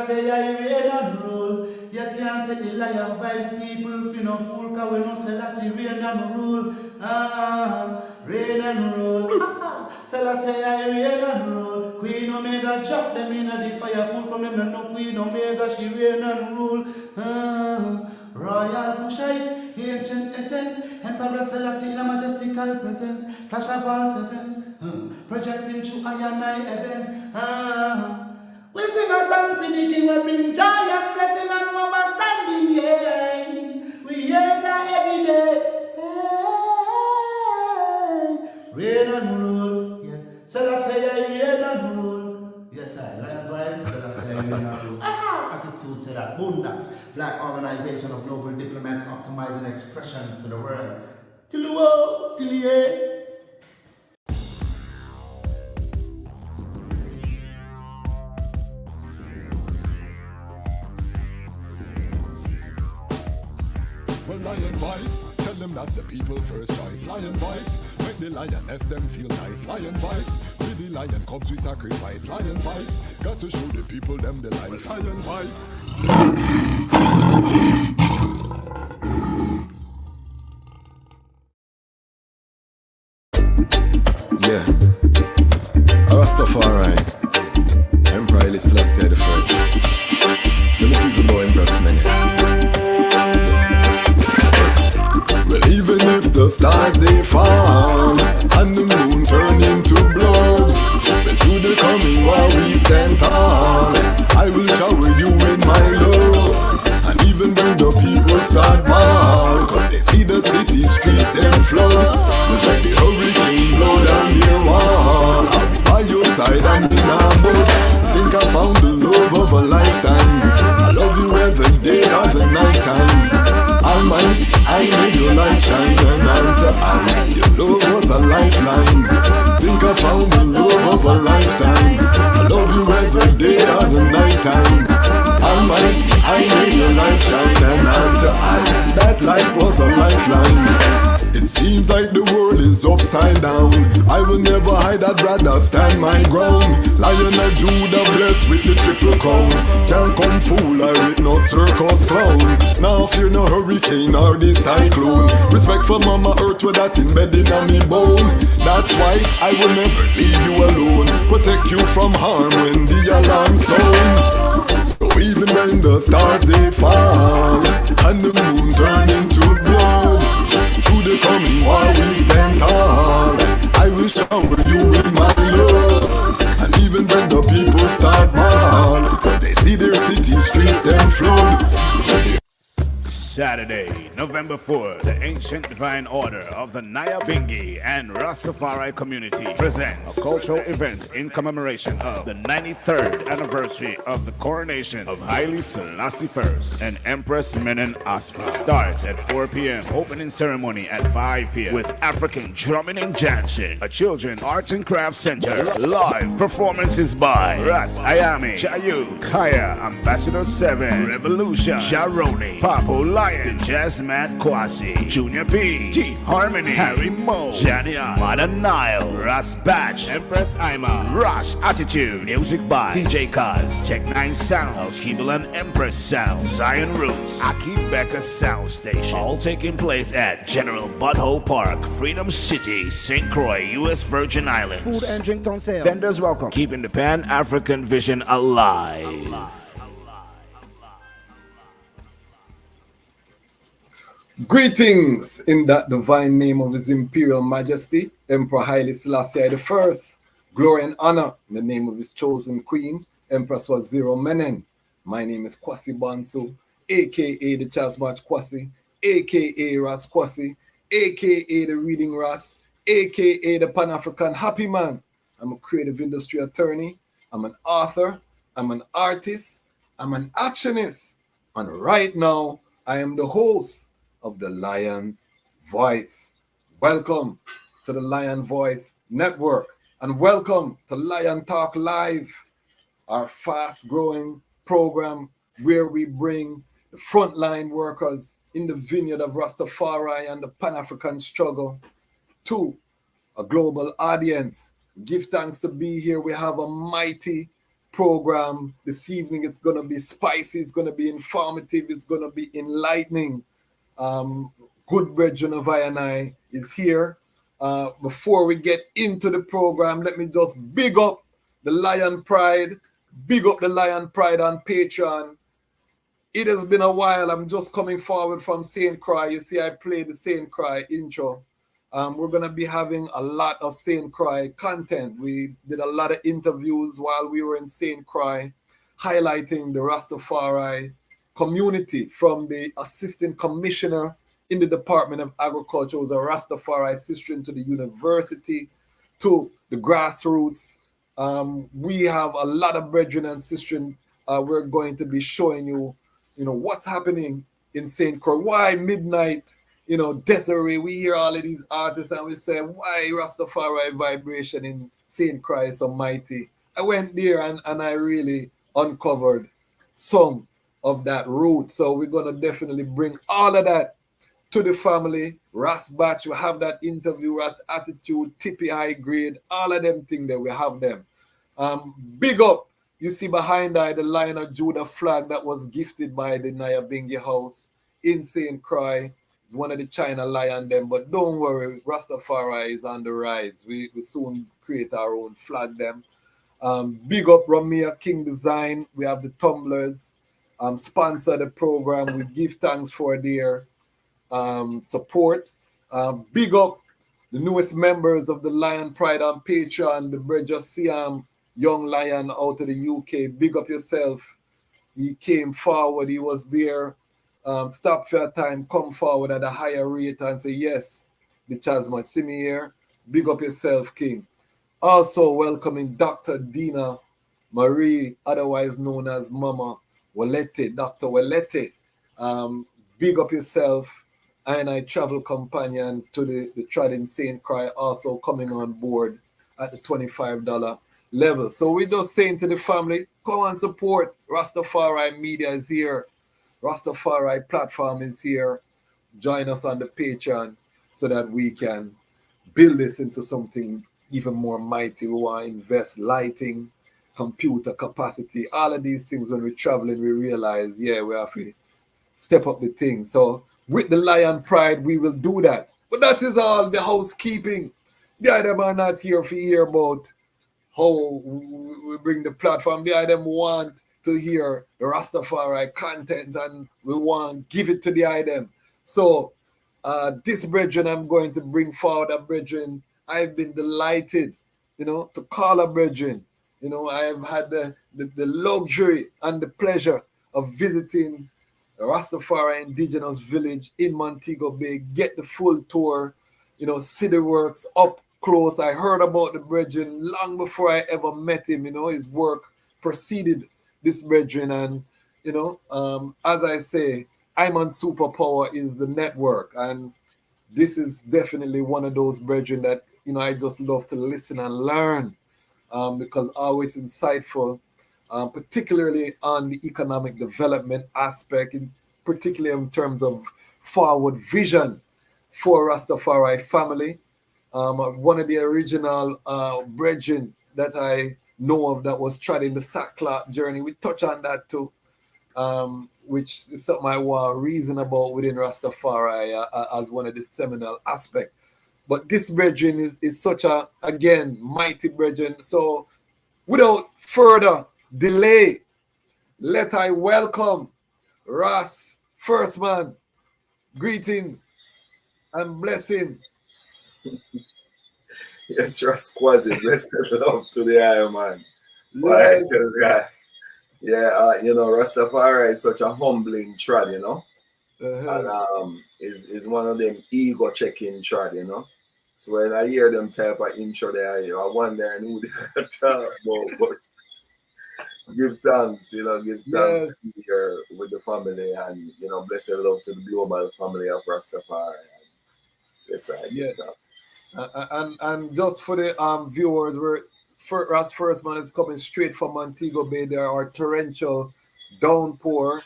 Say I reign and rule. You can't take the lion vibes, people. If you no fool, cause we no Selassie reign and rule. Reign and rule. Selassie I reign and rule. Queen Omega drop them in the fire. Pull from them no Queen Omega, she reign and rule. Royal Kushite, ancient essence. Emperor Selassie in a majestical presence. Flash of all sevens. Projecting through iron night events. We sing a song for the king, we bring joy and blessing and understanding, yeah. We hear Jah every day. Reign and rule, yeah. Selassie, I reign and rule. Yes, I lion vibes, Selassie, I reign and rule. Attitude say that. Boondocks, Black Organization of Global Diplomats optimizing expressions to the world. Till the world, till the end. Well, lion voice, tell them that's the people first choice. Lion voice, make the lioness them feel nice. Lion voice, with the lion cubs we sacrifice. Lion voice, got to show the people them the life. Lion voice. Yeah, Ras Tafari, Emperor Haile Selassie the First. Tell the people about Ras First Man. Well, even if the stars they fall and the moon turn into blood, well, to the coming while we stand tall, I will shower you with my love. And even when the people start ball, cause they see the city streets them flood, look like the hurricane blow down their wall. I'll be by your side and in a boat. Think I found the love of a lifetime. I love you every day or the night time. Almighty, I made your light shine, and unto I, your love was a lifeline. Think I found the love of a lifetime. I love you every day or the night time. Almighty, I made your light shine, and unto I, that light was a lifeline. It seems like the world is upside down. I will never hide, I'd rather stand my ground. Lion of Judah blessed with the triple crown. Can't come fool I with no circus clown. Now fear no hurricane or the cyclone. Respect for Mama Earth with that embedded on me bone. That's why I will never leave you alone. Protect you from harm when the alarm sound. So even when the stars they fall and the moon turn into blood, to the coming war we stand tall. I will shower you with my love. And even when the people start ball, cause they see their city streets them flood. Saturday, November 4th, the Ancient Divine Order of the Nyabingi and Ras Tafari community presents a cultural event in commemoration of the 93rd anniversary of the coronation of Haile Selassie First and Empress Menen Asfa. Starts at 4 p.m. Opening ceremony at 5 p.m. with African drumming and dancing. A children arts and crafts center. Live performances by Ras Ayami, Chayu, Kaya, Ambassador 7, Revolution, Sharoni, Papo Lion, Jazz Matt Kwasi, Junior B, T Harmony, Harry Mo, Jania, Modern Nile, Ras Batch, Empress Ima, Ras Attitude, music by DJ Kaz, Tech 9 Sound, Hibble and Empress Sound, Zion Roots, Aki Becca Sound Station. All taking place at General Butthole Park, Freedom City, St. Croix, U.S. Virgin Islands. Food and drink on sale. Vendors welcome. Keeping the Pan-African vision alive. Greetings in that divine name of His Imperial Majesty, Emperor Haile Selassie I. Glory and honor in the name of His chosen Queen, Empress Waziri Menen. My name is Kwasi Bansu, aka the Chasmatch Kwasi, aka Ras Kwasi, aka the Reading Ras, aka the Pan-African Happy Man. I'm a creative industry attorney, I'm an author, I'm an artist, I'm an actionist, and right now I am the host of the Lion's Voice. Welcome to the Lion Voice Network, and welcome to Lion Talk Live, our fast-growing program where we bring the frontline workers in the vineyard of Ras Tafari and the Pan-African struggle to a global audience. Give thanks to be here. We have a mighty program this evening. It's going to be spicy, it's going to be informative, it's going to be enlightening. Good brethren of I is here. Before we get into the program, let me just big up the Lion Pride. Big up the Lion Pride on Patreon. It has been a while. I'm just coming forward from Saint Croix. You see, I played the Saint Croix intro. We're going to be having a lot of Saint Croix content. We did a lot of interviews while we were in Saint Croix, highlighting the Rastafari community, from the assistant commissioner in the Department of Agriculture, who's a Rastafari sister, to the university, to the grassroots. We have a lot of brethren and sisters. We're going to be showing you, what's happening in St. Croix. Why midnight, Desiree, we hear all of these artists and we say, why Rastafari vibration in St. Croix is so mighty? I went there and I really uncovered some of that root. So we're going to definitely bring all of that to the family. Ras Batch, we have that interview, Ras Attitude, Tippy High Grade, all of them things there, we have them. Big up, you see behind the Lion of Judah flag that was gifted by the Nyabingi house in St. Croix. It's one of the China lion them, but don't worry, Rastafari is on the rise. We soon create our own flag them. Big up Ramia King Design. We have the tumblers. Sponsor the program. We give thanks for their support. Big up the newest members of the Lion Pride on Patreon, the Bridger Siam Young Lion out of the UK. Big up yourself. He came forward, he was there. Stop for a time, come forward at a higher rate and say, yes, the Chasma, see me here. Big up yourself, King. Also welcoming Dr. Dina Marie, otherwise known as Mama Walete, Dr. Walete. Big up yourself. And I travel companion to the Trident St. Croix, also coming on board at the $25 level. So we're just saying to the family, come and support. Rastafari Media is here. Rastafari platform is here. Join us on the Patreon so that we can build this into something even more mighty. We want to invest lighting, computer capacity, all of these things. When we're traveling, we realize, we have to step up the thing. So with the Lion Pride, we will do that. But that is all the housekeeping. The item are not here to hear about how we bring the platform. The item want to hear the Rastafari content and we want to give it to the item. So this brethren, I'm going to bring forward a brethren. I've been delighted, to call a brethren. I have had the luxury and the pleasure of visiting the Rastafari Indigenous Village in Montego Bay, get the full tour, see the works up close. I heard about the brethren long before I ever met him. His work preceded this brethren, and as I say, I'm on Superpower is the network, and this is definitely one of those brethren that I just love to listen and learn, because always insightful, particularly on the economic development aspect, particularly in terms of forward vision for Rastafari family. One of the original brethren that I know of that was treading the sackcloth journey. We touch on that too, which is something I want to reason about within Rastafari as one of the seminal aspects. But this brethren is such a, again, mighty brethren. So without further delay, let I welcome Ras First Man. Greeting and blessing. Yes, Rasquazi, blessed love to the Iron Man. Yes. Rastafari is such a humbling trad, Uh-huh. and is one of them ego checking trad, So when I hear them type of intro there, I wonder who they talk about, but give thanks, give thanks here with the family, and blessed love to the global family of Rastafari. Yes, I give thanks. And just for the viewers, Ras First Man is coming straight from Montego Bay. There are torrential downpour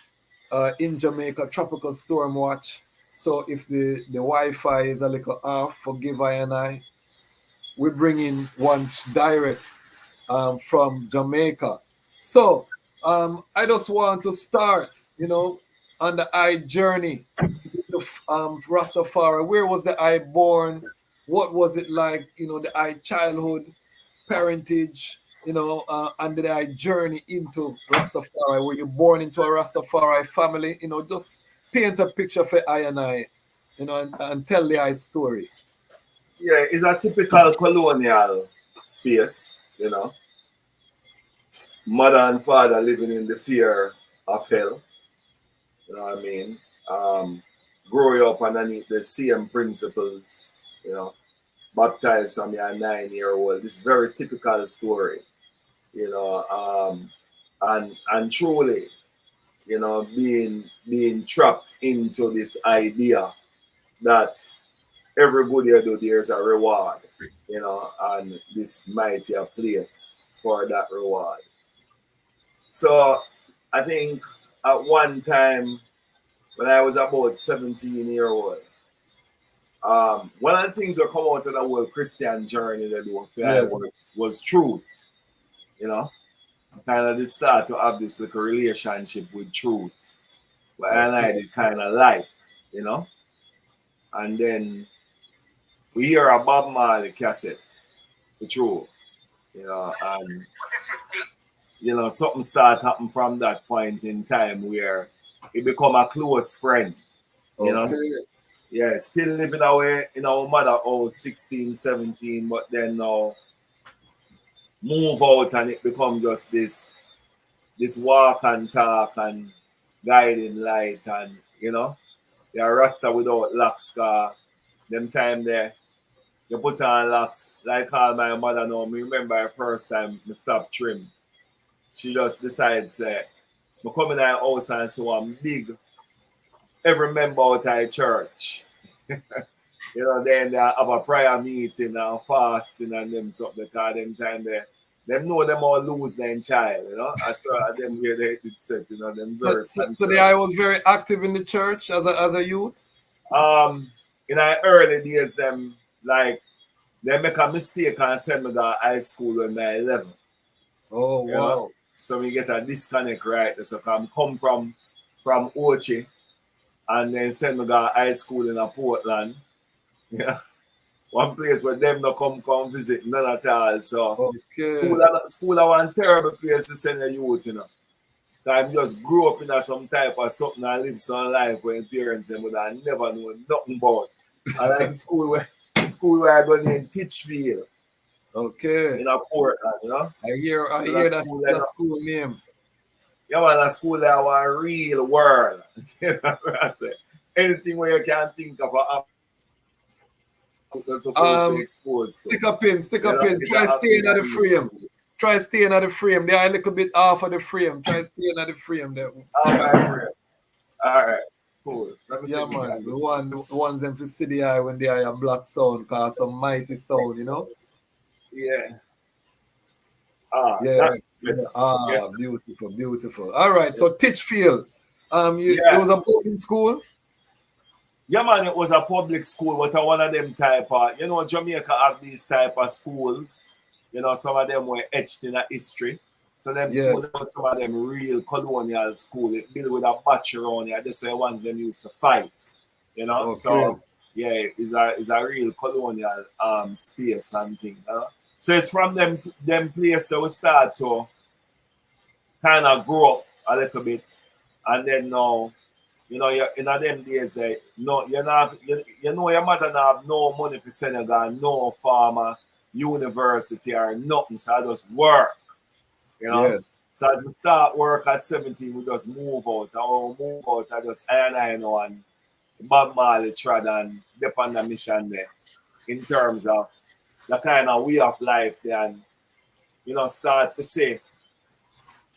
in Jamaica, tropical storm watch. So if the Wi-Fi is a little off, forgive I and I. We're bringing one direct from Jamaica. So, I just want to start, on the I journey to Rastafari. Where was the I born? What was it like? The I childhood, parentage, and the I journey into Rastafari. Were you born into a Rastafari family? Just paint a picture for I and I, and tell the I story. Yeah, it's a typical colonial space, you know. Mother and father living in the fear of hell, you know what I mean? Growing up underneath the same principles, baptized from your 9 year old. This very typical story, you know, and truly, being trapped into this idea that every good you do, there's a reward, and this mighty a place for that reward. So I think at one time when I was about 17 year old, one of the things that come out of the whole Christian journey that do for I Yes. was truth, you know. Kind of did start to have this like a relationship with truth. But I did kind of like, you know. And then we hear a Bob Marley cassette, the truth, and something start happen from that point in time where he become a close friend, you know. Okay. Yeah, still living away in our mother house 16, 17, but then now move out and it become just this walk and talk and guiding light and you're a rasta without locks car. Them time there you put on locks like all my mother know. Me remember the first time me stop trim. She just decides say me come in our house and so I'm big every member out of church. Then they have a prayer meeting and fasting and them something because them time there them know them all lose their child, I saw them where they did set, them So, verse so, and so the church. I was very active in the church as a youth. In our early days, them like they make a mistake and send me to high school when I 11. Oh You know? wow. So we get a disconnect right. So come from Ochi and then send me to high school in a Portland. Yeah. One place where them no come visit none at all. So Okay. school are one terrible place to send a youth, I just grew up in some type of something and live some life where parents them would have never know nothing about. I like the school where I go in Teachfield Okay. in a Portland, I So hear that that school that school name. yeah man, that school there was a real world. You know what I say? Anything where you can think of you're supposed to expose to. Stick a pin, stick a pin. It's a Try staying happening at the in the frame. school. Try staying at the frame. They are a little bit off of the frame. Try staying at the frame there. All right, all right, cool. Let me see Yeah, if we man. can The get ones them for see the eye when they are a black sound, cause some mighty sound. yeah. Yeah. That's Yeah. better. Yes. Beautiful, beautiful. All right. So Titchfield, it Yeah. was a boarding school. Yeah, man, it was a public school, but one of them type of, Jamaica have these type of schools. Some of them were etched in a history. So them schools, Yes. some of them real colonial school. It built with a batch around here. This are the ones them used to fight. Okay. So yeah, it's a real colonial space and thing. So it's from them place that we start to kind of grow up a little bit. And then now in them days, no, your mother not have no money for Senegal, no farmer, university or nothing, so I just work. Yes. So as we start work at 17, we just move out. And when we move out, I know and Bob Marley trad and dip on the mission there in terms of the kind of way of life there and start to say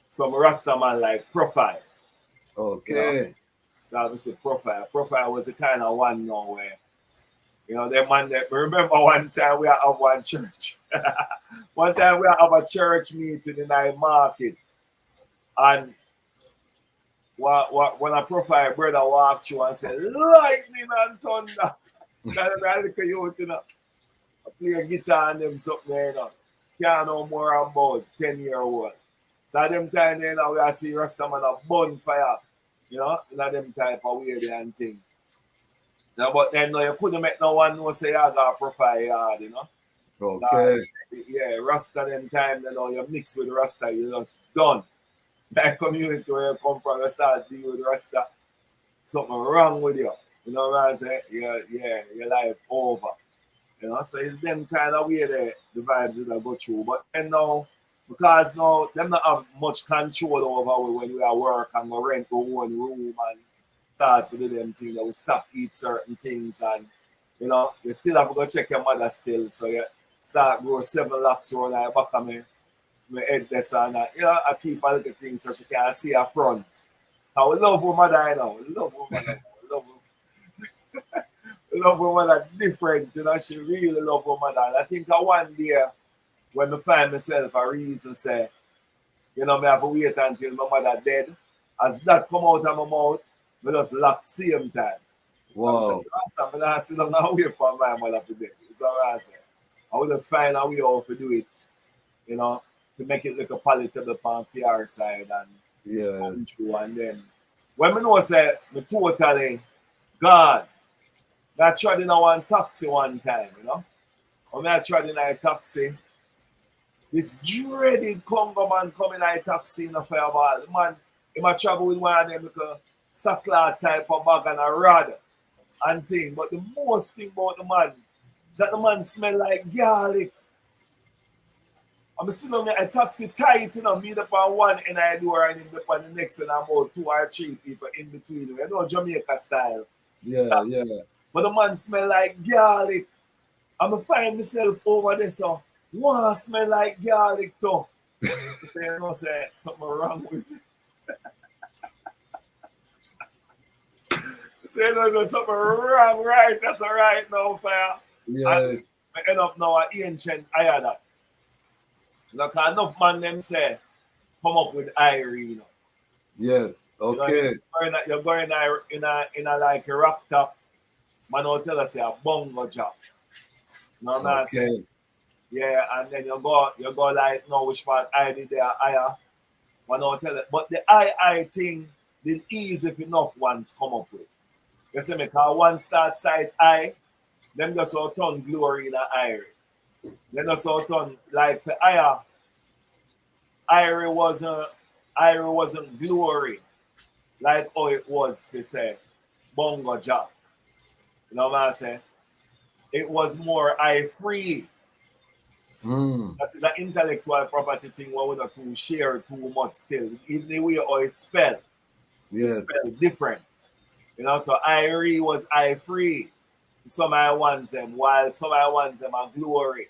some Rasta man like profile, you know. Okay. So obviously profile. Profile was the kind of one now where, them man that remember one time we have one church. One time we have a church meeting in our market. And when a profile brother walked through and said, lightning and thunder. Kind of like a youth, I play a guitar and them something there, Can't know more about 10-year-old. So at them time then we are see Rastaman a bonfire, you know, in a them type of way there and thing. Now, but then no, you couldn't make no one know say you got a profile yard, you know. Okay. Yeah, Rasta them time, you know, you mix with Rasta, you just done. That community where you come from, you start deal with Rasta. Something wrong with you. You know what I'm saying? Yeah, your life over. You know, so it's them kind of way the vibes that I go through. But then now, because now them not have much control over when we are work and we rent our own room and start to do them things that we stop eat certain things and you know, you still have to go check your mother still. So you start grow 7 locks around the back of my head this and that. You know, I keep a little thing so she can see her front. I we love our mother, you know. We love our mother. We love our mother different, you know. She really love our mother. And I think one day when I find myself a reason say, you know, I have to wait until my mother dead. As that come out of my mouth, I just laugh same time. Wow. I'm not sit down and wait for my mother to dead. That's all I say. I will just find a way how to do it, you know, to make it look a palatable on PR side and come through. And then when I know say me totally gone, I tried in one taxi one time, you know. When I tried in a taxi, this dreaded Congo man coming in a taxi in a fireball. Man, he might travel with one of them little sackcloth type of bag and a rod and thing. But the most thing about the man is that the man smell like garlic. I'm sitting on a taxi tight, you know, meet up on one end of the door and in the on the next and about 2 or 3 people in between. You know, Jamaica style. Yeah, taxi. yeah. But the man smell like garlic. I'm find myself over there, so one smell like garlic too. So you know, say something wrong with me. So you know, there's something wrong, right? That's all right now, fire. Yes. And I end up now an ancient higher that. Like enough man them say, come up with Irie, you know. Yes. Okay. You know, you're going in a like a rap top. Man will tell us a bongo job. You know what I'm saying? Yeah, and then you go like no which part I did there higher. Man will tell it. But the I thing did easy enough ones come up with. You see me, cause one start side I, them just all turn glory in a Irie. Then just all turn like the higher Irie wasn't glory like how it was to say bongo job. You know what I'm saying? It was more I free. That is an intellectual property thing where we not to share too much still. Even the way how it spell, it's spelled different. You know, so I was I free. Some I want them, while some I want them are glory.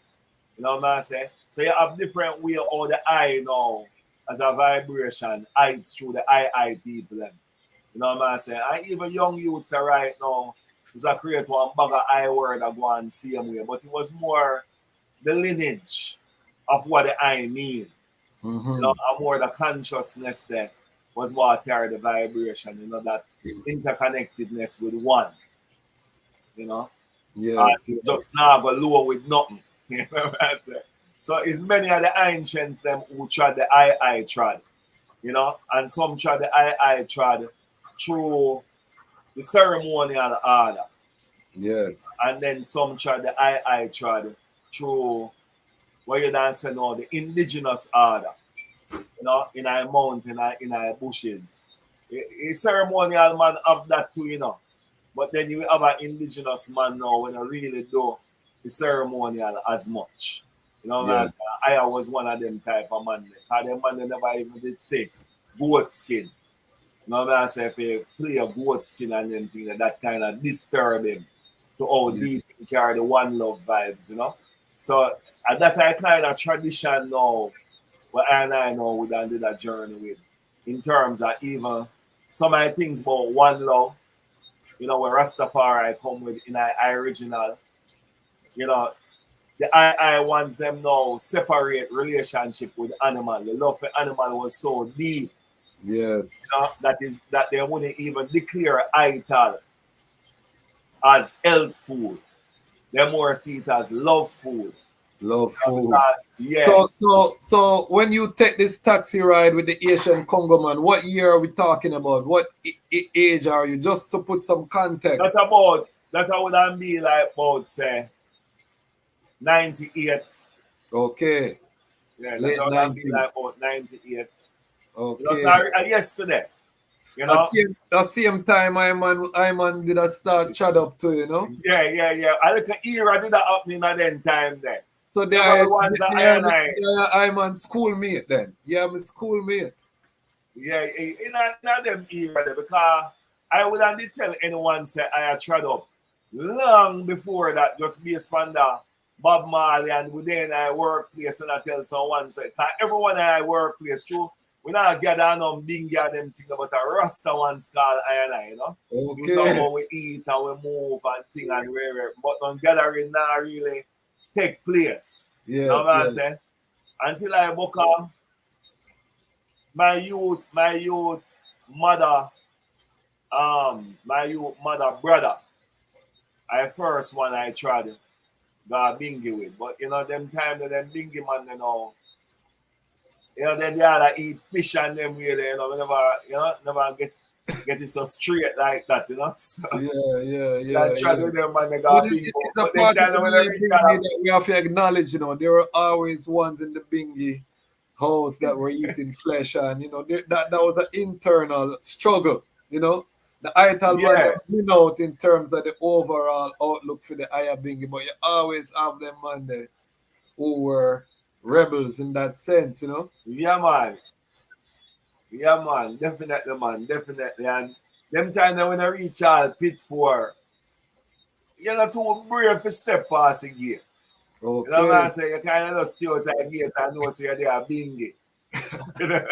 You know what I'm saying? So you have different way how the I now as a vibration hides through the I people. Them. You know what I'm saying? And even young youths are right now is a create one bag of I word that go on same way. But it was more the lineage of what the I mean. You know, and more the consciousness there was what carried the vibration, you know, that interconnectedness with one. You know? Yes. Just now go low with nothing. You know what I'm saying? So it's many of the ancients them who tried the I tried. You know, and some tried the I tried through the ceremonial order. Yes. And then some tried the I tried through what you don't say now, the indigenous order. You know, in a mountain, in a bushes. A ceremonial man have that too, you know. But then you have an indigenous man now when I really do the ceremonial as much. You know, yes. I was one of them type of man. Because them man they never even did say goat skin. You know what I'm saying? If you play a goat skin and them thing, that kind of disturb him to how deep he carry the one love vibes, you know. So at that kind of tradition now, what I know we done did a journey with in terms of even some of the things about one love, you know, where Rastafari come with in our original, you know, the I wants them now separate relationship with animal. The love for animal was so deep. Yes. You know, that they wouldn't even declare ital as health food. They more see it as love food. Love food. Yeah. So when you take this taxi ride with the Asian Congo man, what year are we talking about? What age are you? Just to put some context. That would be like about say 98. Okay. Yeah, Late that would 90s. be like about 98. Okay. You know, sorry, yesterday. You know? At same time, I man did that start chat up to, you know? Yeah. I look at era did that happening at then time there. So they Several are ones that I and I. I-man schoolmate then. Yeah, my schoolmate. Yeah, in them era there, because I wouldn't tell anyone say I had tried up long before that, just based on the Bob Marley and within our workplace, and I tell someone say, everyone in our workplace true. We not gather on bingy and them thing about a Rasta ones called I, you know. Okay. We talk about we eat and we move and thing and where, but on gathering now really take place. Yes, you know what I say? Until I book up my youth mother, brother. I first one I tried got bingy with. But you know, them time that them bingy man, then they all eat fish and them way there, never get it so straight like that, you know. So, yeah. I tried with them and they got bingy. But the part of the bingy that we have to acknowledge, you know, there were always ones in the bingy house that were eating flesh, and you know that was an internal struggle. You know, the Ital man win out in terms of the overall outlook for the Ayabingi, but you always have them man there who were rebels in that sense. You know. Yeah, man, definitely, man, definitely, and them time when I reach all pit 4, you're not too brave to step past the gate. Okay. You know what I'm saying? You kind of just stay out the gate and know say they are bingy. You know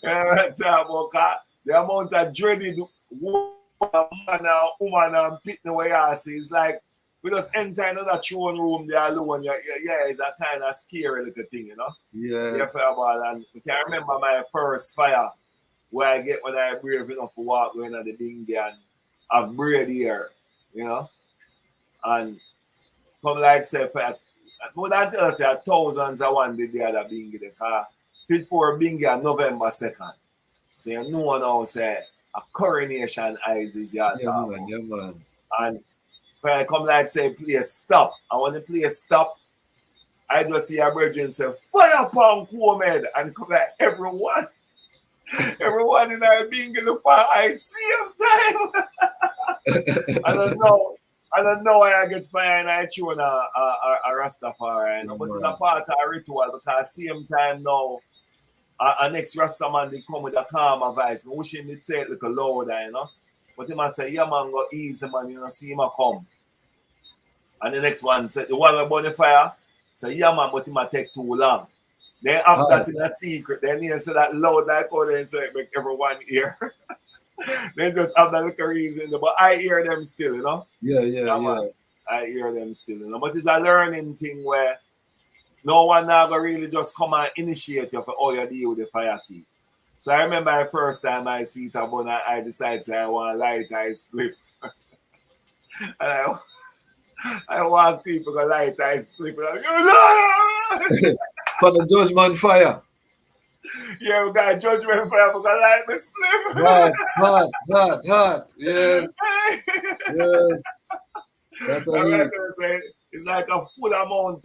what I'm about? The amount of dreaded man and woman and pitting away ass is like we just enter another throne room there alone. Yeah, it's a kind of scary little thing, you know? Yeah. And I can remember my first fire where I get when I brave enough to walk going at the bingy and have braid here, you know? And come like say, more than tell us, thousands of one did the other bingy the car. Fit for bingy on November 2nd. So you know now say a coronation eyes is your talk. Yeah, man. And when I come like say play stop. And when the play stop, I just see a virgin say, fire upon Comed, and come like everyone in our bingy look for I see him time. I don't know why I get fire and I tune a Rastafari, but it's a part of a ritual because same time now, our next Rastaman they come with a calmer voice. I wish him to say it like a louder, you know. But he must say, yeah man, go easy man, you know, see him come. And the next one said, the one about the fire, say, yeah man, but he might take too long. Then after that in a secret, then he said that loud like oh then so it make everyone hear. They just have that little reason, but I hear them still, you know. Yeah. I hear them still, you know. But it's a learning thing where no one ever really just come and initiate you for all you deal with the fire key. So I remember the first time I see it about I decided I want to light I split. And I want people to light I split. For the judgment fire. Yeah, we got judgment fire for the light the split. Hot. Yes. That's what it's like a full amount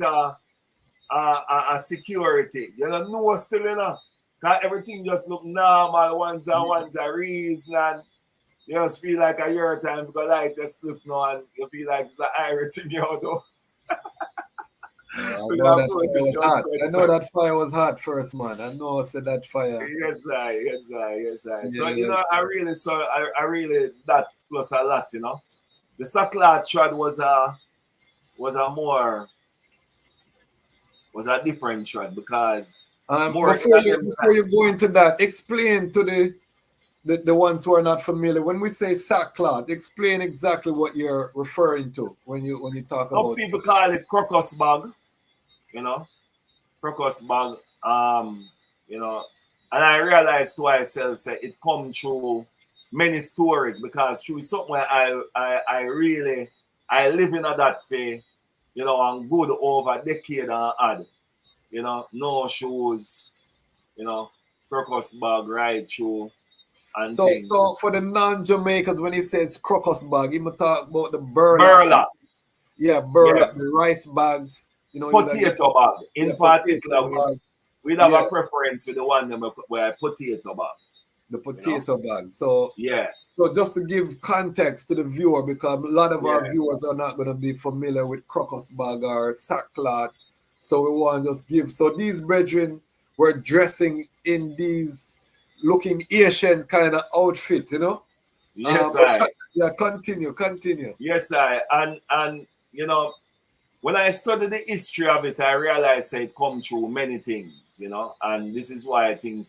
of security. You don't know still, you know. Because everything just look normal, one's a reason, and you just feel like a year time because light the split now and you feel like it's an iron thing, you know. I know that fire was hot first, man. I know I said that fire. Yes, sir. So you know, I really that plus a lot, you know. The Sakla trad was a different trad because before you go into that, explain to the ones who are not familiar. When we say sackcloth, explain exactly what you're referring to when you talk about. Some people call it crocus bag, you know, crocus bag. You know, and I realized to myself say it come through many stories because through something where I live in that way you know, and good over a decade and odd. You know, no shoes, you know, crocus bag right through and So things. so for the non-Jamaicans, when he says crocus bag, he talk about the burlap. Burlap, Yeah, burlap, the rice bags. You know, you like potato bag. In particular, potato bag. we'd have Yeah. a preference with the one them where potato bag. The potato bag. So Yeah. so just to give context to the viewer, because a lot of our Yeah. viewers are not going to be familiar with crocus bag or sackcloth. So we want to just give. So these brethren were dressing in these looking Asian kind of outfit, you know? Yes, I. Yeah, continue. Yes, I. And you know, when I study the history of it, I realize it come through many things, you know, and this is why I think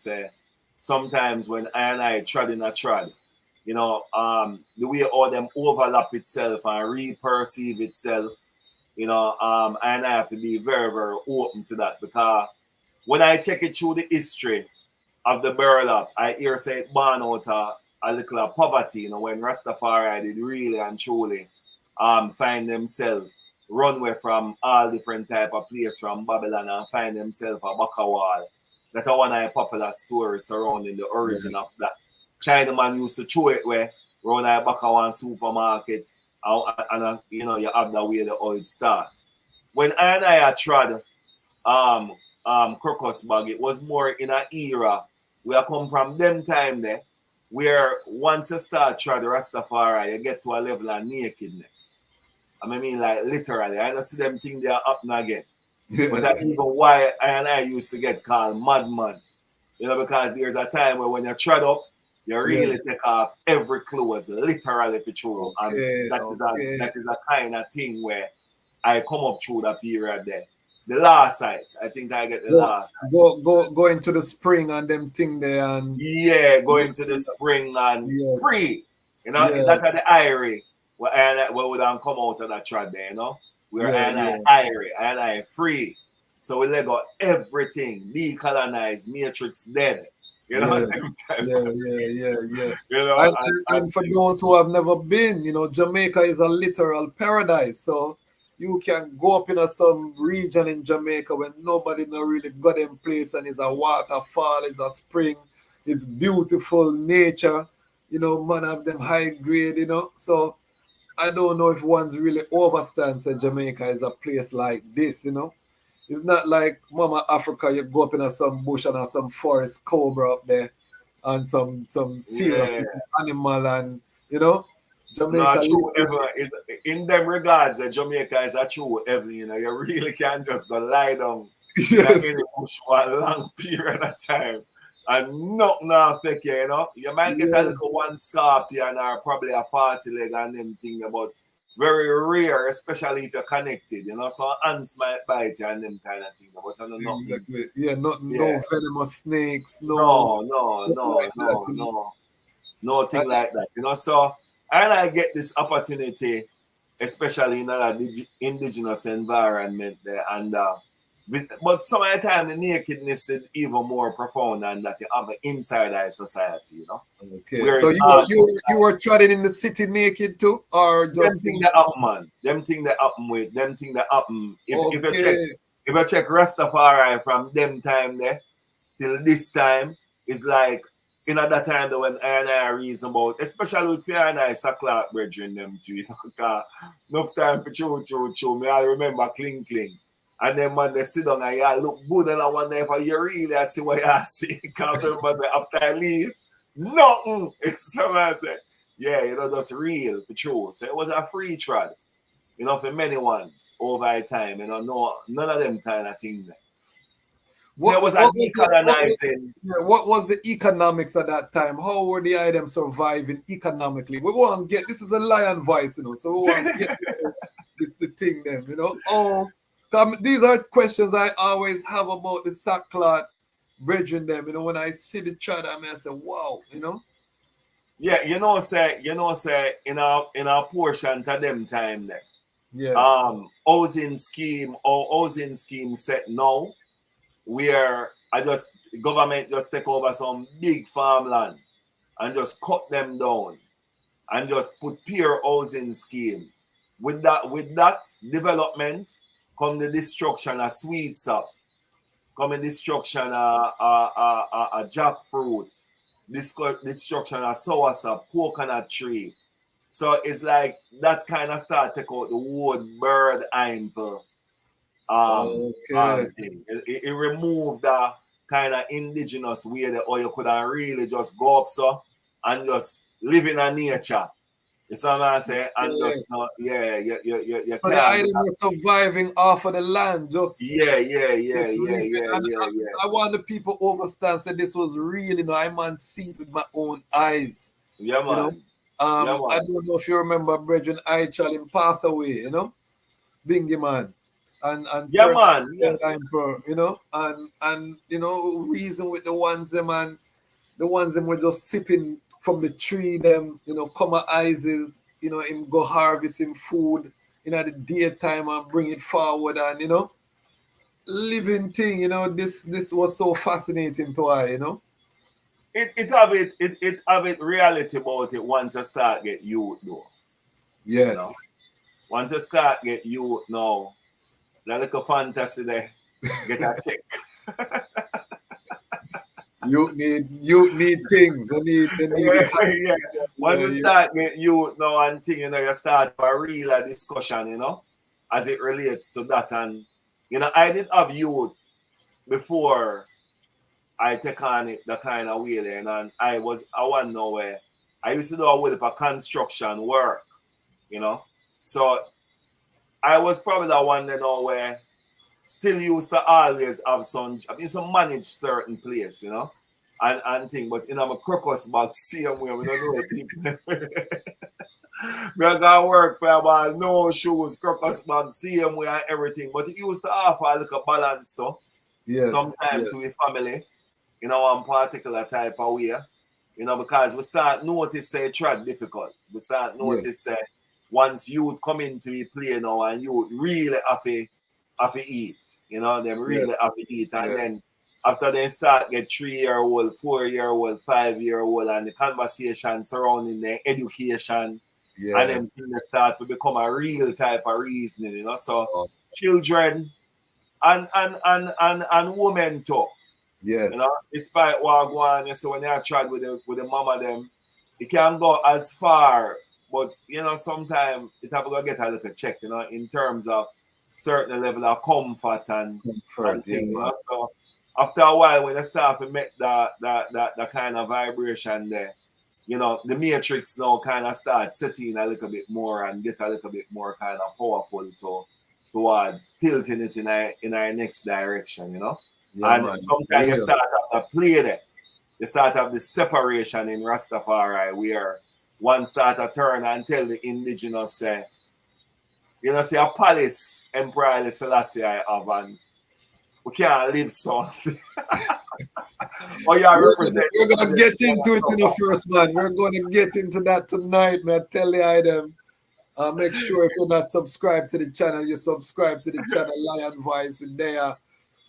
sometimes when I trod in a trod, you know, the way all them overlap itself and re-perceive itself, you know, and I have to be very, very open to that, because when I check it through the history of the burlap, I hear say it born out of a little of poverty, you know, when Rastafari did really and truly find themselves run away from all different type of place from Babylon and find themselves a Bakawal. That's one of the popular stories surrounding the origin of that. Chinaman used to throw it where around a Bakawan supermarket and you know, you have the way the oil start. When I tried crocus bag, it was more in an era where I come from them time there, where once you start try the Rastafari, you get to a level of nakedness. I mean, like literally, I don't see them think they are up and again. But that's even why I used to get called madman. You know, because there's a time where when you trod up, you really take off every clothes, literally patrol. And that is a kind of thing where I come up through that period there. The last side, I think I get the last side. Go into the spring and them thing there and go into the spring and free. You know, that are the Irie where we don't come out of that trad there, you know. We're Irie and I free. So we let go everything, decolonize, matrix dead. You know, You know, and for those who have never been, you know, Jamaica is a literal paradise. So you can go up in some region in Jamaica where nobody no really got in place, and it's a waterfall, it's a spring, it's beautiful nature, you know, man have them high grade, you know. So I don't know if one's really overstands that Jamaica is a place like this, you know. It's not like Mama Africa, you go up in some bush and some forest cobra up there and some serious animal, and you know, Jamaica. No, true is in them regards that Jamaica is a true heaven, you know. You really can't just go lie down in the bush for a long period of time and nothing affect you, you know. You might get a little one scorpion or probably a 40 leg and them thing, but very rare, especially if you're connected, you know. So ants might bite you and them kind of thing. But I don't know. Exactly. Yeah, no venomous snakes, no thing like that, you know. So I get this opportunity, especially in an indigenous environment there, and but some of the time the nakedness is even more profound than that you have inside our society, you know. Okay. Whereas, so you were treading in the city naked too, or just them thing that happen, man. Them thing that happen with them thing that happen. If you check Rastafari from them time there till this time, it's like in that time that when I reason about, especially with fear and I sackcloth brethren them too, you know, because enough time for true. Me I remember cling. And then when they sit down and you look good, and I wonder if you really see what you see. Because remember say after I leave, nothing. So I say, yeah, you know, that's real for true. So it was a free trad, you know, for many ones over time, you know, none of them kind of thing there. So it was a decolonizing. What was the economics at that time? How were the items surviving economically? We want to get, this is a lion voice, you know, so we want to get the thing then, you know. These are questions I always have about the sackcloth bridging them, you know, when I see the chart, I say, wow, you know. Yeah, you know, say in our portion to them time there. Yeah. Housing scheme set now, where government just take over some big farmland and just cut them down and just put pure housing scheme. with that development come the destruction of sweets up, come the destruction of jackfruit, destruction of soursop, coconut tree. So it's like that kind of start take out the word bird ample Okay. thing. It removed the kind of indigenous way that or you could have really just go up so and just live in a nature. You see what I'm saying? And just not, you So the can't. idea of surviving off of the land, just Yeah. I want the people to understand. Say this was real, you know. I man see it with my own eyes. Yeah, You know, man. I Yeah, man. don't know if you remember, brethren, I him pass away. You know, Bingy man, and Yeah, certain man. Yeah. emperor, you know, and you know, reason with the ones them and the ones them were just sipping from the tree. Them, you know, come eyes is, you know, him go harvest him food in at the daytime and bring it forward, and you know, living thing. You know, this was so fascinating to I. You know. It have it reality about it once you start get youth though. Yes. You know? Once you start get youth now, that little fantasy there, get a check. You need things. They need Yeah. Once you start get youth now and thing, you know, you start a real discussion, you know, as it relates to that. And you know, I did have youth before I take on it the kind of way then, and I want know where I used to do a little bit of construction work, you know. So I was probably the one you know where still used to always have some manage certain place, you know, and thing. But you know, my crocus bag same way, we don't know people. We got work for about no shoes, crocus bag same way and everything. But it used to offer a little balance too. Yes. Sometimes to a family. You know, one particular type of way, you know, because we start notice say it's difficult. We start notice say once youth come into the play now and you really have to eat, you know, them really have to eat. And then after they start get 3-year-old, 4-year-old, 5-year-old, and the conversation surrounding their education, and then things start to become a real type of reasoning, you know. So children and women too. Yes. You know, despite what go on, so when they tried with the mama them, it can go as far, but you know, sometimes it have to get a little check, you know, in terms of certain level of comfort and thing, you know. So after a while when they start to make that kind of vibration there, you know, the matrix now kind of start setting a little bit more and get a little bit more kind of powerful towards tilting it in our next direction, you know. Yeah, and man. sometimes you start to play there. You start to have the separation in Rastafari where one start to turn and tell the indigenous say, you know, say a palace Emperor Haile Selassie I have and we can't live so. We're gonna get into it in the first man. We're gonna get into that tonight, man. Tell the item. Make sure if you're not subscribed to the channel, you subscribe to the channel Lion Voice with there.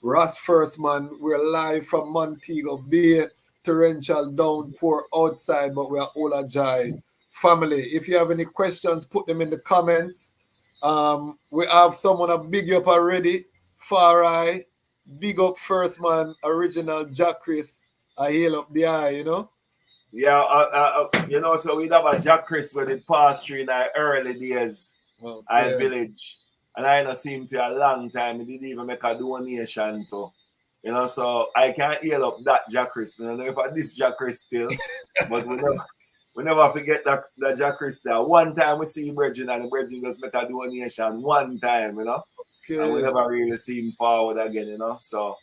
Ras First Man. We're live from Montego Bay, torrential downpour outside, but we're all agile. Family, if you have any questions, put them in the comments. We have someone a big up already. Far Eye, big up First Man, original Jack Chris. I hail up the eye, you know. Yeah, you know, so we'd have a Jack Chris when it passed through in our early days, our village. And I ain't seen him for a long time. He didn't even make a donation to, you know, so I can't heal up that Jack Chris. I don't know if I this Jack Chris still, but we never forget that Jack Chris there. One time we see Bridget and the Bridget just make a donation one time, you know. Okay. And we never really see him forward again, you know. So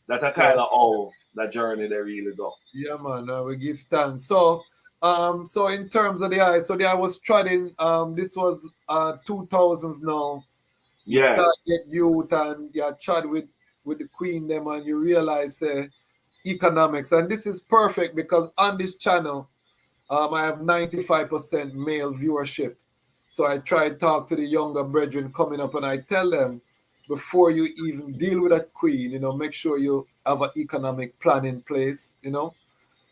that's a kind of how the journey they really go. Yeah, man, we give thanks. So in terms of the eye, so the eye was treading, this was 2000s now. You start get youth and you chat with the queen them and you realize economics. And this is perfect because on this channel, I have 95% male viewership. So I try to talk to the younger brethren coming up and I tell them, before you even deal with that queen, you know, make sure you have an economic plan in place, you know,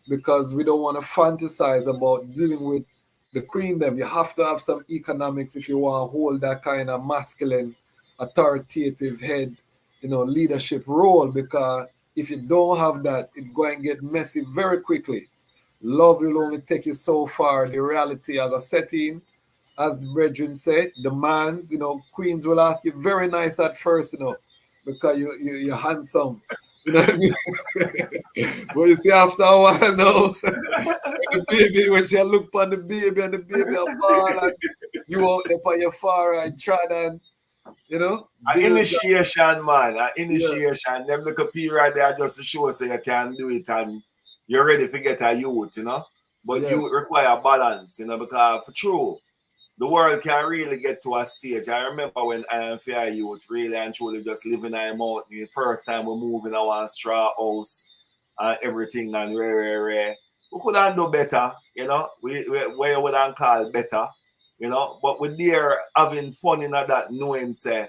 because we don't want to fantasize about dealing with the queen them, you have to have some economics if you want to hold that kind of masculine, authoritative head, leadership role. Because if you don't have that, it's going to get messy very quickly. Love will only take you so far. The reality of a setting, as the brethren say, demands, queens will ask you very nice at first, because you're handsome. You know what I mean? But you see, after a while now, the baby, when she look on the baby and the baby a ball, and you out there on your far and try and, Initiation, man. Yeah. Initiation. Them look a period there just to show so you can do it and you're ready to get a youth, But Yeah. youth require balance, because for true, the world can really get to a stage. I remember when I am fair youth really and truly just living in a mountain. The first time we moved in our straw house and everything and rare. We could have do better, We would have call better, But we're there having fun in that knowing say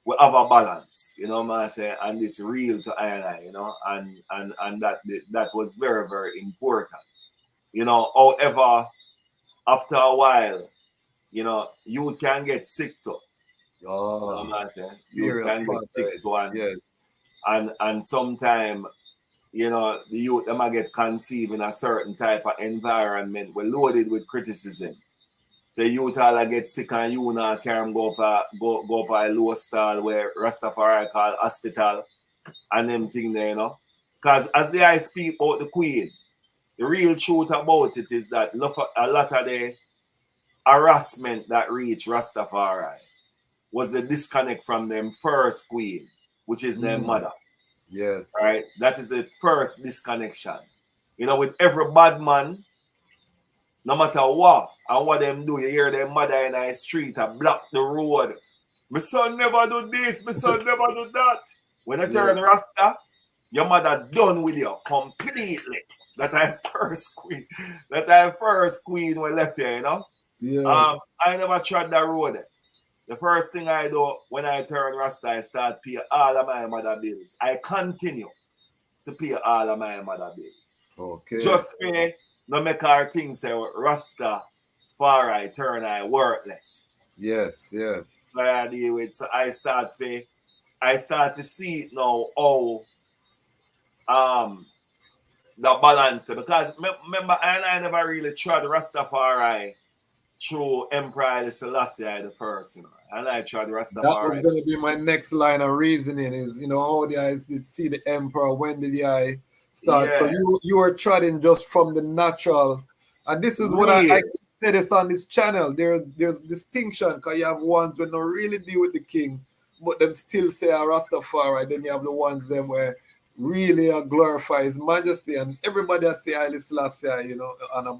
we have a balance, man say, and this real to I, and that was very, very important. However, after a while, you can get sick too. Oh, Man say, you serious can get part, sick right? too, Yes. and sometime, the youth them might get conceived in a certain type of environment. We're loaded with criticism. So youth all get sick and you now can go up a low stall where Rastafari call hospital and them thing there, Because as I speak about the Queen, the real truth about it is that a lot of the harassment that reached Rastafari was the disconnect from them first Queen, which is their mother. Yes. Right? That is the first disconnection. With every bad man, no matter what, and what them do, you hear their mother in the street and block the road. My son never do this, my son never do that. When you turn Rasta, your mother done with you completely. That I first queen. That I first queen when left here, Yes. I never tried that road. The first thing I do when I turn Rasta, I start pay all of my mother bills. I continue to pay all of my mother bills. Okay. Just for no make our thing say Rasta far I turn I worthless. Yes. Yes. So I deal with so I start to see it now how the balance there. Because remember I never really tried Rastafari through Emperor Haile Selassie the first, and I tried Rastafari. That was going to be my next line of reasoning is, how the eyes did see the emperor, when did the eye start? Yeah. So you are treading just from the natural. And this is what I say this on this channel. There's distinction, because you have ones that don't really deal with the king, but them still say a Rastafari. Then you have the ones them where really glorify his majesty. And everybody say Haile Selassie, on a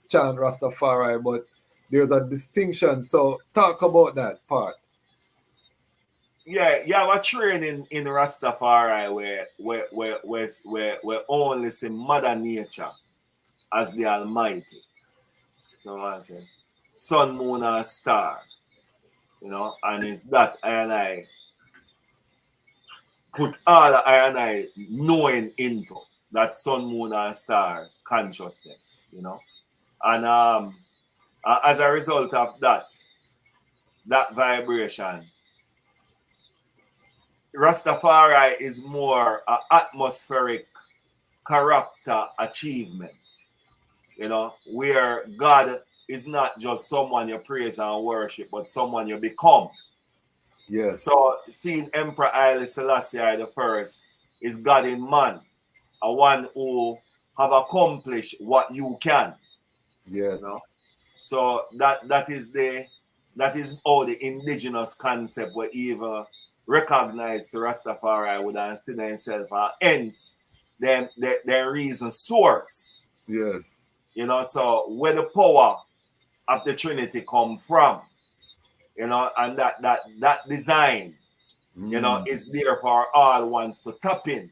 chant Rastafari, but there's a distinction. So talk about that part. Yeah, we're training in Rastafari where only see Mother Nature as the Almighty. So I say, sun, moon, and star. And it's that I put all the I knowing into that sun, moon, and star consciousness, And as a result of that vibration, Rastafari is more an atmospheric character achievement, where God is not just someone you praise and worship, but someone you become. Yes. So seeing Emperor Haile Selassie the first is God in man, a one who have accomplished what you can. Yes. So that is all the indigenous concept were even recognized to Rastafari would consider himself, hence their reason source. Yes. So where the power of the Trinity come from, and that design, is there for all ones to tap in.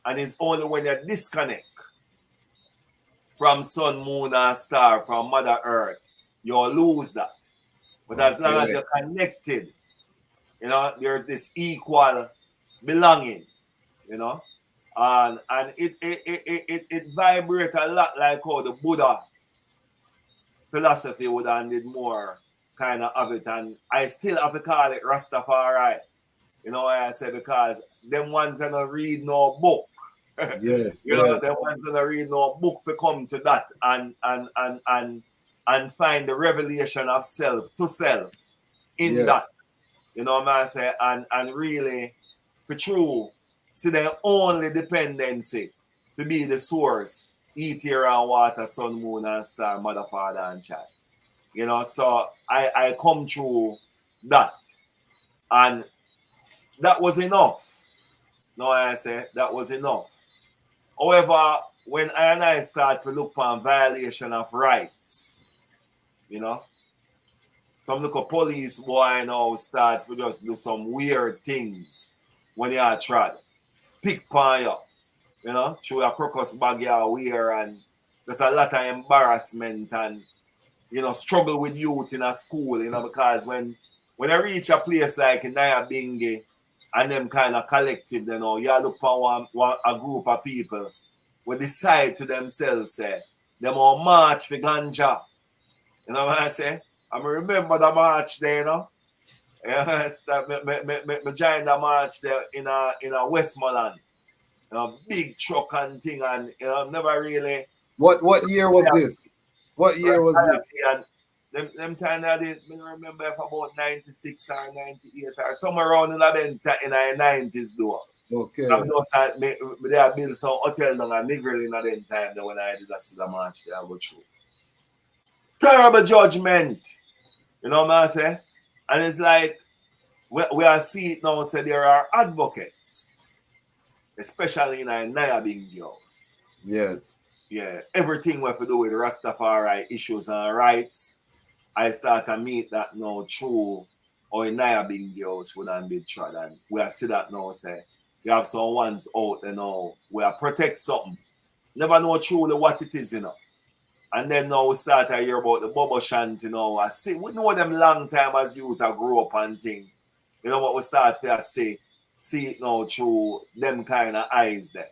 And it's only when you disconnect from sun, moon, and star, from Mother Earth, you'll lose that. But as long as you're connected, there's this equal belonging, and it vibrates a lot like how the Buddha philosophy would have did more kind of it, and I still have to call it Rastafari. You know why I say? Because them ones that don't read no book. Yes. You know, them ones that don't read no book to come to that and find the revelation of self to self in Yes. that. You know what I say? And really, for true, see their only dependency to be the source, eat, air, and water, sun, moon, and star, mother, father, and child. You know, so I come through that. And that was enough. No, I say that was enough. However, when I start to look for violation of rights, you know, some little police boy now start to just do some weird things when they are tried. Pick on you know, through a crocus bag you wear, and there's a lot of embarrassment and, you know, struggle with youth in a school, you know, because when I reach a place like Naya Bingi and them kind of collective, you know, you look for a group of people who decide to themselves, say, them all march for ganja. You know what I say? I remember the march there, you know. Yes, that me joined the march there in a Westmoreland. You know, big truck and thing, and you know, never really. What year was this? What year was this? And them time I did, I remember if about 96 or 98 or somewhere around in the 90s though. Okay. They have built some hotel down at Negril in that time when I did the march there, I go through. Terrible judgment. You know what I say? And it's like, we are seeing it now, say there are advocates, especially in our Nayabing girls. Yes. Yeah, everything we have to do with Rastafari issues and rights, I start to meet that now through our Nayabing girls would have been tried. And we are see that now, say, you have some ones out there now, we are protect something. Never know truly what it is, you know. And then now we start to hear about the bubble shant, you know. I see, we know them long time as youth I grew up and thing. You know what we start to see it now through them kind of eyes there.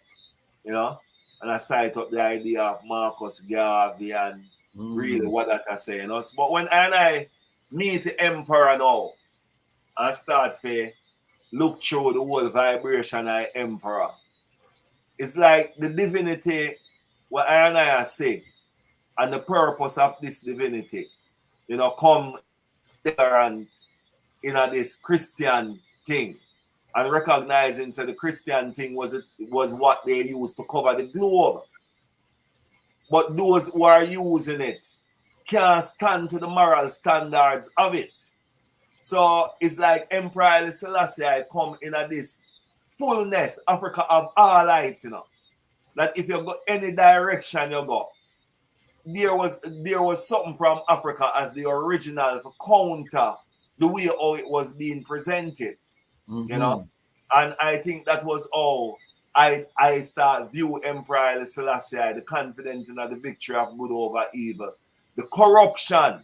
You know? And I cite up the idea of Marcus Garvey and really what that I say, you know. But when I meet the emperor now, I start to look through the whole vibration of emperor. It's like the divinity what I say. And the purpose of this divinity, you know, come there and, you know, this Christian thing. And recognizing that the Christian thing was what they used to cover the globe. But those who are using it can't stand to the moral standards of it. So it's like Emperor Haile Selassie come in this fullness, Africa of all light, you know. That if you go any direction you go, there was something from Africa as the original to counter the way how it was being presented, you know. And I think that was how I start view Emperor Haile Selassie, the confidence in the victory of good over evil, the corruption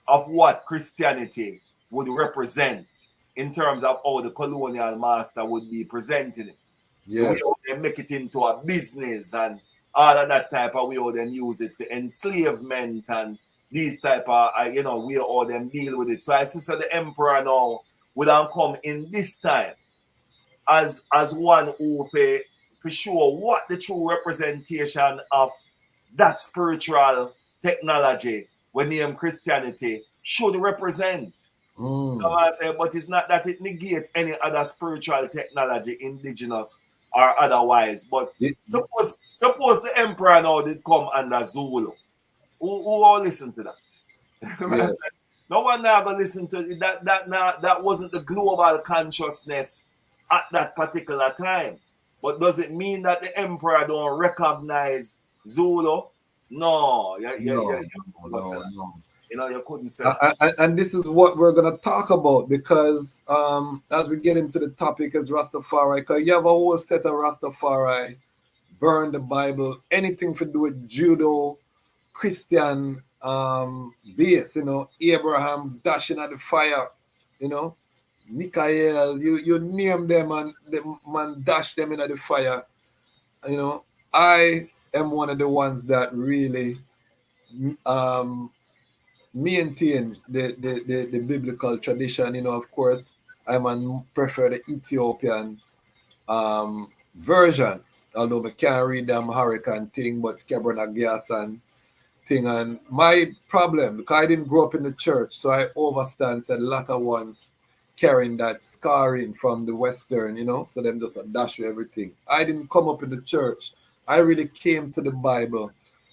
of what Christianity would represent in terms of how the colonial master would be presenting it. Yes. They make it into a business and all of that type of way how them use it for enslavement and these type of, you know, way how them deal with it. So I see the emperor now would have come in this time as one who for sure what the true representation of that spiritual technology when named Christianity should represent. So I say, but it's not that it negates any other spiritual technology, indigenous or otherwise. But suppose the emperor now did come under Zulu. Who all listen to that? Yes. No one ever listened to it. That wasn't the global consciousness at that particular time. But does it mean that the emperor don't recognize Zulu? No. No. You know, you couldn't say that. And this is what we're going to talk about because as we get into the topic as Rastafari, because you have a whole set of Rastafari, burn the Bible, anything to do with judo, Christian base, you know, Abraham dashing at the fire, you know, Michael, you name them and the man dash them into the fire. You know, I am one of the ones that really maintain the biblical tradition. You know, of course, I man prefer the Ethiopian version. Although I can't read the Amharic and thing, but Kebron Gas and thing. And my problem, because I didn't grow up in the church, so I understand a lot of ones carrying that scarring from the Western, you know, so them just a dash with everything. I didn't come up in the church. I really came to the Bible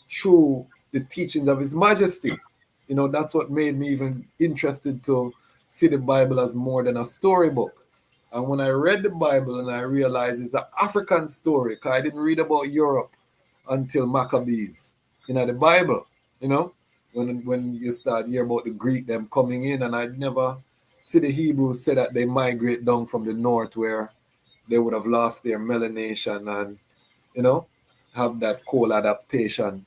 through the teachings of His Majesty. You know, that's what made me even interested to see the Bible as more than a storybook. And when I read the Bible and I realized it's an African story, because I didn't read about Europe until Maccabees, you know, the Bible, you know, when you start hear about the Greek, them coming in, and I never see the Hebrews say that they migrate down from the north where they would have lost their melanation and, you know, have that cold adaptation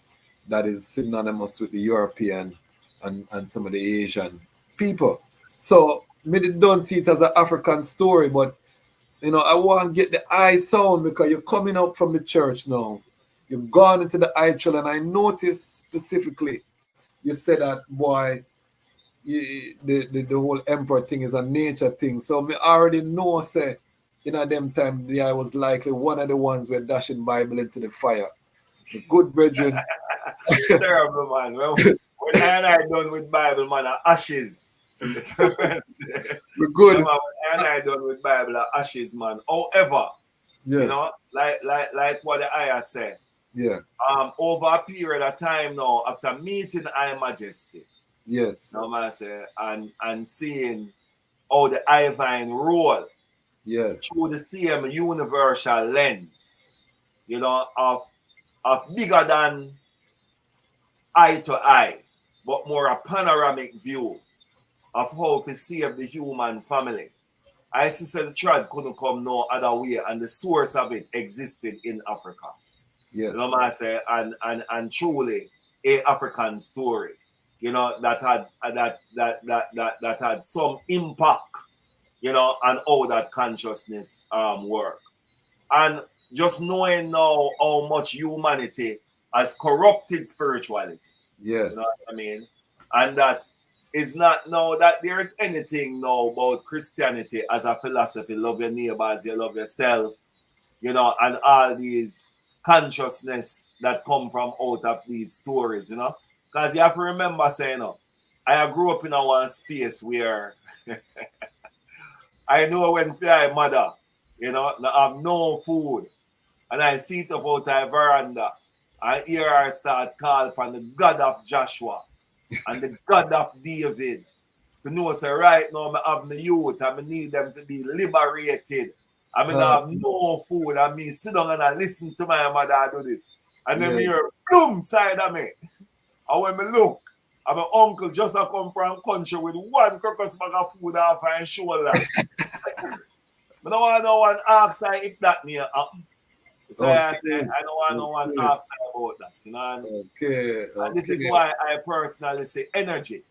that is synonymous with the European and some of the Asian people. So me don't see it as an African story, but you know, I want to get the eye sound because you're coming up from the church now. You've gone into the eye trail, and I noticed specifically you said that, boy, the whole emperor thing is a nature thing. So me already know, say, you know, them time, I was likely one of the ones who were dashing Bible into the fire. The good brethren. Terrible, man. Well, when I done with Bible, man, are ashes. We're good. When I done with Bible, are ashes, man. However, Yes. you know, like what the ayah said. Yeah. Over a period of time now, after meeting High Majesty, Yes. no man say, and seeing how the Ivine roll Yes. through the same universal lens, you know, of bigger than eye to eye, but more a panoramic view of how to save the human family. I see the trad couldn't come no other way, and the source of it existed in Africa. Yes. You know what I say, and truly a African story, you know, that had some impact, you know, on how that consciousness work. And just knowing now how much humanity has corrupted spirituality. Yes. You know what I mean? And that is not now that there is anything now about Christianity as a philosophy, love your neighbor as you love yourself, you know, and all these consciousness that come from out of these stories, you know. Because you have to remember saying, you know, I grew up in a one space where I know when my mother, you know, have no food, and I sit up out the veranda, and hear her start call upon the God of Joshua and the God of David. To know, say, right now, I have my youth, and I need them to be liberated. I mean, I have no food, and me sit down and I listen to my mother do this. And then me hear, boom, side of me. And when me look, and my uncle just a come from country with one crocus bag of food off and shoulder. I don't want no one ask her if that near happen. So I say, I don't want no one ask her about that, you know. Okay. And this is why I personally say energy,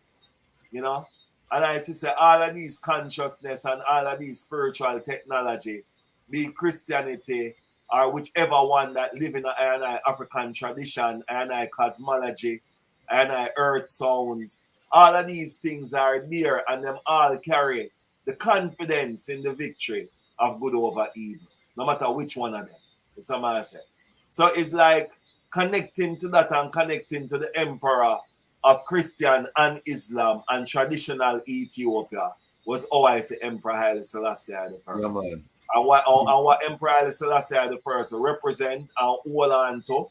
you know. And I say all of these consciousness and all of these spiritual technology, be Christianity or whichever one that live in an African tradition, and cosmology, and earth sounds, all of these things are there, and them all carry the confidence in the victory of good over evil, no matter which one of them. Somebody said. So it's like connecting to that and connecting to the emperor of Christian and Islam and traditional Ethiopia was how I say Emperor Haile Selassie the first. Yeah, and what Emperor Haile Selassie the first represent and hold on to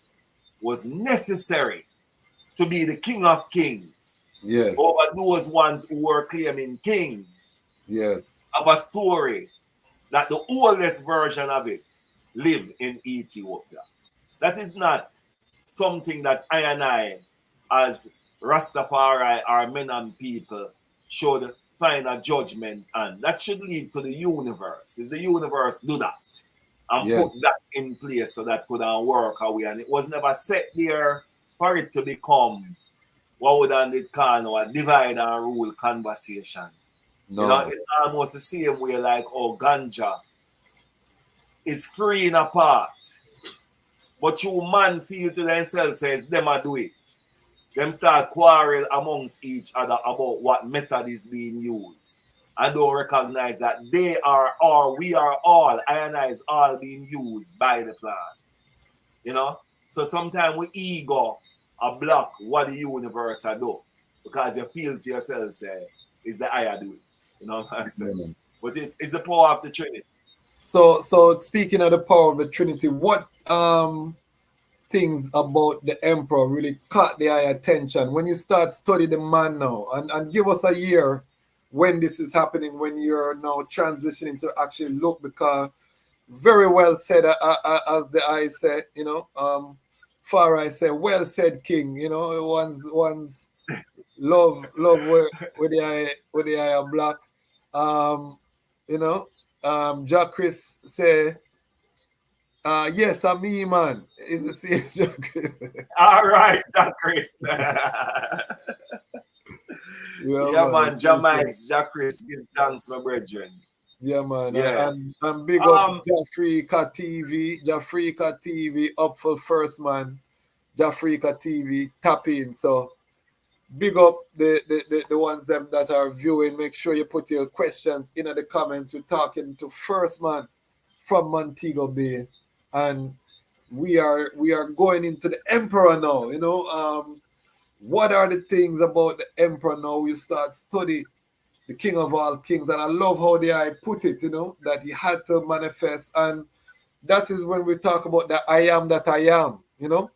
was necessary to be the king of kings. Yes. Over those ones who were claiming kings. Yes. Of a story that the oldest version of it live in Ethiopia. That is not something that I and I, as Rastafari or men and people, should find a judgment on. That should lead to the universe. Is the universe do that and put that in place so that could work away? And it was never set there for it to become what would it call now, a divide and rule conversation. No. You know, it's almost the same way like ganja is free in a part, but you man feel to themselves says them a do it. them start quarrel amongst each other about what method is being used. And don't recognize that they are all, we are all, I and I is all being used by the plant. You know? So sometimes we ego a block what the universe I do. Because you feel to yourself, say, is the I do it. You know what I'm saying? But it is the power of the Trinity. So speaking of the power of the Trinity, what things about the emperor really caught the eye attention when you start studying the man now? And give us a year when this is happening, when you're now transitioning to actually look, because very well said, as the I said, you know, far I say, well said, King. You know, one's love with the eye of black. You know, Jack Chris say, yes, I'm me, man. Is the same Jack Chris. All right, Jack Chris. Yeah, man, Jamaica, Jack Chris, give thanks, my brethren. Yeah, man. Yeah. And big up Jafrika TV, up for First Man. Jafrika TV, tap in. So big up the ones them that are viewing. Make sure you put your questions in the comments. We're talking to First Man from Montego Bay. And we are going into the Emperor now, you know. What are the things about the Emperor now? We start study the King of all kings, and I love how I put it, you know, that he had to manifest, and that is when we talk about the I am that I am, you know.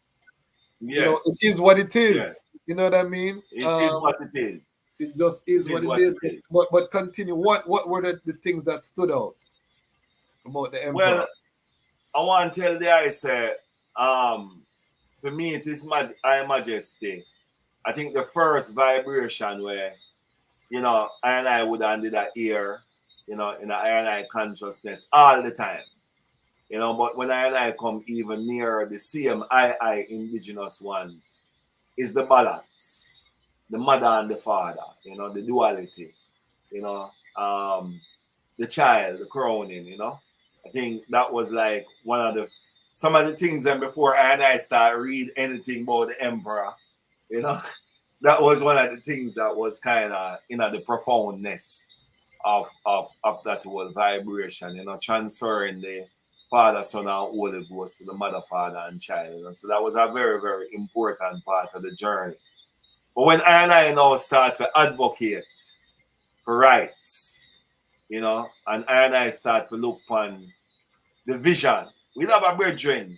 Yes. You know, it is what it is. Yes. You know what I mean? It is what it is. It just is what it is. But continue. What were the things that stood out about the Emperor? Well, I want to tell the I say, for me it is I Majesty. I think the first vibration where, you know, I and I would under that ear, you know, in the I and I consciousness all the time. You know, but when I and I come even near the same I indigenous ones, is the balance. The mother and the father, you know, the duality, you know, the child, the crowning, you know. I think that was like some of the things and before I and I start read anything about the emperor, you know, that was one of the things that was kind of, you know, the profoundness of that whole vibration, you know, transferring the Father, Son, and Holy Ghost to the mother, father, and child. And so that was a very, very important part of the journey. But when I and I now start to advocate for rights, you know, and I start to look upon the vision, we have a brethren,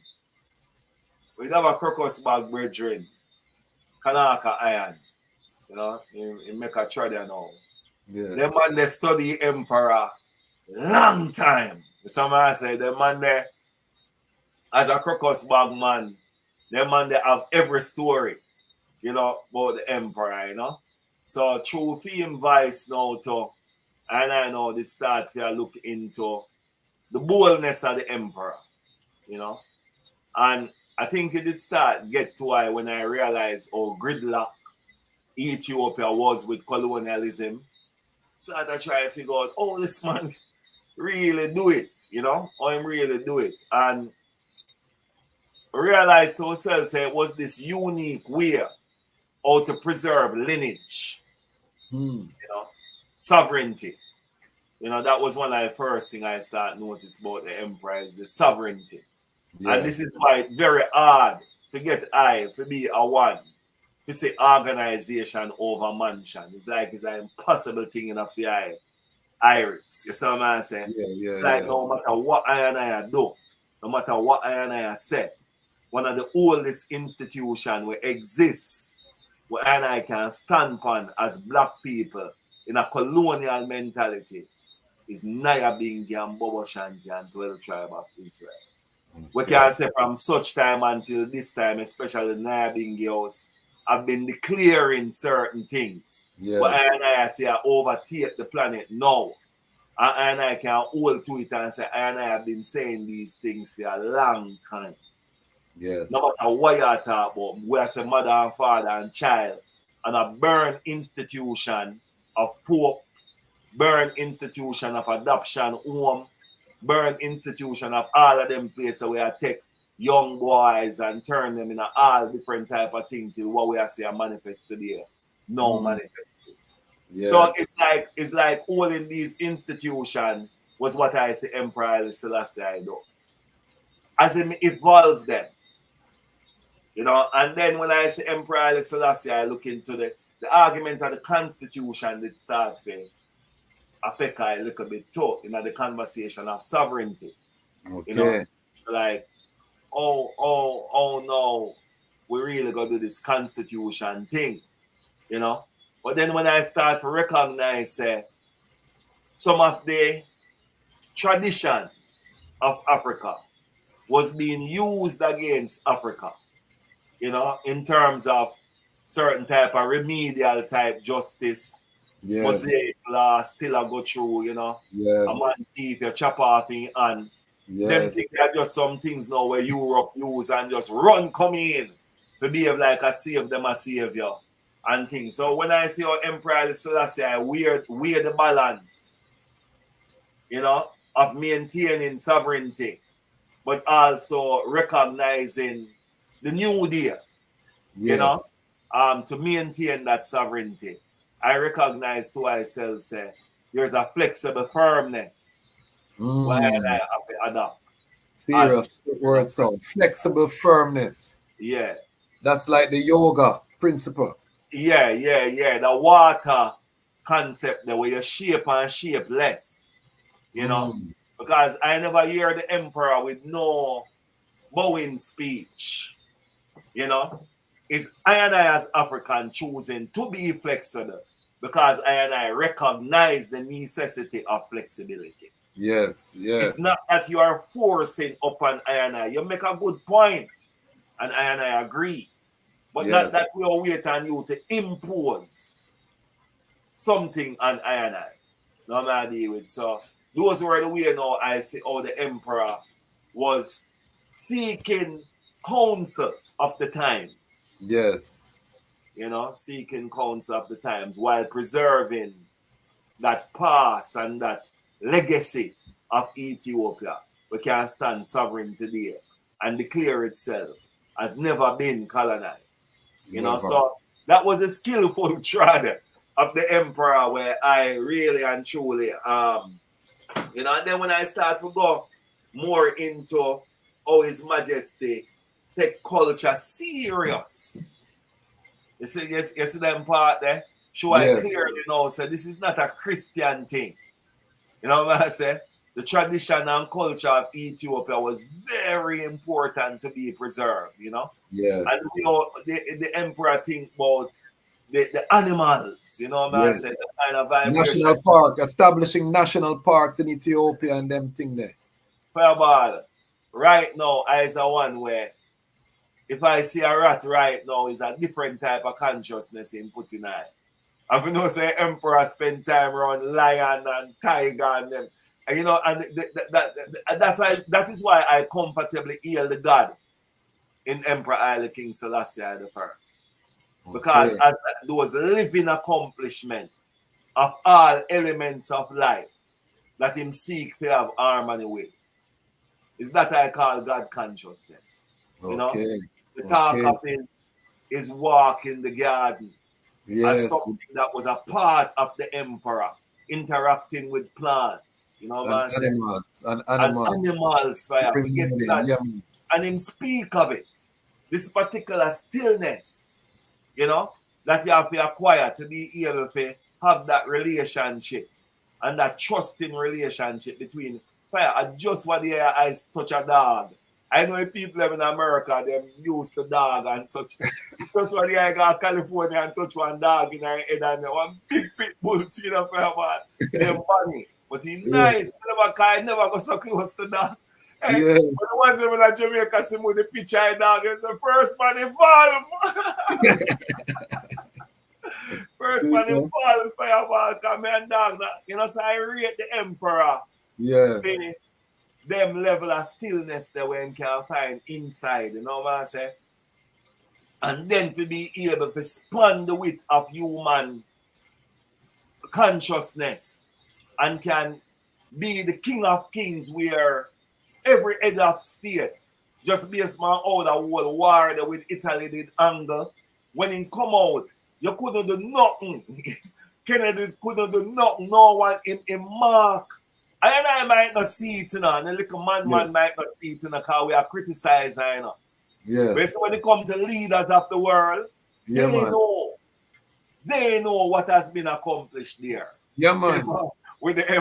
we have a crocus bag brethren, Kanaka Iron, you know, in make a trader now. Yeah. Them man they study emperor long time. Someone say the man there, as a crocus bag man, the man they have every story, you know, about the emperor, you know. So through Theme Vice now to, and I know they start to look into the boldness of the emperor, you know. And I think it did start get to why when I realized how gridlock Ethiopia was with colonialism, started to try to figure out, oh, this man really do it, you know, or him really do it. And realized to ourselves it was this unique way how to preserve lineage, you know, sovereignty. You know, that was one of the first things I started notice about the empire is the sovereignty. Yeah. And this is why it's very hard to get to be a one. To say organization over mansion. It's an impossible thing enough for Iris. You see what I'm saying? Yeah, it's like no matter what I and I do, no matter what I and I say, one of the oldest institutions where exists, where I and I can stand upon as black people in a colonial mentality is Naya Bingi and Bobo Shanti and 12 tribe of Israel. We can say from such time until this time, especially Naya Bingi house, have been declaring certain things. Yes. But I and I say I overtake the planet now. And I can hold to it and say I and I have been saying these things for a long time. Yes. No matter what you talk about, we as a mother and father and child, and a burn institution of pope, burn institution of adoption home, burn institution of all of them places where I take young boys and turn them in all different type of things till what we are saying manifest today. No manifested. Yes. So it's like all in these institutions was what I say Emperor Haile Selassie I do. As him evolve them. You know, and then when I say Emperor Haile Selassie, I look into the argument of the constitution that start with affect a little bit too in the conversation of sovereignty. Okay. You know, like, oh no, we really gotta do this constitution thing, you know. But then when I start to recognize some of the traditions of Africa was being used against Africa, you know, in terms of certain type of remedial type justice, mosaic law still a go through, you know. Yes. A man thief, you chop off in hand. Them things are just some things now where Europe use and just run come in to behave like a save them a savior and things. So when I see how Emperor Haile Selassie wear the balance, you know, of maintaining sovereignty, but also recognizing the new day, you know, to maintain that sovereignty. I recognize to myself, say, there's a flexible firmness where I have to adapt. Serious word sound. Flexible firmness. Yeah. That's like the yoga principle. Yeah. The water concept, the way you shape and shape less, you know. Because I never hear the emperor with no bowing speech, you know. It's I and I as African choosing to be flexible because I and I recognize the necessity of flexibility. Yes. It's not that you are forcing upon I and I. You make a good point, and I agree. But not that we are waiting on you to impose something on I and I. No matter deal with. So those were the way now I see how the emperor was seeking counsel of the times. Yes. You know, seeking counsel of the times while preserving that past and that legacy of Ethiopia. We can stand sovereign today and declare itself as never been colonized. You know, so that was a skillful trade of the emperor where I really and truly, you know, and then when I start to go more into how His Majesty take culture serious. You see them part there? Show I clearly now say this is not a Christian thing. You know what I say? The tradition and culture of Ethiopia was very important to be preserved, you know? Yes. And you know, the emperor think about the animals, you know what I say? The kind of vibration. National park, establishing national parks in Ethiopia and them thing there. Fireball. Right now, I is a one where if I see a rat right now, is a different type of consciousness in putting on. And we know say emperor spend time around lion and tiger and them. And you know, and that is why I comfortably hail the God in Emperor Haile King Selassie the First. Because as those living accomplishment of all elements of life that him seek to have harmony with. Is that I call God consciousness. You know? The talk of his walk in the garden as something that was a part of the emperor interacting with plants, you know what I'm saying? And animals, we get that. And him speak of it. This particular stillness, you know, that you have to acquire to be able to have that relationship and that trusting relationship between fire. I just want the eyes touch a dog. I know people live in America, they use the dog and touch. Just when I go to California and touch one dog in their head and one big pit bull, you know, they're funny. But he's nice. I never go so close to that. But the ones in Jamaica see with the picture of dog, it's the first man involved. First man involved, fireball, come and dog. You know, so I rate the emperor. Yeah. Them level of stillness that one can find inside, you know what I say? And then to be able to span the width of human consciousness and can be the king of kings where every head of state just based on all the whole war that with Italy did angle. When it come out, you couldn't do nothing. Kennedy couldn't do nothing, no one in mark. I might not see it, you know, and the little man might not see it, you know, because we are criticizing, you know. Yeah. But so when it comes to leaders of the world, they know what has been accomplished there. Yeah, man. With the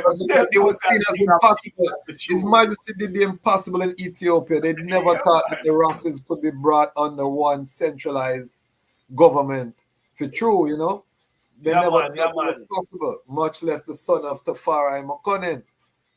it was seen as impossible. His Majesty did the impossible in Ethiopia. They never thought that the Rasses could be brought under one centralized government. For true, you know. They never thought it was possible, much less the son of Tafari Makonnen.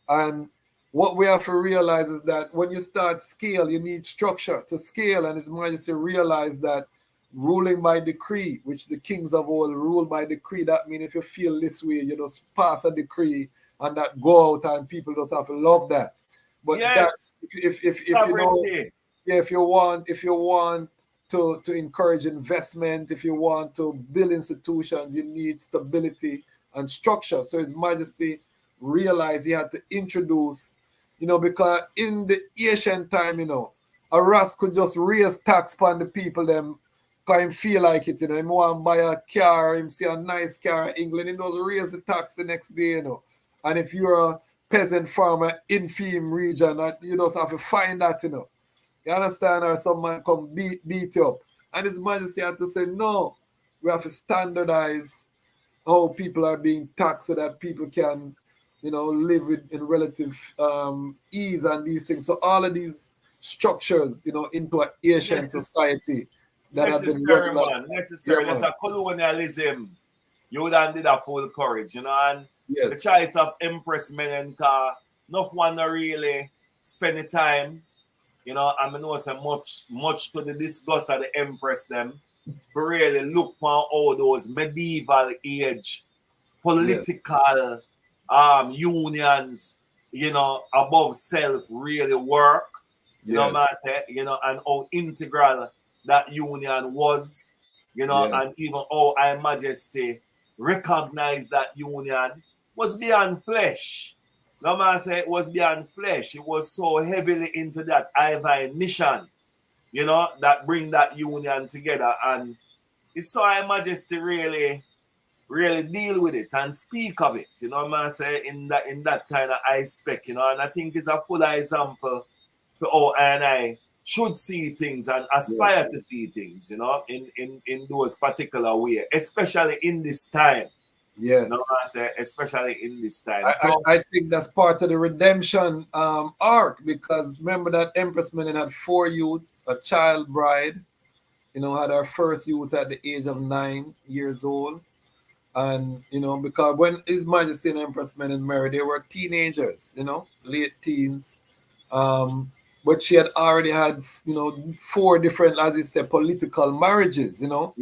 And what we have to realize is that when you start scale, you need structure to scale. And His Majesty realized that ruling by decree, which the kings of old rule by decree, that means if you feel this way, you just pass a decree and that go out and people just have to love that. But yes, if you know, if you want to encourage investment, if you want to build institutions, you need stability and structure. So His Majesty realized he had to introduce, you know, because in the ancient time, you know, a Ras could just raise tax upon the people them because him feel like it, you know. Him want to buy a car, him see a nice car in England, he does raise the tax the next day, you know. And if you're a peasant farmer in Fim region, you just have to find that, you know. You understand? Or some man come beat you up. And His Majesty had to say, no, we have to standardize how people are being taxed so that people can, you know, live in relative ease and these things. So all of these structures, you know, into an Asian society that necessary, man. Necessary. There's a colonialism. You would have did a full courage, you know, and the choice of Empress Men, enough one to really spend the time. You know, I know so much to the disgust of the Empress them to really look for all those medieval age political unions, you know, above self really work. You know what I say? You know, and how integral that union was, you know, and even how Her Majesty recognized that union was beyond flesh. No man say it was beyond flesh. It was so heavily into that divine mission, you know, that bring that union together. And it's so Her Majesty really deal with it and speak of it, you know, man say in that kind of aspect, you know. And I think it's a full example for how I should see things and aspire to see things, you know, in those particular ways, especially in this time. Yes. No, I say, especially in this time. I think that's part of the redemption arc, because remember that Empress Menen had 4 youths, a child bride, you know, had her first youth at the age of 9 years old. And, you know, because when His Majesty and Empress Menen married, they were teenagers, you know, late teens. But she had already had, you know, 4 different, as you said, political marriages, you know.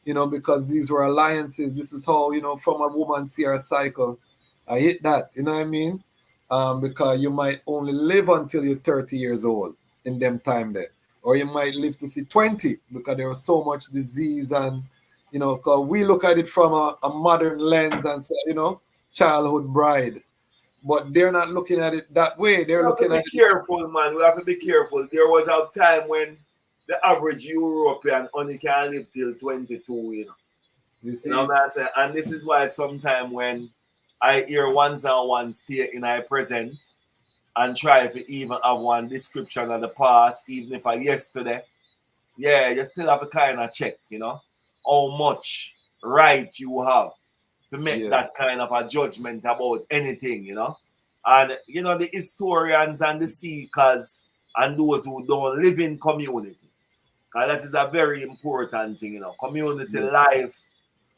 You know, because these were alliances. This is how, you know, from a woman see her cycle. I hit that, you know what I mean? Because you might only live until you're 30 years old in them time there. Or you might live to see 20 because there was so much disease and, you know, because we look at it from a modern lens and say, you know, childhood bride. But they're not looking at it that way. They're looking at it. We have to be careful, man. We have to be careful. There was a time when the average European only can live till 22, you know. You know what I'm saying? And this is why sometimes when I hear ones and ones stay in our present and try to even have one description of the past, even if I yesterday, you still have to kind of check, you know, how much right you have to make that kind of a judgment about anything, you know. And, you know, the historians and the seekers and those who don't live in community, and that is a very important thing, you know. Community life,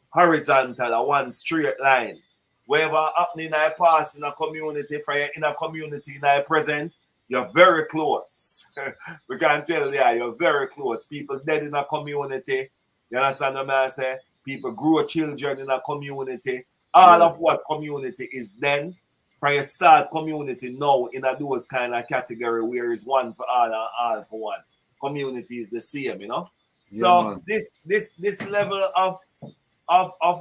horizontal, a one straight line. Whatever happening in our past in a community, if you're in a community in our present, you're very close. We can tell you're very close. People dead in a community. You understand what I say? People grow children in a community. All of what community is then, prior to start community now in a those kind of category where it's one for all and all for one. Community is the same, you know. So this level of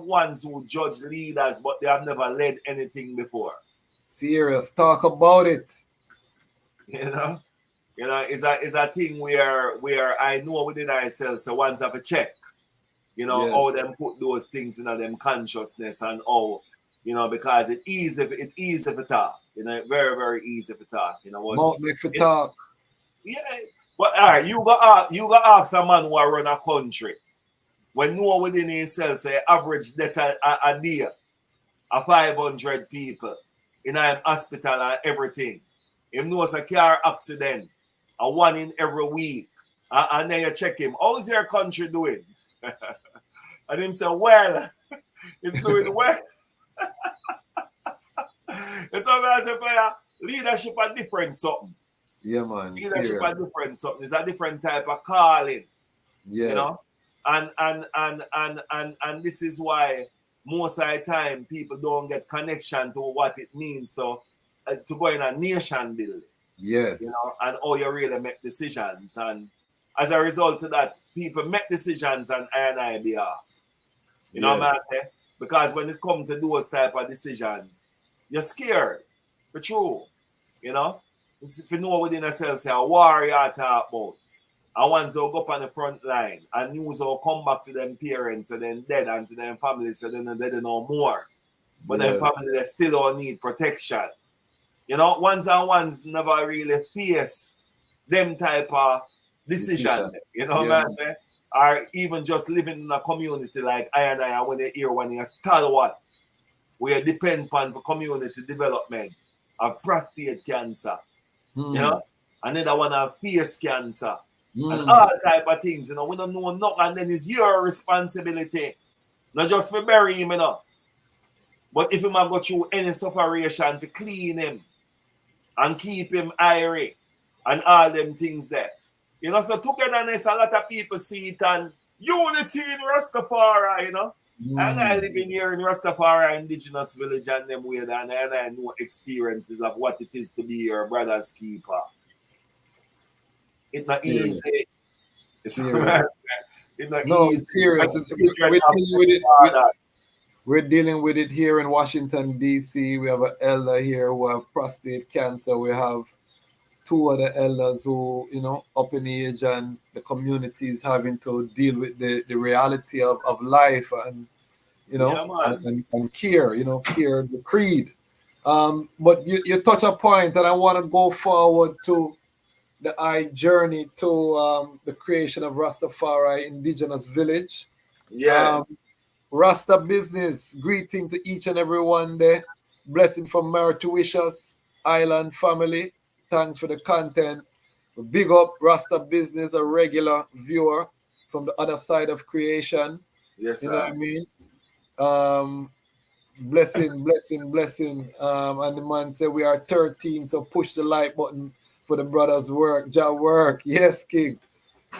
ones who judge leaders, but they have never led anything before. Serious, talk about it. You know, You know, is a thing where I know within ourselves, so once I have a check, you know, how them put those things in them consciousness and how, you know, because it's easy for talk, you know, very, very easy for talk, you know what? Mouth make for talk. Yeah, but all right, you got ask a man who run a country when know within himself say average death a day of 500 people in a hospital and everything. Him knows a car accident, a one in every week, and then you check him. How's your country doing? And him say, well, it's doing well. It's sometimes leadership a different something. Yeah, man. Leadership a different something. It's a different type of calling. Yes. You know? And this is why most of the time people don't get connection to what it means to go in a nation building. Yes. You know, and how you really make decisions. And as a result of that, people make decisions on I behalf. You know what I'm saying? Because when it comes to those type of decisions, you're scared. For true. You know? If you know within yourself, say a warrior talk about. And once you go up on the front line and news will come back to them parents and then dead and to them families so then they don't know more. But them family they still don't need protection. You know, ones and ones never really face them type of decision. You know what I'm saying? Or even just living in a community like I and I when they hear when you're stalwart, where you depend upon for community development of prostate cancer. You know? Another one of face cancer. And all type of things, you know, we don't know nothing, and then it's your responsibility. Not just for bury him, you know. But if he might go through any separation to clean him and keep him airy and all them things there. You know, so togetherness, a lot of people see it and unity in Rastafari, you know. And I live in here in Rastafari indigenous village and them way, and I know experiences of what it is to be your brother's keeper. It's not easy. It's not easy. Serious. We're dealing with it here in Washington, D.C. We have an elder here who have prostate cancer. We have two other elders who, you know, up in age, and the community is having to deal with the reality of life and, you know, and care, you know, care the creed. But you touch a point, and I want to go forward to the journey to the creation of Rastafari Indigenous Village. Rasta Business, greeting to each and every one there. Blessing from Meritowicious Island family. Thanks for the content. Big up Rasta Business, a regular viewer from the other side of creation. Yes, you know what I mean? Blessing. And the man said we are 13, so push the like button for the brothers' work. Job work. Yes, King.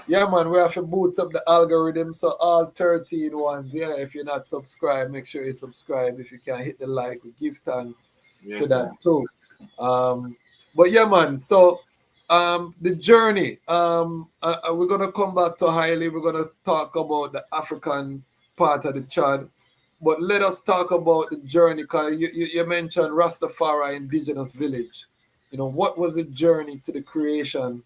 Yeah, man, we have to boost up the algorithm. So all 13 ones, if you're not subscribed, make sure you subscribe. If you can hit the like, we give thanks for that too. But yeah, man, so the journey, we're going to come back to Haile. We're going to talk about the African part of the Chad. But let us talk about the journey, because you mentioned Rastafari Indigenous Village. You know, what was the journey to the creation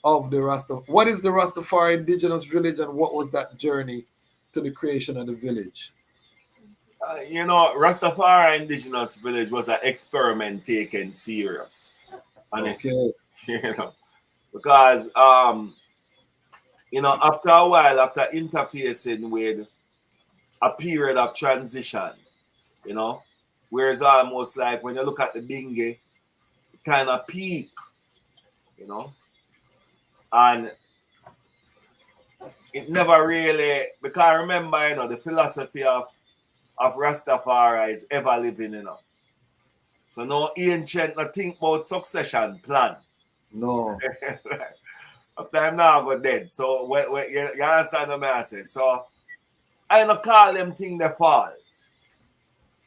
of the Rastafari? What is the Rastafari Indigenous Village, and what was that journey to the creation of the village? You know, Rastafari Indigenous Village was an experiment taken serious, honestly. Okay. You know, because you know, after a while, after interfacing with a period of transition, you know, where it's almost like when you look at the Bingi, kind of peak, you know, and it never really, because I remember, you know, the philosophy of Rastafari is ever living, you know. So no ancient, no think about succession plan. No. After I'm now go dead. So you understand what I say? So I don't call them thing the fault.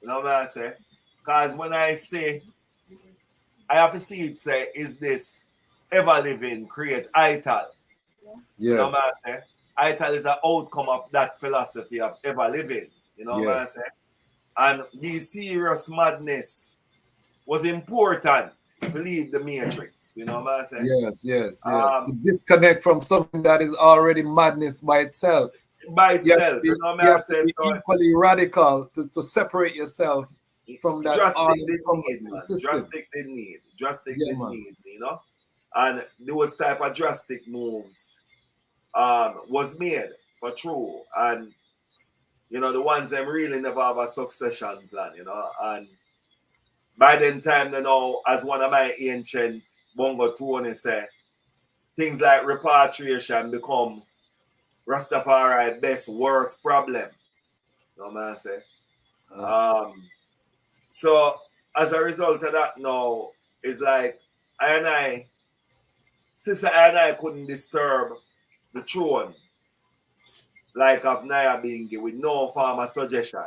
You know what I say? Because when I say, I have to see it say, is this ever living, create ital? Yes. You know what I say? Ital is an outcome of that philosophy of ever living. You know what I say? And these serious madness was important to leave the matrix. You know what I'm saying? Yes. To disconnect from something that is already madness by itself. By itself, you know what I'm saying? So equally radical to separate yourself from that. Drastic need, man. Drastic need, you know? And those type of drastic moves was made for true. And, you know, the ones them really never have a succession plan, you know? And by then time, you know, as one of my ancient Bongo Tony say, things like repatriation become Rastafari best worst problem. You know what I'm saying? So as a result of that now, it's like Sister I couldn't disturb the throne like of Naya Bingi with no form of suggestion,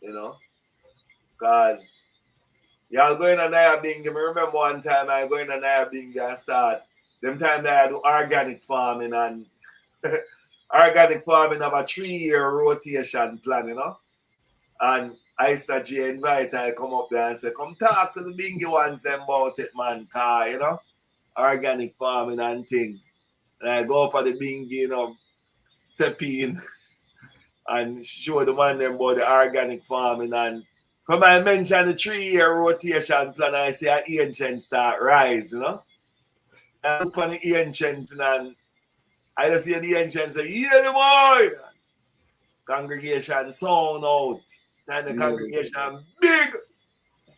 you know? Because y'all going to Naya Bingi, I remember one time I going to Naya Bingi and start, them time that I do organic farming and organic farming have a 3-year rotation plan, you know? And Ista J invite I come up there and say, come talk to the Bingi ones them about it, man, car, you know? Organic farming and thing. And I go up at the Bingi, you know, step in and show the man them about the organic farming. And from I mention the 3-year rotation plan, I see an ancient start rise, you know? I look on the ancient and I just see the ancient say, yeah, the boy! Congregation sound out. And the congregation big.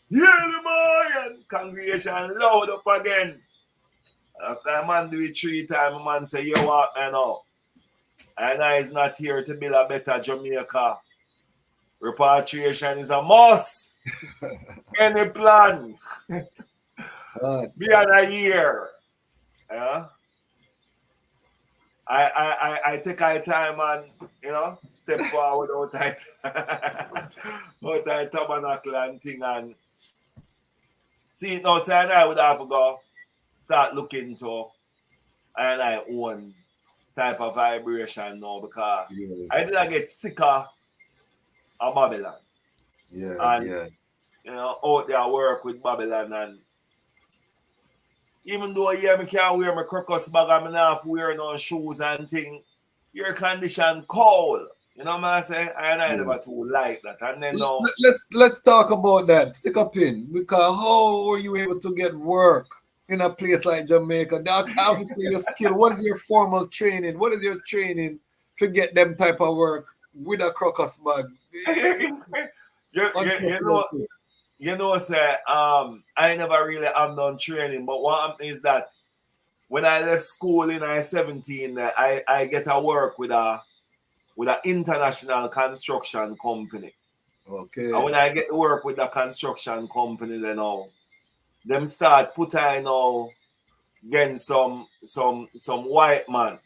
Yeah, the boy! And congregation loud up again. After a man do it 3 times, a man say, you what, man, now? And I is not here to build a better Jamaica. Repatriation is a must. Any plan. Beyond a year. Yeah? I take my time and, you know, step forward out that tabernacle and thing and see it now, say I would have to go start looking to and I own type of vibration now because I did not get sicker of Babylon. You know, out there work with Babylon and even though I can't wear my crocus bag and I have to wear no shoes and thing, your condition cold. You know what I'm saying? And I never too like that. And then now let's talk about that. Stick a pin. Because how were you able to get work in a place like Jamaica? That's obviously your skill. What is your formal training? What is your training to get them type of work with a crocus bag? You know, say, I never really have done training, but what happened is that when I left school in 17, I get a work with an international construction company. Okay. And when I get to work with the construction company, then them start putting again some white man.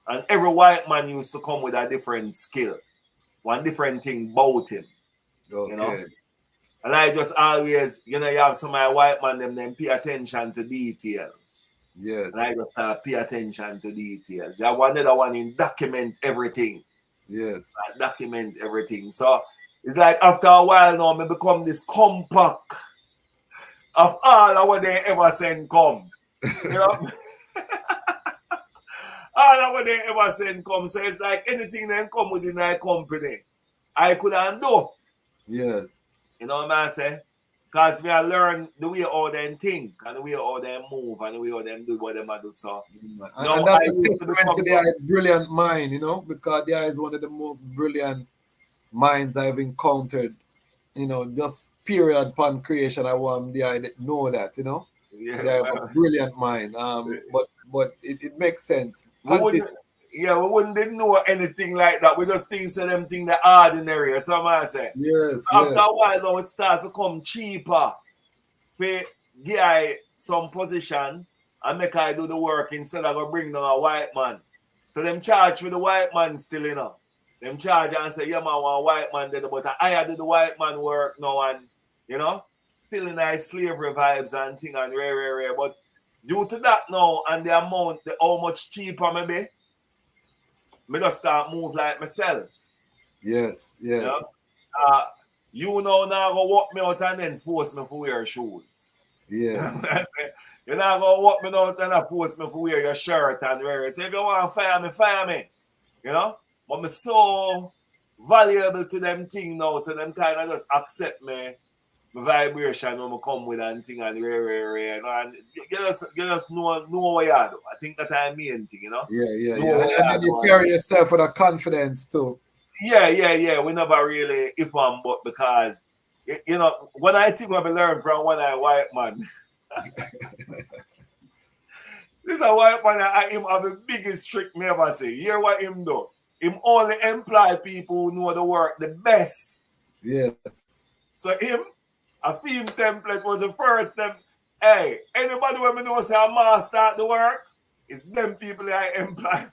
And every white man used to come with a different skill, one different thing about him. Okay. You know? And I just always, you know, you have some of my white man, them pay attention to details. Yes. And I just start pay attention to details. You have another one in document everything. Yes. I document everything. So it's like after a while now, I become this compact of all of what they ever send come. You know? All of what they ever send come. So it's like anything that come within my company, I could undo. Yes. You know what I'm saying? Because we have learned the way all them think and the way all them move and the way all them do what they do. So, and that's a testament to their brilliant mind, you know, because they is one of the most brilliant minds I've encountered, you know, just period upon creation. I want the know that, you know. Yeah, they have a brilliant mind. But it makes sense. We didn't know anything like that. We just think them thing the ordinary, so I say. Yes. After a while now it starts to become cheaper. For give some position and make I do the work instead of going bring down a white man. So them charge for the white man still, you know. Them charge and say, yeah man, one white man did it, but I do the white man work now and you know, still in nice slavery vibes and thing and rare. But due to that now and the amount, how much cheaper maybe, me just start move like myself. Yes. You know? you know now go walk me out and then force me to wear shoes. Yes. You're not gonna walk me out and force me to wear your shirt and wear it. So if you want to fire me. You know? But I'm so valuable to them thing now, so them kind of just accept me, my vibration when I come with and thing and you know, and you just know what you do. I think that I main thing, you know? Yeah. And then you carry yourself with a confidence too. Yeah. We never really if I'm but because you know, when I think what I learned from one white man. This is a white man I him have the biggest trick me ever see. Hear what him do? Him only employ people who know the work the best. Yes. So him, a theme template was the first them. Hey, anybody when me know say a man start the work, it's them people I employ.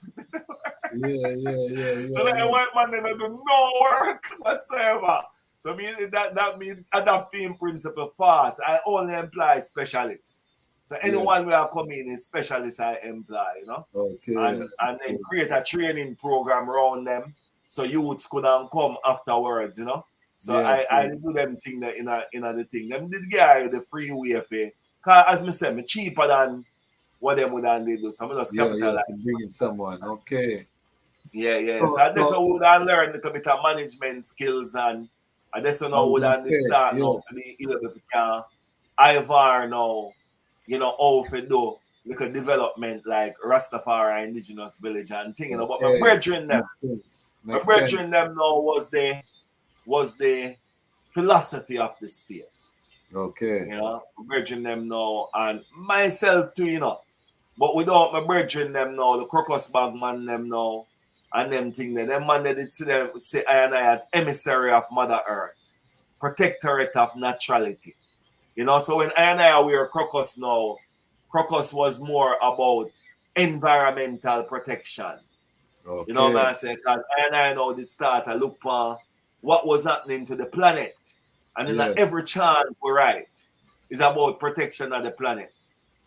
Yeah. So that white man they do no work whatsoever. So that means adapt theme principle fast. I only employ specialists. So anyone will come in is specialist I employ, you know? Okay. And then create a training program around them so youths could come afterwards, you know? So I do them thing that in the thing. Them did guy the free way for cause as me said, me cheaper than what them would and they do. So I just capitalize. Bringing someone. Okay. Yeah. So that's how we would learn a little bit of management skills and that's how we would start now to be able to Ivar now. You know, how to do like a development like Ras Tafari indigenous village and thing, you know. But my brethren them, them now was the philosophy of the space. Okay. You know, my brethren them now and myself too, you know. But without my brethren them now, the crocus bag man them now, and them thing there, them man they did say I and I as emissary of Mother Earth, protectorate of naturality. You know, so when I and I wear crocus now, crocus was more about environmental protection. Okay. You know what I'm saying? Because I and I now did start to look for what was happening to the planet. And in every chant we write is about protection of the planet.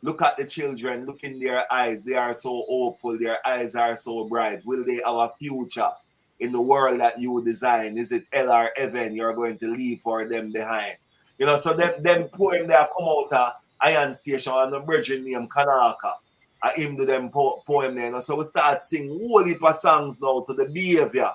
Look at the children, look in their eyes. They are so hopeful, their eyes are so bright. Will they have a future in the world that you design? Is it hell or heaven you're going to leave for them behind? You know, so them poem there come out of Iron Station and the brethren named Kanaka. I him do them poem there. You know? So we start sing whole heap of songs now to the behavior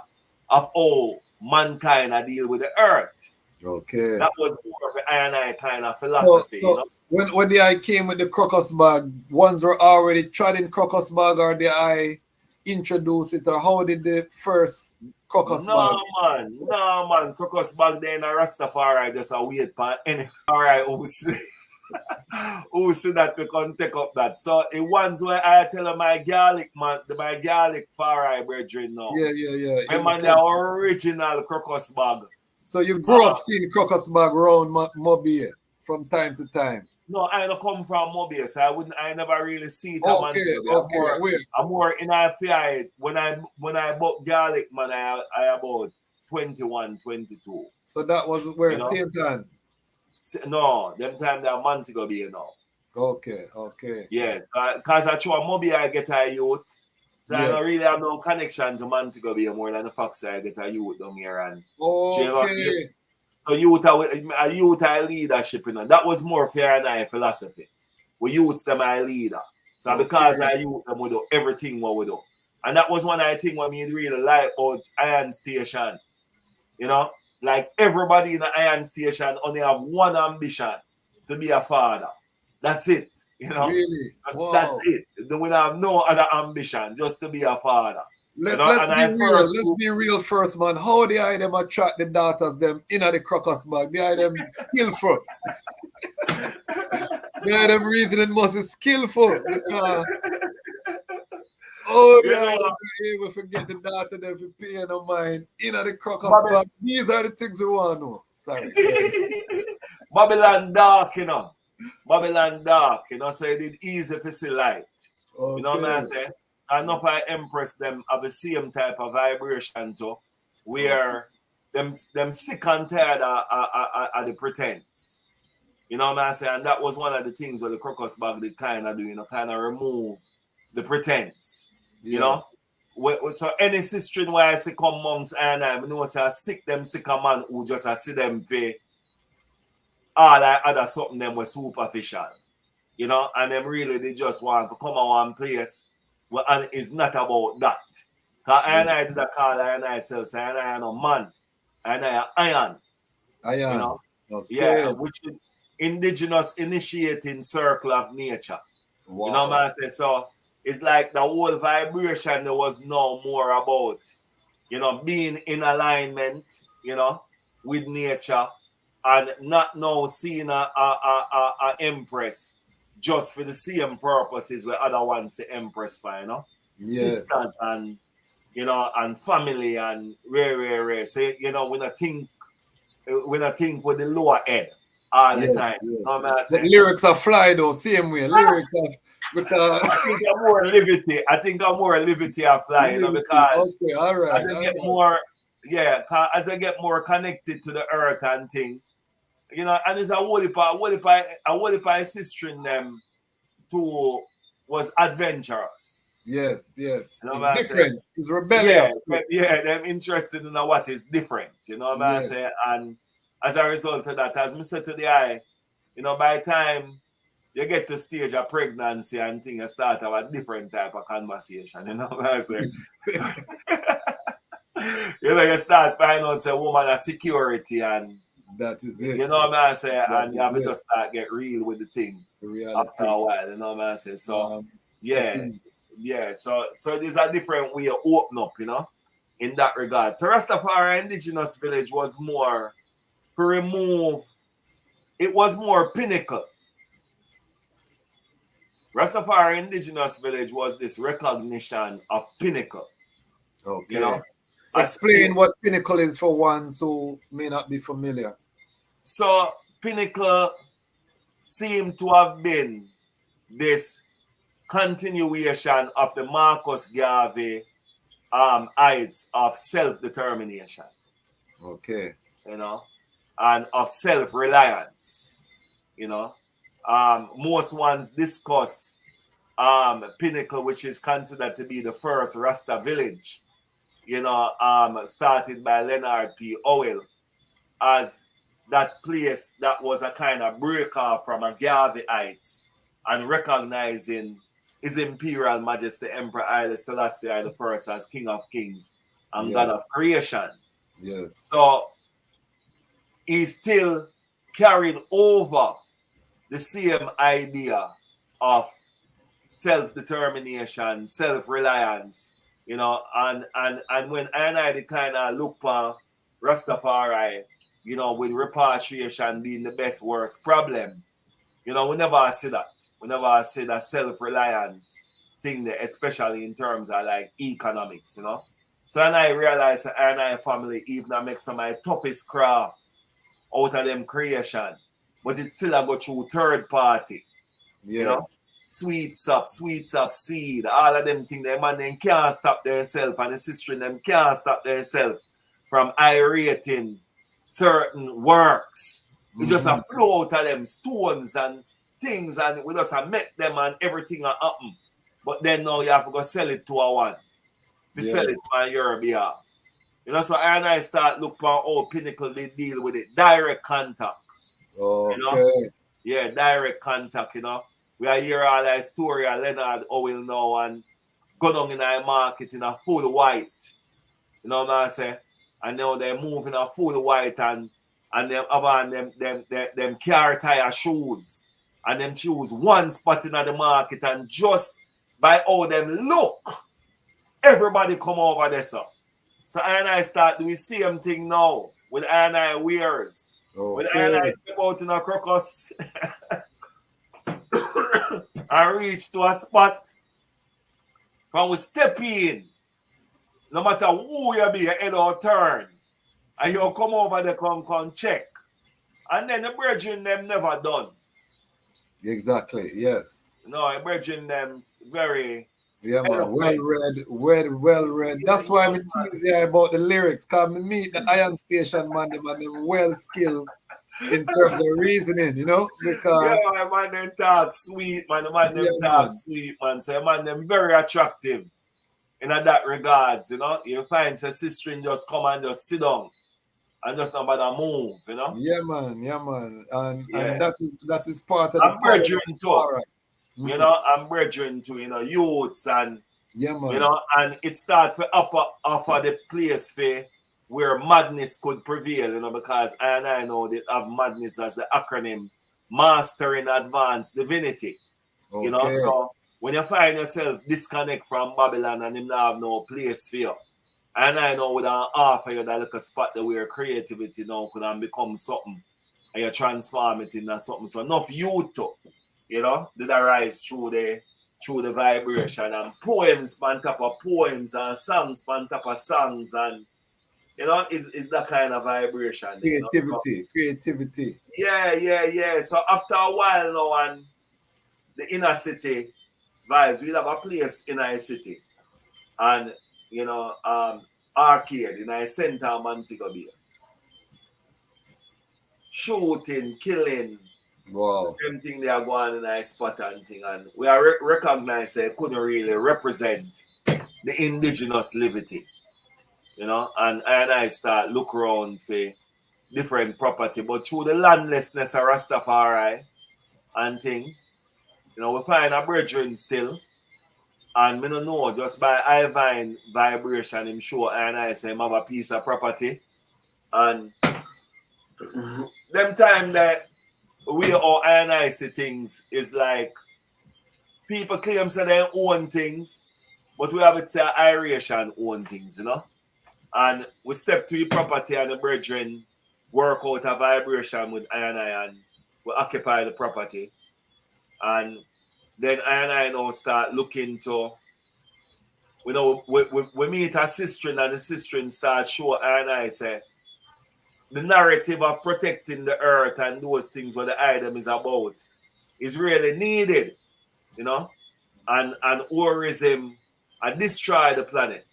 of how mankind deal with the earth. Okay. That was more of an I kind of philosophy. So you know? when the I came with the crocus bag, ones were already tried in crocus bag or the I introduce it, or how did the first crocus bag? No man, crocus bag there in a Rastafari just a wait for any alright who see that we can take up that. So the ones where I tell my garlic man, my garlic Farai brethren now. Yeah. Remember the original crocus bag. So you grew up seeing crocus bag around Mobile from time to time. No, I don't come from Mobile, so I never really see it. Okay. I'm more in FI. When I bought garlic, man, I about 21, 22. So that was where same time? No, them time that Montego Bay now. Okay. Yes, because I try Mobile, I get a youth. So I don't really have no connection to Montego Bay more than the fact that I get a youth down here. And okay. So youth are leadership, you know. That was more fair and I philosophy. We youths them are leader. So because I youth them we do everything what we do. And that was one of the things what me really like about Iron Station. You know? Like everybody in the Iron Station only have one ambition, to be a father. That's it. You know? Really? That's it. They will have no other ambition, just to be a father. Let's be real first, man. How the I them attract the daughters them in the crocus bag? The I them skillful. The I them reasoning must be skillful. Because we forget the daughter them for paying no mind in the crocus bag. These are the things we want to know. Sorry. Babylon dark, you know. Babylon dark, you know, so it did easy to see light. Okay. You know what I'm saying? And not I Empress them have the same type of vibration too, where them sick and tired of the pretense. You know what I'm saying? And that was one of the things where the crocus bag did kind of do, you know, kind of remove the pretense. You know? So any sister where I see come monks and I know say sick a man who just see them for all that other something them was superficial. You know, and them really they just want to come to one place and it's not about that. Cause I did a call and I self say I am a man and I iron. You know, Okay. which is indigenous initiating circle of nature. Wow. You know what I say? So it's like the whole vibration there was no more about, you know, being in alignment, you know, with nature and not now seeing a empress just for the same purposes where other ones say empress for, you know, sisters and, you know, and family and rare. So, you know, when I think with the lower head all the time. You know what I'm saying? The lyrics are fly though, same way. Lyrics are because I think I'm more liberty. Apply, you know, because okay, all right. as I get more, as I get more connected to the earth and thing, you know, and it's a whole heap of sister in them too was adventurous. Yes. You know It's different. It's rebellious. Them interested in what is different. You know what I'm saying? And as a result of that, as I said to the eye, you know, by the time you get to stage of pregnancy and things, you start have a different type of conversation. You know what I'm saying? You know, you start finding out a woman of security and that is it. You know what I'm saying? And you have to just start get real with the thing after a while. You know what I'm saying? So So there's a different way of open up, you know, in that regard. So Rastafari Indigenous Village was more to remove. It was more pinnacle. Rastafari Indigenous Village was this recognition of pinnacle. Okay. You know? Explain what pinnacle is for ones who may not be familiar. So pinnacle seemed to have been this continuation of the Marcus Garvey heights of self-determination. Okay. You know, and of self-reliance. You know, most ones discuss Pinnacle, which is considered to be the first Rasta village, you know, started by Leonard P. Howell, as that place that was a kind of break off from a Garvey heights and recognizing His Imperial Majesty Emperor Haile Selassie I first as King of Kings and God of Creation. Yes. So he still carried over the same idea of self-determination, self-reliance, you know, and when I kind of look for Rastafari, you know, with repatriation being the best worst problem, you know, we never see that. We never see that self-reliance thing there, especially in terms of like economics, you know. So and I realize that I family even I make some of my toughest craft out of them creation, but it's still a go through third party. Yes. You know? Sweets up, seed, all of them things, them and them can't stop themselves, and the sister them can't stop themselves from irating certain works. We just have flow out of them stones and things, and we just have met them and everything will happen. But then now you have to go sell it to a one. We sell it on your behalf. You know, so I start looking for how Pinnacle they deal with it. Direct contact. Okay. You know? Yeah, direct contact, you know. We are hear all that story of Leonard Howell now and go down in our market in a full white. You know what I'm saying? And now they're moving a full white and them about them car tire shoes. And them choose one spot in the market and just by how them look, everybody come over there, so. So I start doing the same thing now with I wears. Okay. With I step out in a crocus and reach to a spot from we step in, no matter who you be, your head or turn, and you come over there, come check. And then the brethren them never done. Exactly, yes. No, the brethren them very... Yeah, man. Well read. That's why I'm teasing about the lyrics. Because I meet the Iron Station man, them and them well skilled in terms of reasoning, you know? Because yeah, man, them talk sweet, man. The man them talk sweet, man. So man them very attractive. in that regards, you know, you find a sister just come and just sit down and just not bother move, you know. Yeah, man. And Yeah. that is part of the I'm brethren too. Alright. You know, I'm brethren too, you know, youths and Yeah, man. you know, and it starts to offer the place for where madness could prevail, you know, because I know they have madness as the acronym Mastering Advanced Divinity. Okay. You know, so when you find yourself disconnect from Babylon and you have no place for you, and I know with an offer you that little spot that where creativity now could become something and you transform it into something. So enough youth too, you know, did arise through the vibration and poems on top of poems and songs on top of songs, and you know, is that kind of vibration. Creativity. Yeah. So after a while now and the inner city vibes, we have a place in our city. And you know, arcade in our center of Montego Bay. Shooting, killing, Wow. everything they are going in our spot and thing. And we are recognize they couldn't really represent the indigenous liberty. You know, and I start look around for different property, but through the landlessness of Rastafari and thing, you know, we find a brethren still. And me no know, just by Ivine vibration, him show and I say him have a piece of property. And them time that we all and I see things is like people claim say they own things, but we have it say Iration own things, you know. And we step to the property and the brethren work out a vibration with I and we occupy the property. And then I now start looking to, you know, we meet a sister and the sister starts show and I say the narrative of protecting the earth and those things what the item is about is really needed, you know, and tourism and destroy the planet.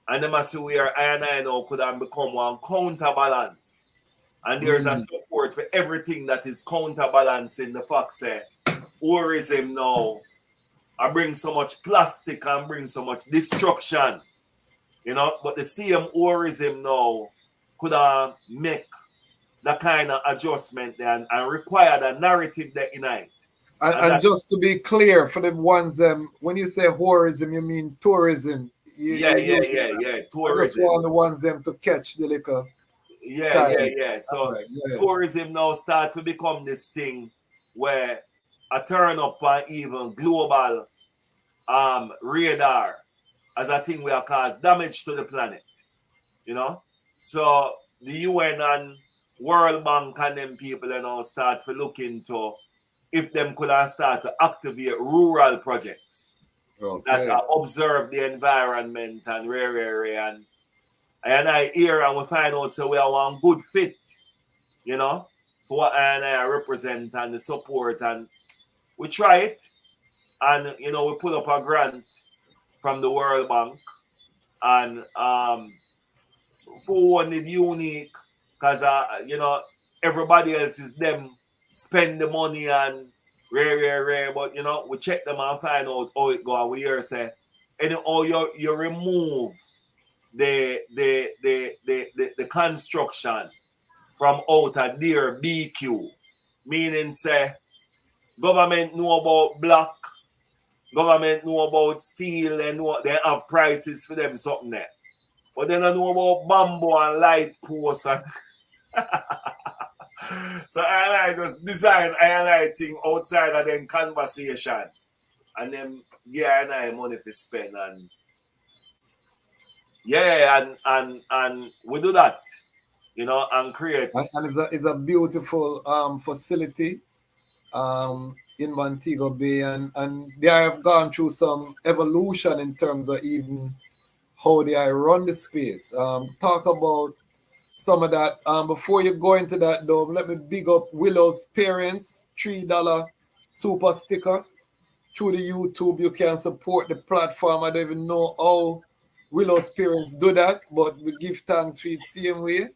And them see where I now could have become one counterbalance. And there's a support for everything that is counterbalancing the fact say tourism now I bring so much plastic and bring so much destruction. You know, but the same tourism now could make that kind of adjustment and require the narrative that unite. And just to be clear for the ones when you say tourism, you mean tourism. Yeah. Tourism. I just want the ones them to catch the liquor. Yeah. So tourism now start to become this thing where I turn up on even global radar as a thing where cause damage to the planet. You know? So the UN and World Bank and them people now start to look into if them could start to activate rural projects that observe the environment and and I hear and we find out so we are one good fit, you know, for what I represent and the support, and we try it and you know we pull up a grant from the World Bank and for one is unique because you know everybody else is them spend the money and rare, but you know we check them and find out how it go. And we hear say, and you remove the construction from out of their BQ, meaning say government know about block, government know about steel, and know they have prices for them something there, but they don't know about bamboo and light posts and so I just design I thing outside of them conversation and then I money to spend and and we do that, you know, and create. And it's a beautiful facility in Montego Bay and they have gone through some evolution in terms of even how they run the space. Talk about some of that. Before you go into that though, let me big up Willow's parents, $3 super sticker. Through the YouTube, you can support the platform. I don't even know how Willow's parents do that, but we give thanks for it same way.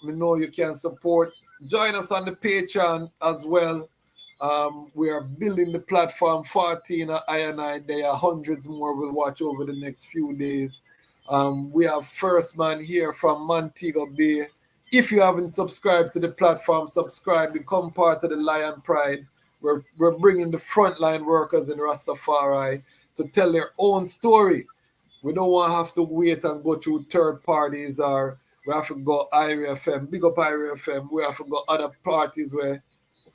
We know you can support. Join us on the Patreon as well. We are building the platform 14 I and I. There are hundreds more we'll watch over the next few days. We have First Man here from Montego Bay. If you haven't subscribed to the platform, subscribe, become part of the Lion Pride. We're bringing the frontline workers in Rastafari to tell their own story. We don't want to have to wait and go through third parties, or we have to go IRA FM, big up IRA FM. We have to go other parties where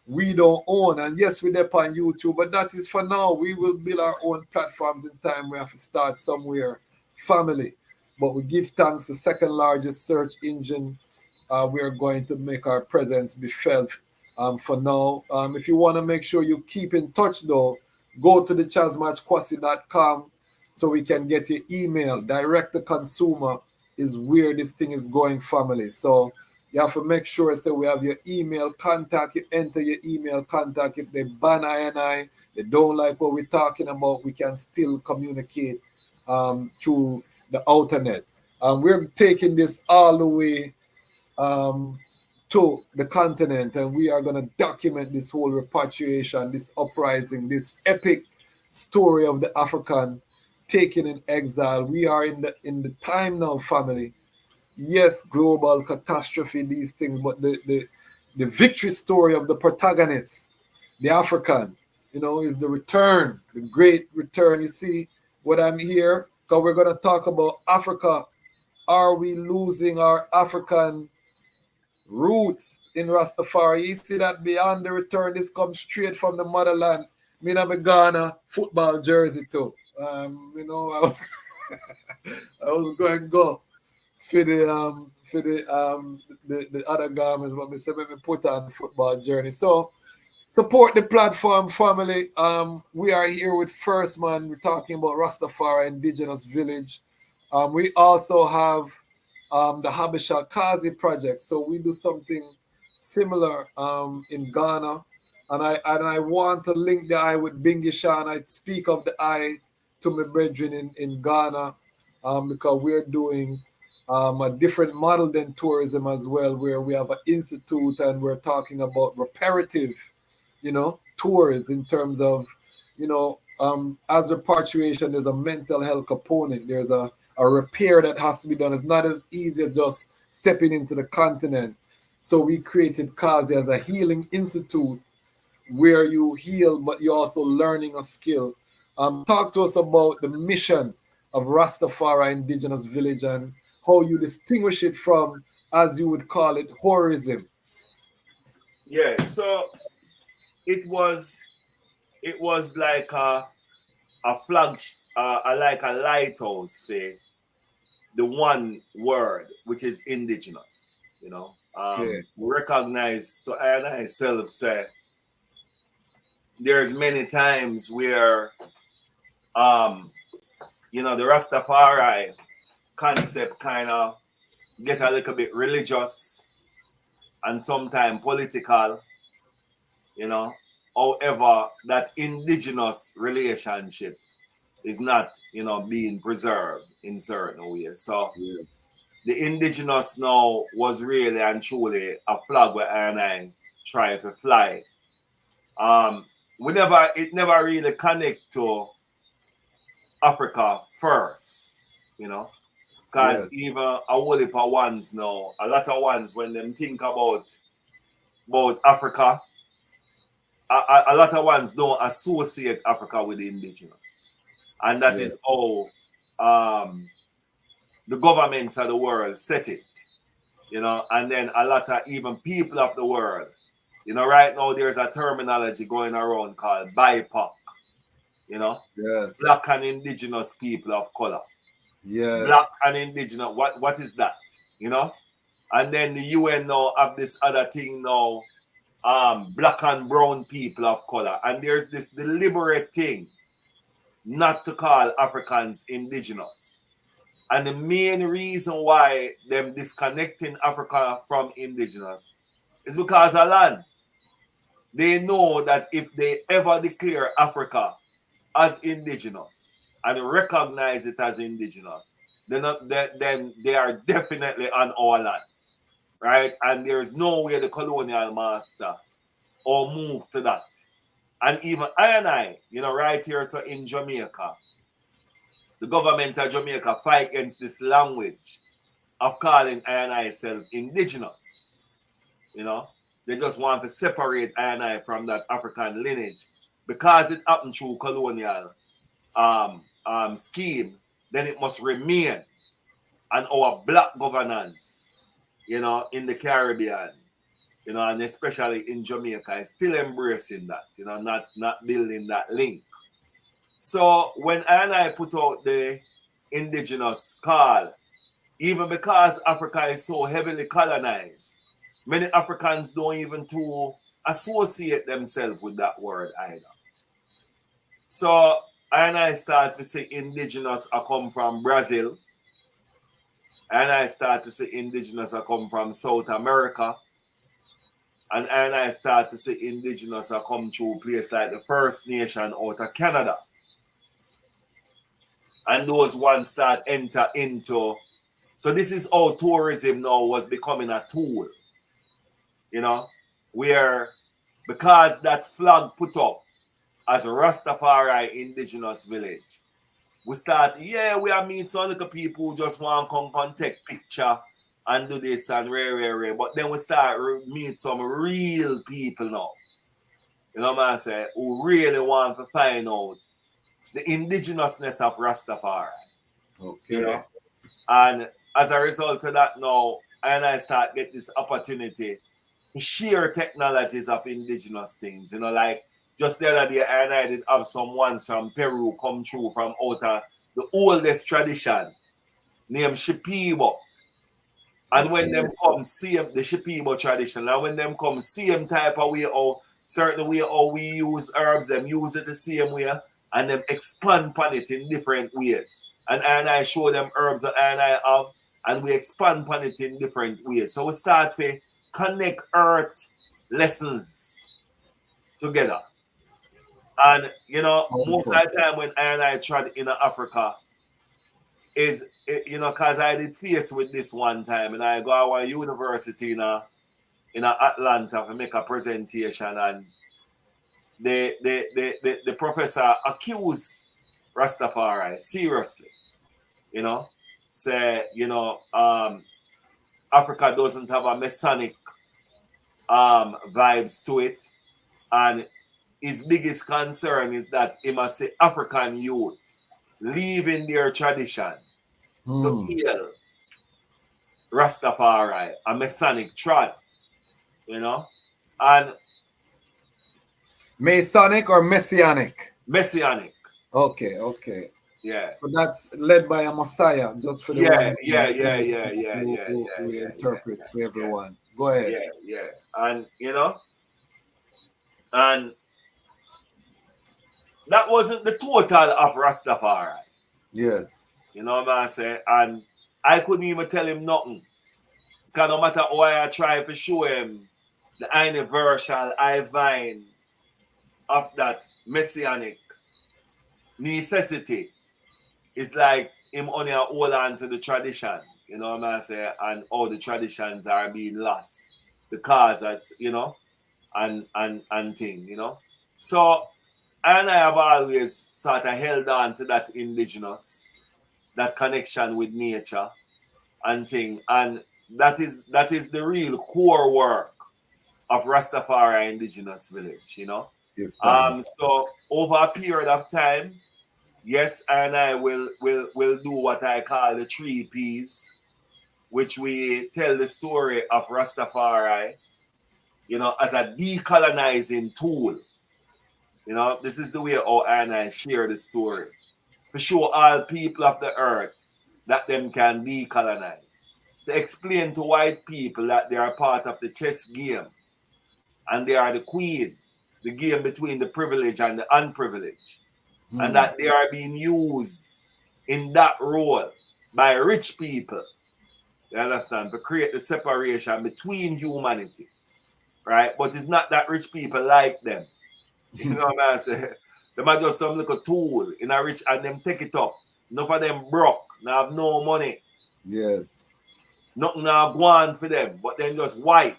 we don't own. And yes, we're there on YouTube, but that is for now. We will build our own platforms in time. We have to start somewhere, family. But we give thanks to the second largest search engine. We are going to make our presence be felt for now. If you want to make sure you keep in touch, though, go to the chazmatchkwasi.com so we can get your email. Direct to consumer is where this thing is going, family. So you have to make sure so we have your email contact. You enter your email contact. If they ban I, they don't like what we're talking about, we can still communicate through the internet. We're taking this all the way to the continent, and we are going to document this whole repatriation, this uprising, this epic story of the African taken in exile. We are in the time now, family. Yes, global catastrophe, these things, but the victory story of the protagonist, the African, is the return, the great return. You see what I'm here? Because we're going to talk about Africa. Are we losing our African roots in Rastafari? You see that beyond the return, this comes straight from the motherland. Me na my Ghana football jersey too. I was I was going to go for the other garments, but me say me put on football journey. So support the platform, family. We are here with First Man. We're talking about Rastafari Indigenous Village. We also have the Habesha Kazi project. So we do something similar in Ghana. And I want to link the eye with Bingishan. I speak of the eye to my brethren in Ghana because we're doing a different model than tourism as well, where we have an institute and we're talking about reparative, tours in terms of, as repatriation, there's a mental health component. There's a repair that has to be done. It's not as easy as just stepping into the continent. So we created Kazi as a healing institute where you heal, but you're also learning a skill. Talk to us about the mission of Rastafari Indigenous Village and how you distinguish it from, as you would call it, horrorism. Yeah, so it was like a flag, like a lighthouse for the one word, which is indigenous. Recognize to I self say there's many times where the Rastafari concept kind of get a little bit religious and sometimes political, however that indigenous relationship is not being preserved in certain ways. So the indigenous now was really and truly a flag where I try to fly. It never really connect to Africa first, because even a whole heap of ones now, a lot of ones when them think about Africa, a lot of ones don't associate Africa with the indigenous. And that is how the governments of the world set it, and then a lot of even people of the world, right now there's a terminology going around called BIPOC, Black and Indigenous People of Color. Yes. Black and Indigenous, what is that, And then the UN now have this other thing now, Black and Brown People of Color. And there's this deliberate thing not to call Africans indigenous. And the main reason why them disconnecting Africa from indigenous is because of land. They know that if they ever declare Africa as indigenous and recognize it as indigenous, then they are definitely on our land, right? And there's no way the colonial master or move to that. And even I, right here, so in Jamaica, the government of Jamaica fight against this language of calling I self indigenous. They just want to separate I from that African lineage. Because it happened through colonial scheme, then it must remain. And our black governance, in the Caribbean, and especially in Jamaica, is still embracing that, not building that link. So when I put out the indigenous call, even because Africa is so heavily colonized, many Africans don't even to associate themselves with that word either. So I start to say indigenous I come from Brazil, and I start to say indigenous I come from South America, and I start to say indigenous I come through places like the First Nation out of Canada. And those ones start enter into. So this is how tourism now was becoming a tool. Where because that flag put up as a Rastafari indigenous village, we start, we are meet some little people who just want to come take picture and do this and rare. But then we start meet some real people now. What I say, who really want to find out the indigenousness of Rastafari. Okay. And as a result of that now, I start get this opportunity to share technologies of indigenous things. Like just the other day, I did have some ones from Peru come through from out of the oldest tradition named Shipibo. And when them come see the Shipibo tradition, and when them come same type of way or certain way how we use herbs, them use it the same way, and them expand upon it in different ways. And I show them herbs that I have, and we expand upon it in different ways. So we start to connect earth lessons together. And most of the time when I tried in Africa is because I did face with this one time, and I go to a university in Atlanta to make a presentation, and the professor accused Rastafari seriously, say Africa doesn't have a messianic vibes to it, and his biggest concern is that he must say African youth leaving their tradition to heal Rastafari, a messianic trad, and Masonic or messianic? messianic. Okay. Yeah. So that's led by a Messiah, just for the we interpret for everyone. Go ahead. Yeah. And and that wasn't the total of Rastafari. Yes. What I say? And I couldn't even tell him nothing. Because no matter how I try to show him the universal divine of that messianic necessity, it's like him only hold on to the tradition, what I say, and all the traditions are being lost because and thing, So I have always sort of held on to that indigenous, that connection with nature and thing, and that is the real core work of Rastafari indigenous village, So over a period of time, yes, and I will do what I call the 3 Ps, which we tell the story of Rastafari, as a decolonizing tool. This is the way how I share the story. To show all people of the earth that them can decolonize. To explain to white people that they are part of the chess game. And they are the queen. The game between the privileged and the unprivileged. And that they are being used in that role by rich people. You understand? To create the separation between humanity. Right? But it's not that rich people like them. You know what I say? They might just some little tool in a rich and them take it up. Enough of them broke, now have no money. Yes. Nothing now go on for them, but then just white.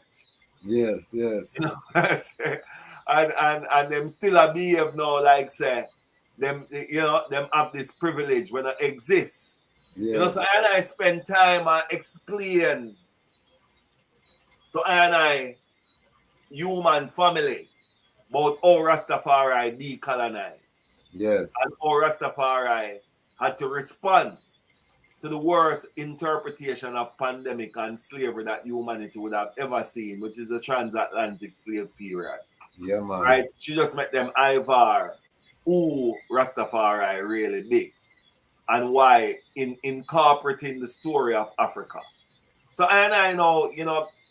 Yes. You know what I say? and them still a behave now like say them them have this privilege when it exists. Yeah. So I spend time and explain to I human family about how Rastafari decolonized. Yes. And how Rastafari had to respond to the worst interpretation of pandemic and slavery that humanity would have ever seen, which is the transatlantic slave period. Yeah, man. Right? She just met them Ivar who Rastafari really big and why in incorporating the story of Africa. So I know,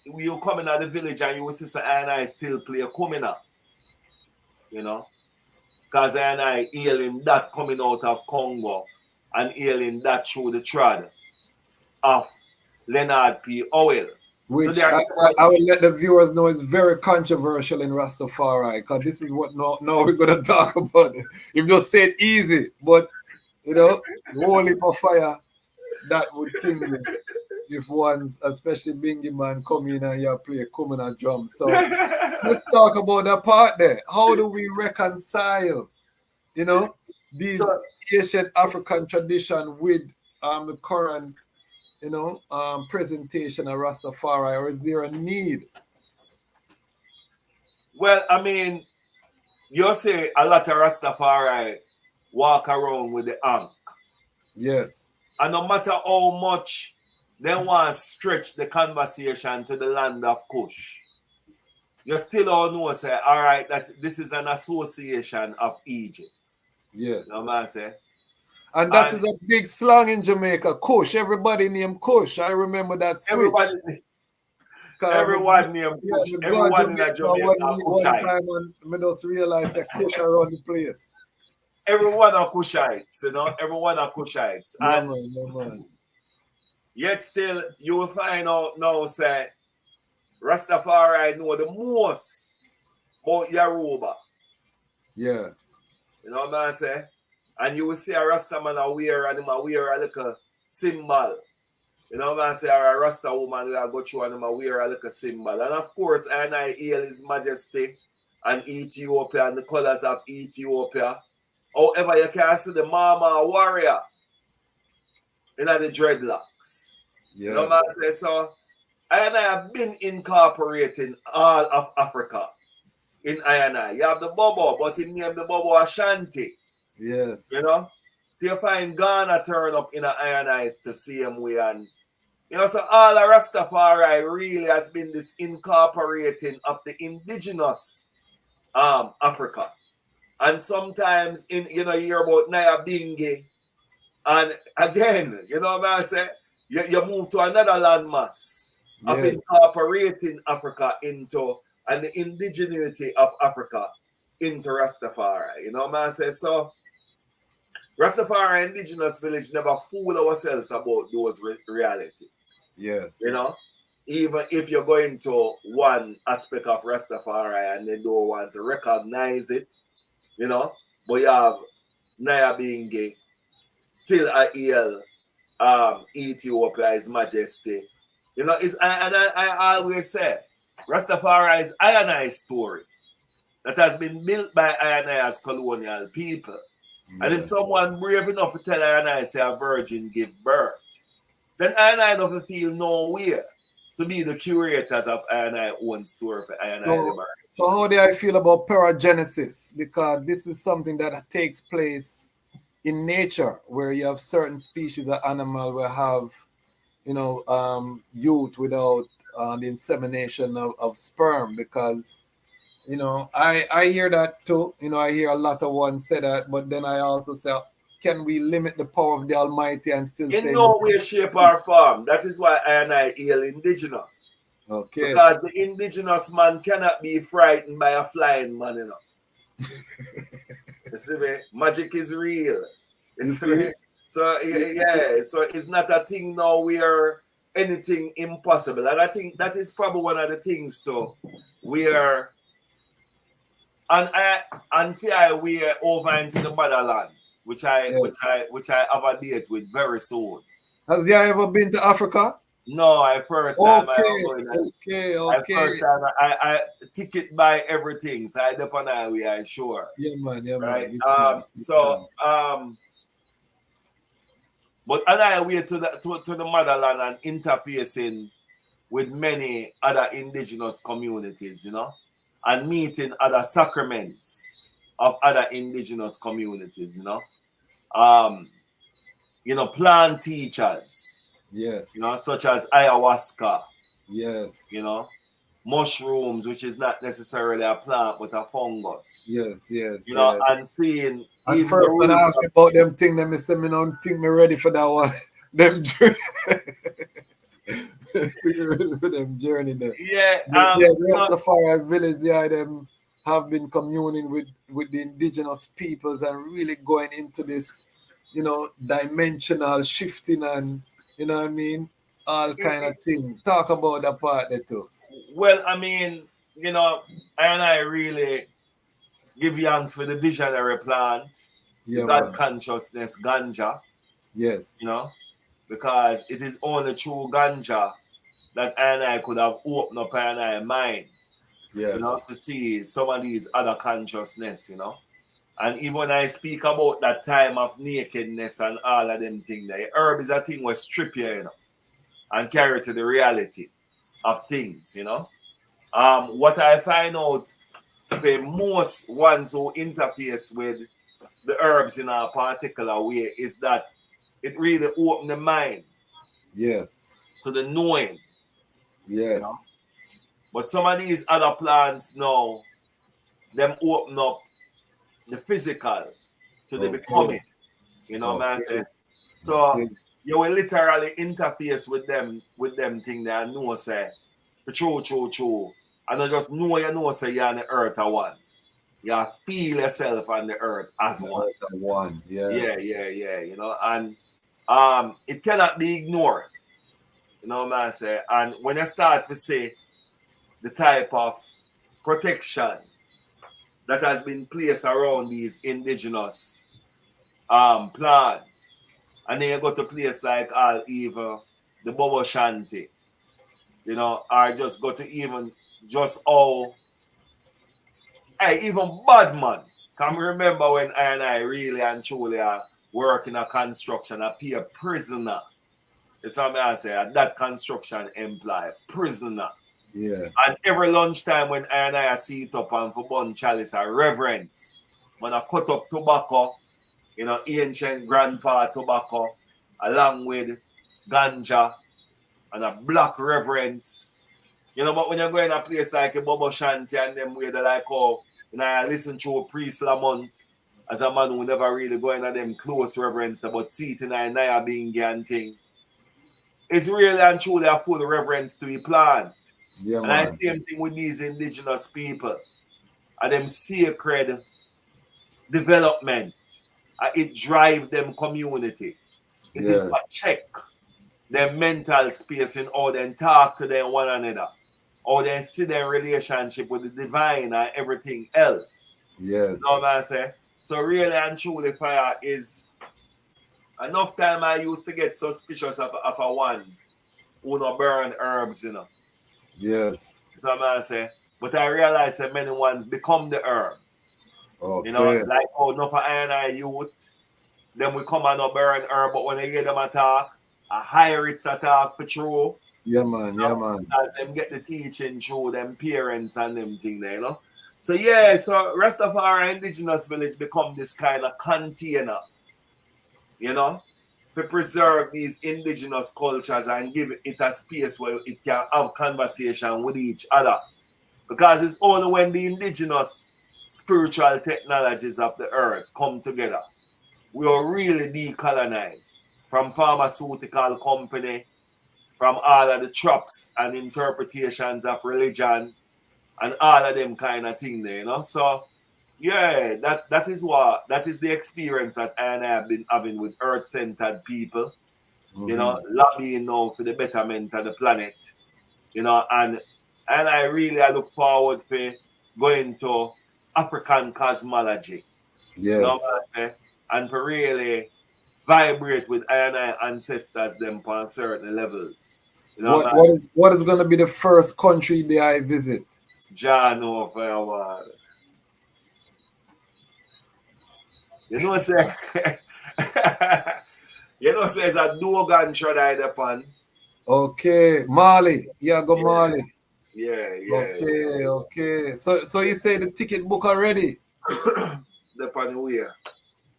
you come in at the village and you will see so I still play a Kumina. Because I healing that coming out of Congo and healing that through the trad of Leonard P. Howell. Which So I will let the viewers know is very controversial in Rastafari, because this is what now we're going to talk about. You just say it easy, but holy for fire, that would kill me if one, especially Bingy man, come in and you play Kumina drum. So let's talk about that part there. How do we reconcile, these ancient African tradition with the current presentation of Rastafari, or is there a need? Well, I mean, you say a lot of Rastafari walk around with the ankh. Yes. And no matter how much they want to stretch the conversation to the land of Kush, you still all know, say, all right, this is an association of Egypt. Yes. You know what I'm saying? And that is a big slang in Jamaica, Kush. Everybody named Kush. I remember that switch. Everyone named Kush. Everyone in Jamaica are one time Kushites. and I just realized that Kush around the place. Everyone are Kushites, Everyone are Kushites. Yeah, and man, yeah, man. Yet still, you will find out now, say, Rastafari know the most about Yoruba. Yeah. You know what I'm saying? And you will see a Rastaman wear a little symbol. You know what I'm saying? Or a Rasta woman will go through and wear a little symbol. And of course, I hail His Majesty and Ethiopia and the colors of Ethiopia. However, you can see the Mama warrior in the dreadlocks. Yeah. You know what I'm saying? So, I have been incorporating all of Africa in I. You have the Bobo, but in name the Bobo Ashanti. Yes. So you find Ghana turn up in I to see him way, and so all of Rastafari really has been this incorporating of the indigenous Africa. And sometimes you hear about Naya Bingi, and again, you know what I'm saying? You move to another landmass of incorporating Africa into and the indigeneity of Africa into Rastafari. You know what I'm saying? So Rastafari indigenous village never fool ourselves about those reality. Yes. Even if you're going to one aspect of Rastafari and they don't want to recognize it, but you have Naya Bingi, still a hail Ethiopia, His Majesty. I always say Rastafari is I story that has been built by I as colonial people. And if someone brave enough to tell I say a virgin give birth, then I don't feel nowhere to be the curators of I own story for I the birth. So how do I feel about paragenesis? Because this is something that takes place in nature, where you have certain species of animal will have, youth without the insemination of sperm, because I hear that too. I hear a lot of ones say that, but then I also say, can we limit the power of the Almighty and still say? In no way, shape, or form. That is why I hail indigenous. Okay. Because the indigenous man cannot be frightened by a flying man, You see me? Magic is real. So it's not a thing now where anything impossible. And I think that is probably one of the things too, where we are over into the motherland, which I have a date with very soon. Have you ever been to Africa? No, I first time I Okay, go in. okay, I okay. first time I ticket buy everything, so I depend on we are sure. Yeah, man, yeah, man. Right. Give thanks, give So thanks. but and I way to the motherland and interfacing with many other indigenous communities, you know, and meeting other sacraments of other indigenous communities, you know, plant teachers, Yes, you know, such as ayahuasca, yes, you know, mushrooms, which is not necessarily a plant but a fungus, yes, yes, you know, yes. and seeing And even the first when I roots asked of me about them thing, them say me don't think me ready for that one. Them journey. Think me ready for them journey there. yeah, But yeah, you the know, Rastafari village, yeah, them have been communing with the indigenous peoples and really going into this, you know, dimensional shifting and you know what I mean, all kind of thing. Talk about that part there too. well, I mean, you know, and I really give thanks for the visionary plant, the Yeah, God man. consciousness ganja, Yes. you know, because it is only through ganja that I could have opened up I mind, you know, Yes. to see some of these other consciousness, you know. And even when I speak about that time of nakedness and all of them things, the herb is a thing we strip you, you know, and carry to the reality of things, you know. What I find out for most ones who interface with the herbs in a particular way is that it really open the mind Yes. to the knowing, you know. Yes. But some of these other plants now, them open up the physical to the Okay. becoming, you know what I Okay. say? So Okay. you will literally interface with them thing that I know say the true. And I just know you know say you're on the earth a one. You feel yourself on the earth as one. One. Yeah, Yes. you know, and it cannot be ignored, you know what I say? And when you start to see the type of protection that has been placed around these indigenous plants, and then you go to place like All Evil, the Bobo Shanti, you know, or just go to even just all, hey, even Badman. Can remember when I really and truly are working a construction, I be a prisoner. It's something I say, that construction employee, prisoner. Yeah. And every lunchtime when I sit up and for bun chalice, I reverence. When I cut up tobacco, you know, ancient grandpa tobacco, along with ganja and a black reverence. You know, but when you go in a place like a Bobo Shanti and them way they like, oh, you know, I listen to a priest Lamont as a man who never really go into them close reverence about seating and Naya being and thing. It's really and truly a full reverence to the plant. Yeah, And I man. see same thing with these indigenous people and them sacred development. It drive them community. It is Yes. a check their mental space in how they talk to them one another, how they see their relationship with the divine and everything else. You Yes. know what I say? So really and truly fire is enough time I used to get suspicious of a one who no burn herbs, you know. Yes. You know what I say? But I realize that many ones become the herbs. You know, Okay. like how no for I youth, then we come and no burn herb, but when I hear them attack, a higher it's attack for true. Yeah, man. You Yeah, know, man. as them get the teaching through them parents and them thing there, you know. So yeah, so rest of our indigenous village become this kind of container, you know, to preserve these indigenous cultures and give it a space where it can have conversation with each other. Because it's only when the indigenous spiritual technologies of the earth come together, we are really decolonized from pharmaceutical company, from all of the traps and interpretations of religion and all of them kind of thing there, you know. So yeah, that is the experience that I and I have been having with earth-centered people, you know, Mm-hmm. lobbying now for the betterment of the planet, you know, and I look forward for going to African cosmology, you know what Yes. I say, and for really vibrate with I and I ancestors them on certain levels. You know, what is gonna be the first country that I visit? John over man. You know, say, it's a Dogan tried upon. Okay, Mali. Yeah, go Mali. Yeah. Okay. So you say the ticket book already? Depending where.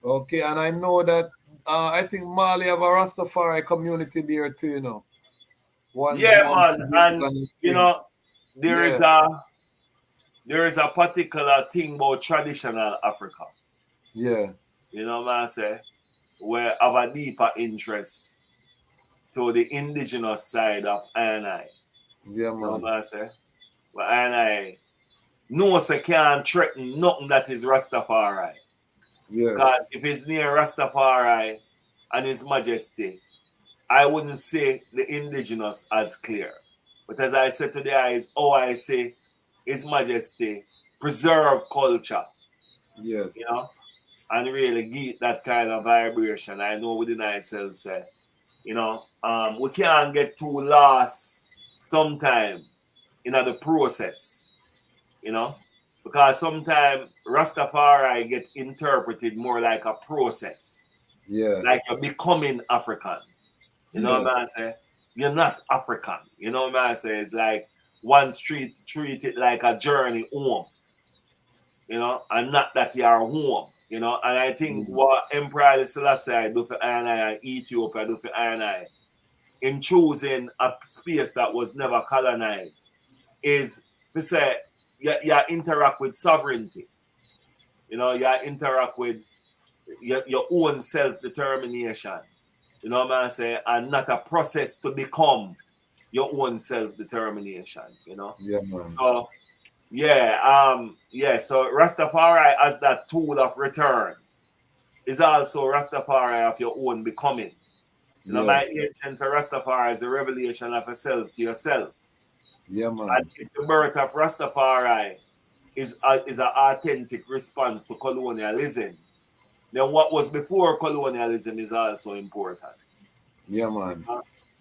Okay, and I know that I think Mali have a Rastafari community there too, you know. One Man, and thing. there is a particular thing about traditional Africa. Yeah. You know what I say? Where have a deeper interest to the indigenous side of I. Yeah, You know man. what I say? But I know so can't threaten nothing that is Rastafari. Yes. Because if it's near Rastafari and His Majesty, I wouldn't say the indigenous as clear. But as I said today, I say His Majesty preserve culture. Yes. You know, and really give that kind of vibration. I know within ourselves say, you know, we can't get too lost sometime in the process, you know, because sometimes Rastafari get interpreted more like a process. Yeah. Like you're becoming African. You know what I say? You're not African. You know what I say? It's like one street treat it like a journey home. You know, and not that you are home. You know, and I think what Emperor Haile Selassie do for I and Ethiopia do for I in choosing a space that was never colonized is to say you interact with sovereignty. You know, you interact with your own self-determination. You know what I say? And not a process to become your own self-determination, you know? Yeah, man. So so Rastafari as that tool of return is also Rastafari of your own becoming. You know, my ancients of Rastafari is the revelation of yourself to yourself. Yeah, man. And if the birth of Rastafari is an authentic response to colonialism, then what was before colonialism is also important. Yeah, man.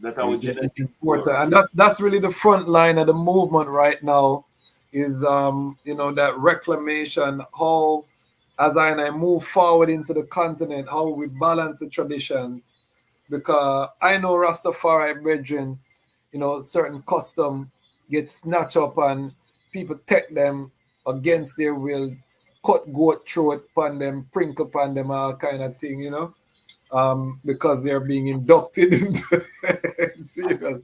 That our genetics important. And that's really the front line of the movement right now is that reclamation, how as I move forward into the continent, how we balance the traditions. Because I know Rastafari brethren, certain custom get snatched up and people take them against their will, cut goat throat upon them, prinkle upon them, all kind of thing, because they're being inducted into it's serious.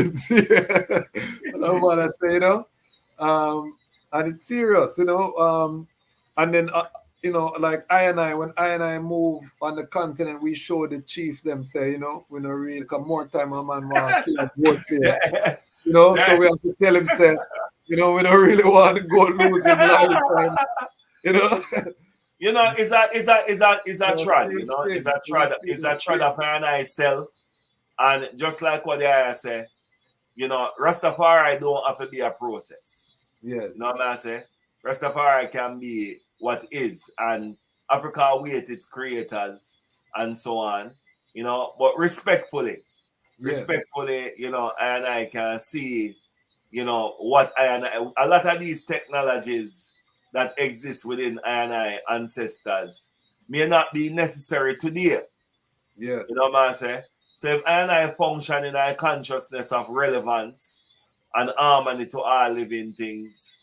I don't want to say, and it's serious, and then, like when I move on the continent, we show the chief them say, we don't really, come more time a man want to kill goat fear. So we have to tell him, say, we don't really want to go lose him life, and, it's a trad, it's a trad of I self, and just like what I say, Rastafari don't have to be a process. Yes. You know what I say? Rastafari can be what is, and Africa await its creators and so on, but respectfully, and I can see, what a lot of these technologies that exist within I ancestors may not be necessary today. Yes. You know what I say? So if I function in a consciousness of relevance and harmony to all living things,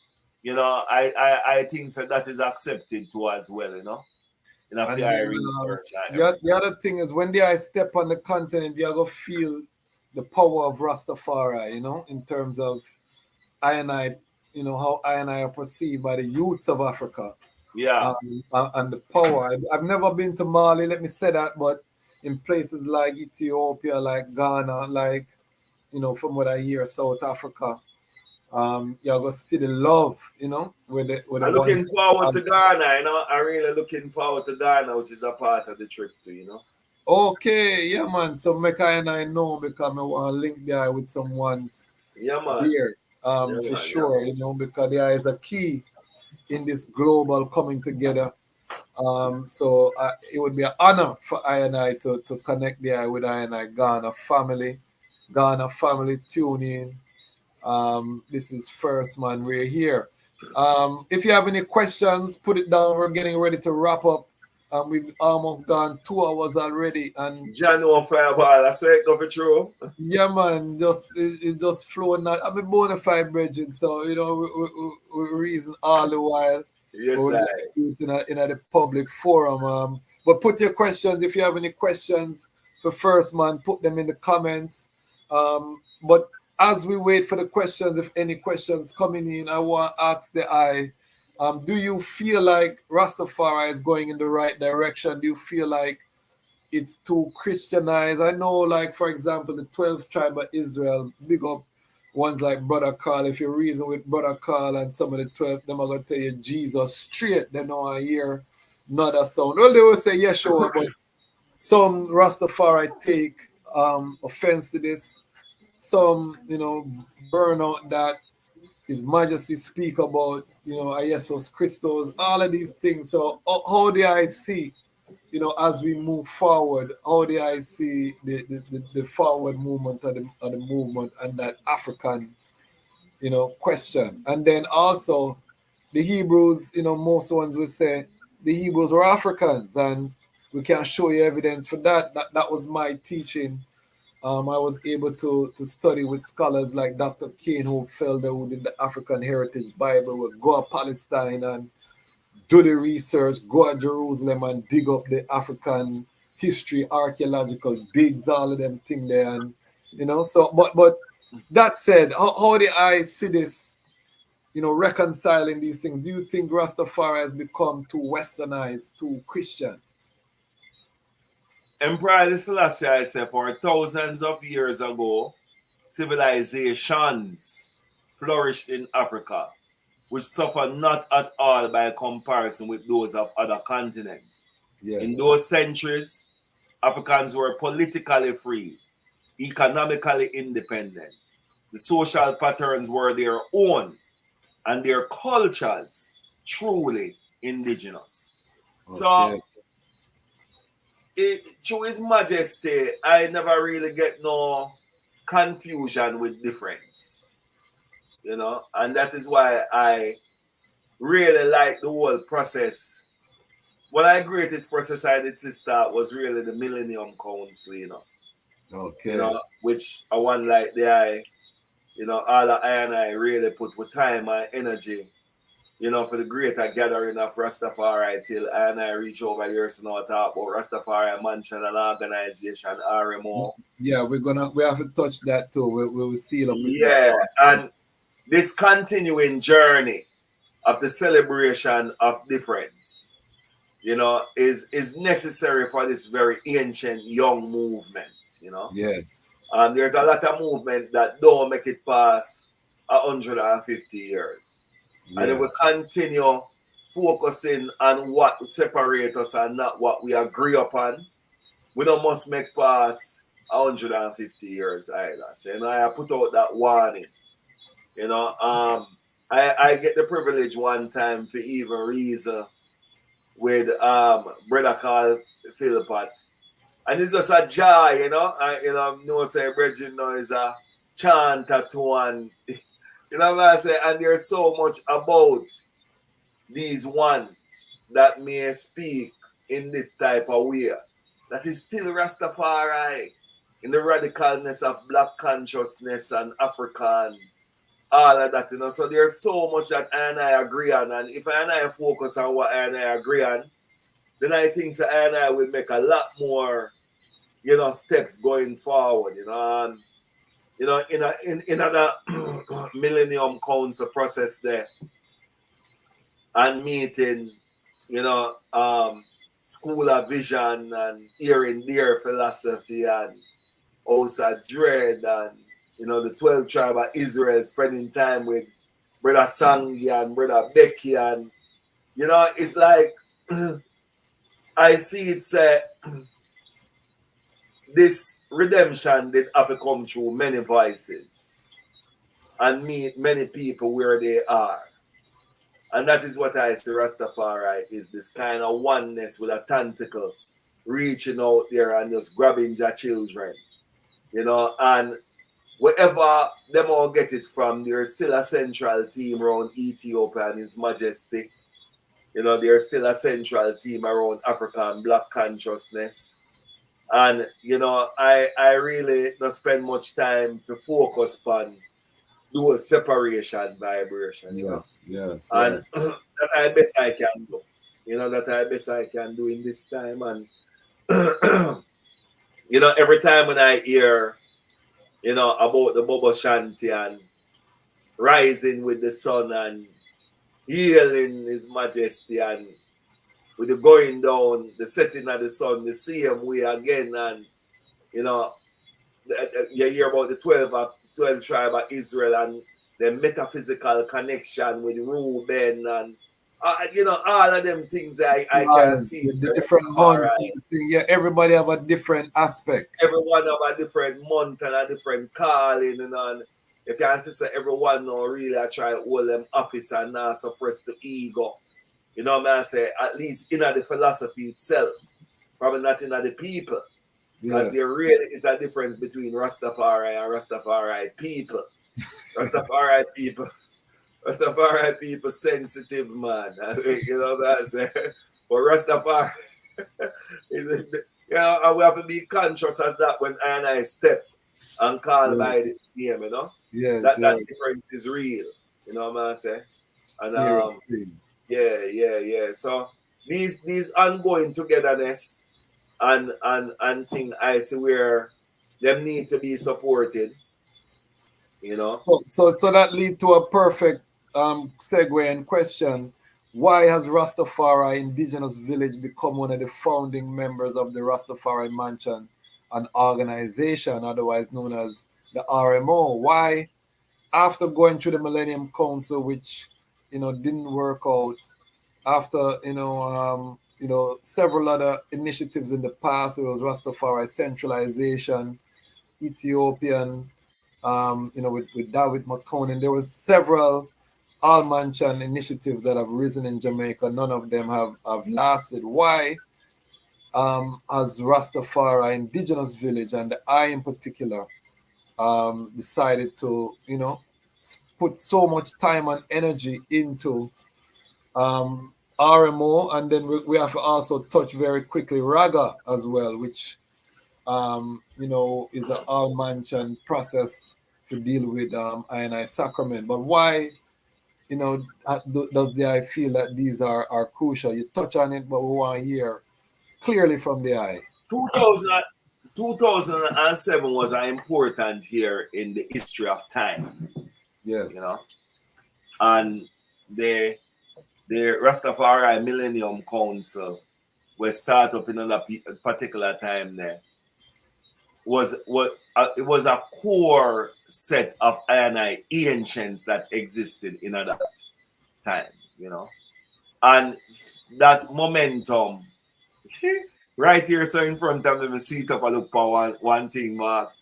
I think so that is accepted too as well, in a fair research. The other thing is when I step on the continent, you're going to feel the power of Rastafari, in terms of how I are perceived by the youths of Africa. Yeah. And the power. I've never been to Mali, let me say that, but in places like Ethiopia, like Ghana, like, from what I hear, South Africa, you're going to see the love, with I'm looking forward to Ghana, I'm really looking forward to Ghana, which is a part of the trip too, Okay, yeah, man. So Mecca and I know because I want to link there with someone's here, for sure, because there is a key in this global coming together. So it would be an honor for I and I to connect there with I and I Ghana family, Ghana family tune in. This is First Man. We're here. If you have any questions, put it down. We're getting ready to wrap up. We've almost gone 2 hours already, and John on fireball, I say it go for true. yeah, man, it just flowing. I'm a bona fide virgin, so you know we reason all the while. Yes, We're I. in a public forum. But put your questions if you have any questions for First Man. Put them in the comments. But as we wait for the questions, if any questions coming in, I want to ask the eye. Do you feel like Rastafari is going in the right direction? Do you feel like it's too Christianized? I know, like, for example, the 12th tribe of Israel, big up ones like Brother Carl. If you reason with Brother Carl and some of the 12, them are going to tell you Jesus straight. They don't hear another sound. Well, they will say Yeshua, but some Rastafari take offense to this. Some, burn out that His Majesty speak about, Jesus Christos, all of these things. So how do I see, as we move forward, how do I see the forward movement of the movement and that African, question? And then also the Hebrews, most ones will say the Hebrews were Africans, and we can show you evidence for that. That was my teaching. I was able to study with scholars like Dr. Kane Felder, who did the African Heritage Bible, would go to Palestine and do the research, go to Jerusalem and dig up the African history, archaeological digs, all of them thing there. And, so, but that said, how do I see this, reconciling these things? Do you think Rastafari has become too westernized, too Christian? Emperor Haile Selassie, I say, for thousands of years ago, civilizations flourished in Africa, which suffered not at all by comparison with those of other continents. Yes. In those centuries, Africans were politically free, economically independent. The social patterns were their own, and their cultures truly indigenous. Okay. So, through His Majesty, I never really get no confusion with difference, and that is why I really like the whole process. One of the greatest process I did to start was really the Millennium Council, Okay. which I want like all the I and I really put with time and energy, for the greater gathering of Rastafari till I and I reach over here to now talk about Rastafari Mansion and Organization, RMO. Yeah, we have to touch that too. We will seal up with Yeah, that. and this continuing journey of the celebration of difference, is necessary for this very ancient young movement, Yes. There's a lot of movement that don't make it past 150 years. And it will continue focusing on what separates us and not what we agree upon. We don't must make past 150 years either. So, I put out that warning. I get the privilege one time to even reason with brother called Philipot. And it's just a joy, say Bridget is a chanter to and what I say, and there's so much about these ones that may speak in this type of way. That is still Rastafari in the radicalness of black consciousness and African, all of that, So there's so much that I and I agree on. And if I and I focus on what I and I agree on, then I think that I and I will make a lot more, steps going forward, And, in another Millennium Council process there and meeting, School of Vision and hearing their philosophy and also Dread and, the 12 tribe of Israel, spending time with Brother Sangi and Brother Becky and, it's like I see it's this redemption did have to come through many voices and meet many people where they are. And that is what I see Rastafari is, this kind of oneness with a tentacle reaching out there and just grabbing your children, and wherever them all get it from, there's still a central team around Ethiopia and His Majesty. You know, there's still a central team around African Black consciousness. And, you know, I really don't spend much time to focus on those separation vibration, you know. Yes. And that I best I can do. You know, that I best I can do in this time. And, you know, every time when I hear, you know, about the Bobo Shanti and rising with the sun and healing His Majesty and with the going down, the setting of the sun, the same way again. And, you know, you hear about the 12 tribe of Israel and the metaphysical connection with Reuben and, you know, all of them things I can see. The different months. Yeah, everybody have a different aspect. Everyone have a different month and a different calling, you know, and you can see so everyone now really I try to hold them office and not suppress the ego. You know what I say? At least in the philosophy itself, probably not in the people. Because there really is a difference between Rastafari and Rastafari people. Rastafari people sensitive, man. You know what I say? But Rastafari, you know, and we have to be conscious of that when I step and call by this name, you know? That difference is real. You know what I say? And yeah. So these ongoing togetherness and thing I see where them need to be supported, you know. So that lead to a perfect segue and question. Why has Rastafari Indigenous Village become one of the founding members of the Rastafari Mansion, an organization otherwise known as the RMO? Why, after going through the Millennium Council, which, you know, didn't work out, after, you know, several other initiatives in the past, it was Rastafari centralization, Ethiopian, you know, with David McConan, there was several All-Mansion initiatives that have risen in Jamaica. None of them have lasted. Why has Rastafari Indigenous Village, and the I in particular, decided to, you know, put so much time and energy into RMO, and then we have to also touch very quickly Raga as well, which you know, is an all-mansion process to deal with I sacrament. But why, you know, does the I feel that these are crucial? You touch on it, but we want to hear clearly from the I. 2007 was an important year in the history of time. Yes. You know, and the Rastafari Millennium Council was started up in a particular time there. It was a core set of ancients that existed in that time, you know, and that momentum right here, so in front of me, see up and look for one thing, Mark.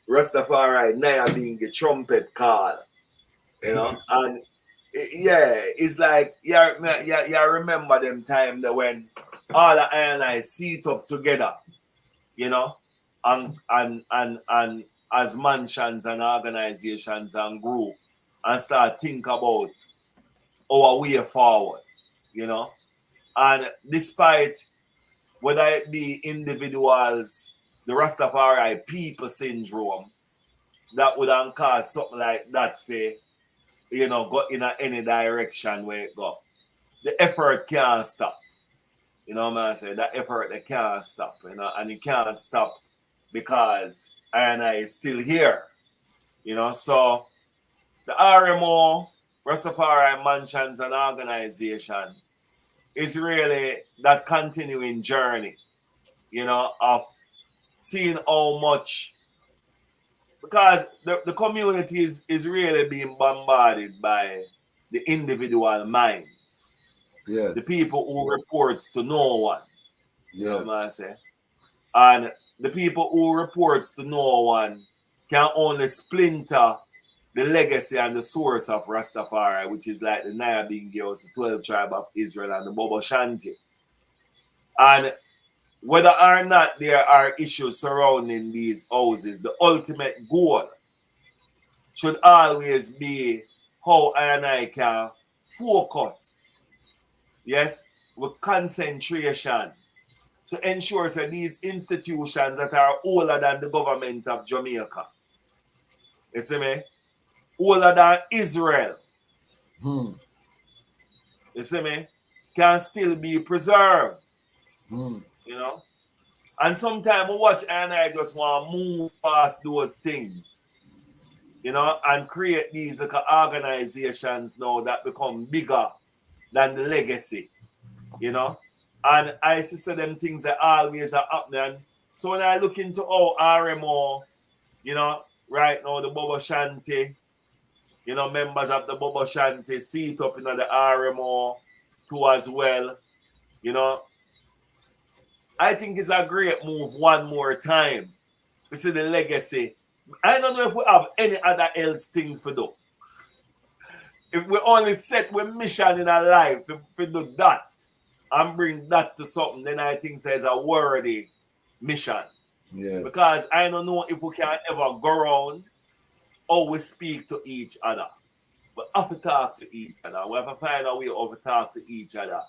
Rastafari Naya being the trumpet call, you know, and it's like yeah, remember them time that when all the I sit up together, you know, and as mansions and organizations and group and start think about our way forward, you know. And despite whether it be individuals, the Rastafari people syndrome, that would cause something like that for, you know, go in any direction where it go. The effort can't stop. You know what I say? That effort they can't stop, you know, and it can't stop because I is still here. You know, so the RMO, Rastafari Mansions and Organization is really that continuing journey, you know, of seeing how much, because the community is really being bombarded by the individual minds. Yes. The people who reports to no one. You know what I say? And the people who reports to no one can only splinter the legacy and the source of Rastafari, which is like the Nyabingos, the 12 tribe of Israel, and the Bobo Shanti. And whether or not there are issues surrounding these houses, the ultimate goal should always be how I and I can focus, yes, with concentration to ensure that these institutions that are older than the government of Jamaica, you see me, older than Israel, you see me, can still be preserved, you know. And sometimes we watch and I just want to move past those things, you know, and create these like organizations now that become bigger than the legacy, you know. And I see them things that always are happening. So when I look into how RMO, you know, right now the Bobo Shanti, you know, members of the Bobo Shanti seat up in the RMO too as well, you know, I think it's a great move one more time. We see the legacy. I don't know if we have any other else thing to do. If we only set with mission in our life to do that and bring that to something, then I think there's a worthy mission. Yes. Because I don't know if we can ever go around or we speak to each other. But have to talk to each other. We have to find a way to talk to each other,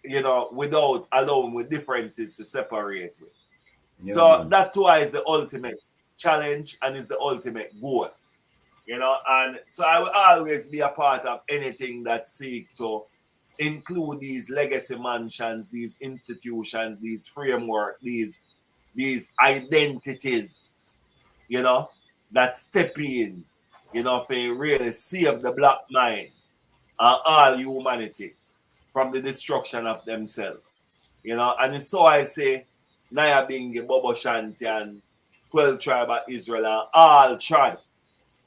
you know, without allowing with differences to separate with. Yeah, so man. that too is the ultimate challenge and is the ultimate goal. You know, and so I will always be a part of anything that seek to include these legacy mansions, these institutions, these framework, these identities, you know, that step in, you know, to really save the black mind and all humanity from the destruction of themselves. You know, and so I say Naya Bingi, Bobo Shanti, and 12 tribe of Israel and all tribe.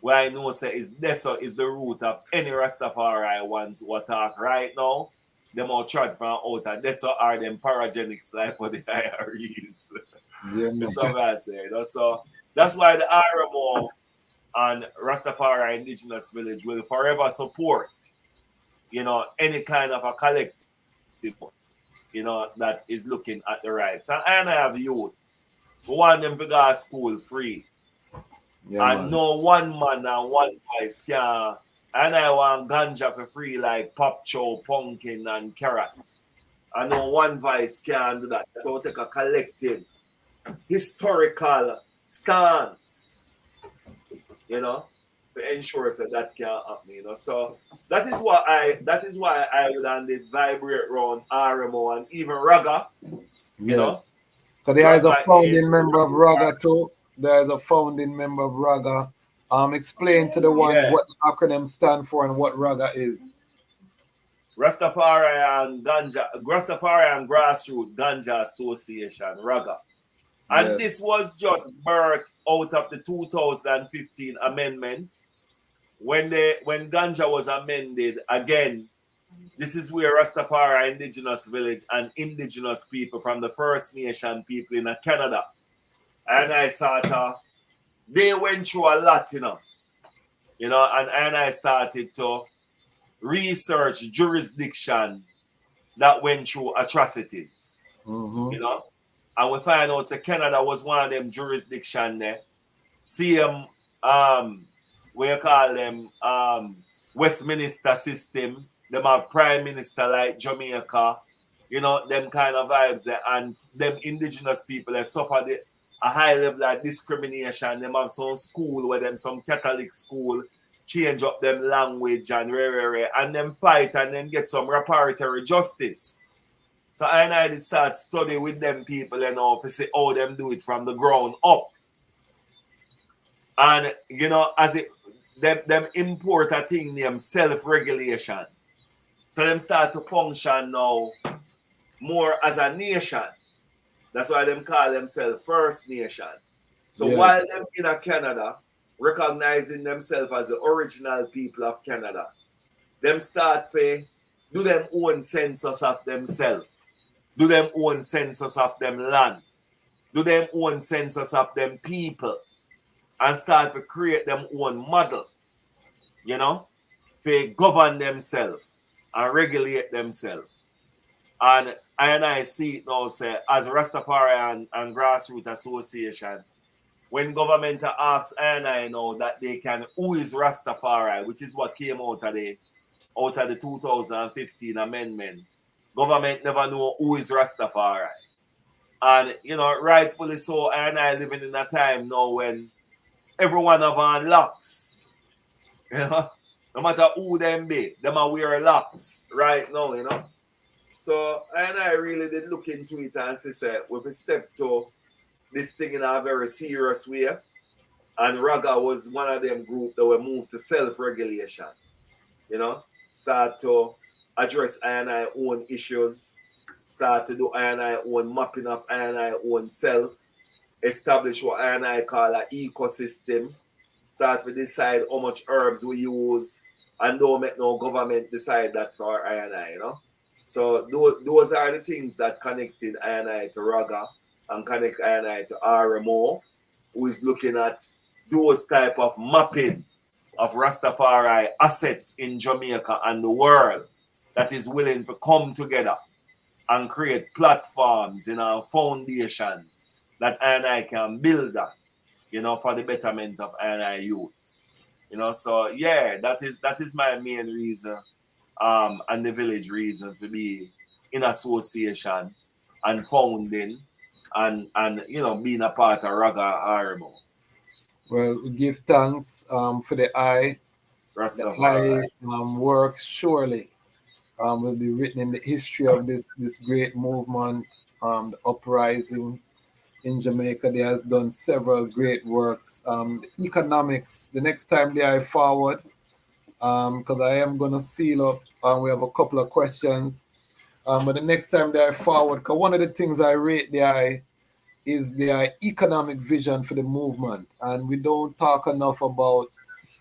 Where I know say is Deso is the root of any Rastafari ones who attack right now. Them all tried from out and Deso are them paragenics like for the IREs. Yeah, man. That's what I say. You know? So that's why the RMO and Rastafari Indigenous Village will forever support, you know, any kind of a collective, you know, that is looking at the rights. And I have youth. We want them to go to school free. Yeah, And man. no one man and one voice can. And I want ganja for free like pop chow, pumpkin, and carrot. And no one voice can do that. They will take a collective historical stance, you know, to ensure that can happen, you know. So that is why I would and it vibrate around RMO and even Raga, you know. Yes. So there is a Raga founding is member of Raga too. There is a founding member of Raga. Explain to the ones Yeah. what the acronym stand for and what Raga is. Rastafari and Grassroots Ganja Association, Raga. And Yes. this was just birthed out of the 2015 amendment. When Ganja was amended, again, this is where Rastafari Indigenous Village and indigenous people from the First Nation people in Canada. And I saw they went through a lot, you know, and I started to research jurisdiction that went through atrocities, you know, and we find out that Canada was one of them jurisdiction there. Same, what you call them, Westminster system. Them have prime minister like Jamaica, you know, them kind of vibes there, and them indigenous people that suffer a high level of discrimination. Them have some school where them some Catholic school change up them language and and them fight and then get some reparatory justice. So I did start study with them people, you know, to see how them do it from the ground up. And you know, as it them import a thing named self-regulation. So them start to function now more as a nation. That's why them call themselves First Nation. So Yes. while them in a Canada, recognizing themselves as the original people of Canada, them start to do them own census of themselves, do them own census of them land, do them own census of them people, and start to create them own model, you know, to govern themselves and regulate themselves. And I see it now, say, as Rastafari and Grassroots Association, when government asks I know that they can, who is Rastafari, which is what came out of the 2015 amendment. Government never know who is Rastafari. And, you know, rightfully so, I living in a time now when everyone have on locks. You know? No matter who them be, them are wear locks right now, you know. So I really did look into it and say, we step to this thing in a very serious way. And Raga was one of them group that were moved to self-regulation. You know, start to address I own issues, start to do I own mapping of I own self, establish what I call an ecosystem, start to decide how much herbs we use, and don't make no government decide that for I, you know. So those are the things that connected I to Raga and connect I to RMO, who is looking at those type of mapping of Rastafari assets in Jamaica and the world that is willing to come together and create platforms, you know, foundations that I can build on, you know, for the betterment of I youths. You know, so yeah, that is my main reason, and the village reason to be in association and founding and you know, being a part of Raga Armo. Well, we give thanks for the eye. Rastafari. The eye works surely will be written in the history of this great movement, the uprising in Jamaica. They has done several great works. The economics, the next time they are forward, because I am going to seal up, we have a couple of questions. But the next time they are forward, because one of the things I rate the eye is their economic vision for the movement. And we don't talk enough about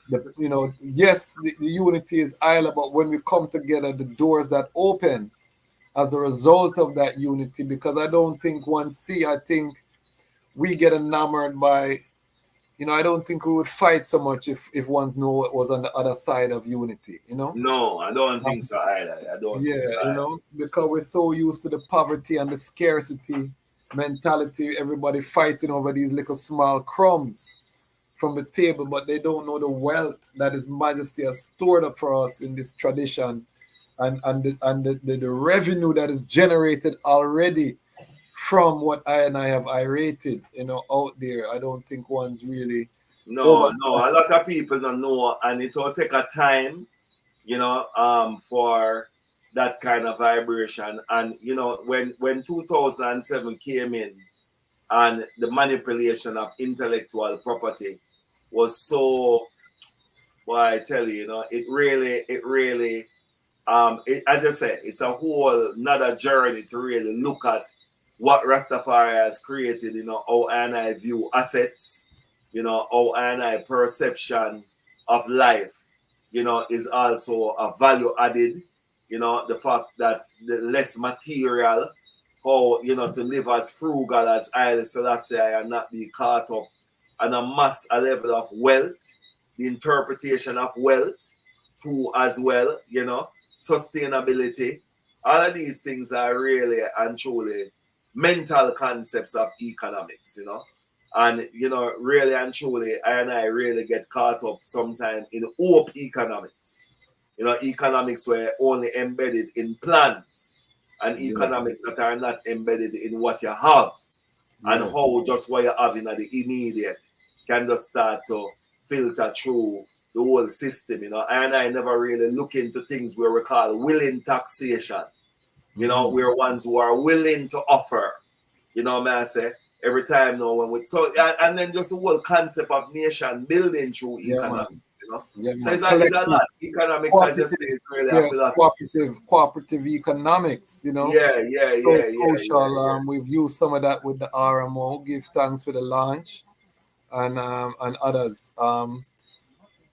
the, you know, yes, the unity is island, but when we come together, the doors that open as a result of that unity, because I don't think I think we get enamored by, you know, I don't think we would fight so much if one's know what was on the other side of unity, you know? No, I don't think so either. I don't think so either. You know, because we're so used to the poverty and the scarcity mentality, everybody fighting over these little small crumbs from the table, but they don't know the wealth that His Majesty has stored up for us in this tradition and the revenue that is generated already from what I have rated, you know, out there. I don't think one's really no, a lot of people don't know, and it will take a time, you know, for that kind of vibration. And you know, when 2007 came in and the manipulation of intellectual property was so, well, I tell you, you know, it really as I said, it's a whole another journey to really look at what Rastafari has created, you know, how I view assets, you know, how I perception of life, you know, is also a value added. You know, the fact that the less material, how, you know, to live as frugal as Haile Selassie and not be caught up and amass a level of wealth, the interpretation of wealth too as well, you know, sustainability. All of these things are really and truly mental concepts of economics, you know. And, you know, really and truly, I really get caught up sometimes in hope economics. You know, economics were only embedded in plans and economics that are not embedded in what you have and how just what you have in the immediate can just start to filter through the whole system, you know. And I never really look into things where we call willing taxation. You know, we're ones who are willing to offer, you know what I say? Every time now when we and then just the whole concept of nation building through economics, you know. So it's a lot. Economics, as you say, is really a philosophy. Cooperative economics, you know. Social. We've used some of that with the RMO. Give thanks for the launch and others.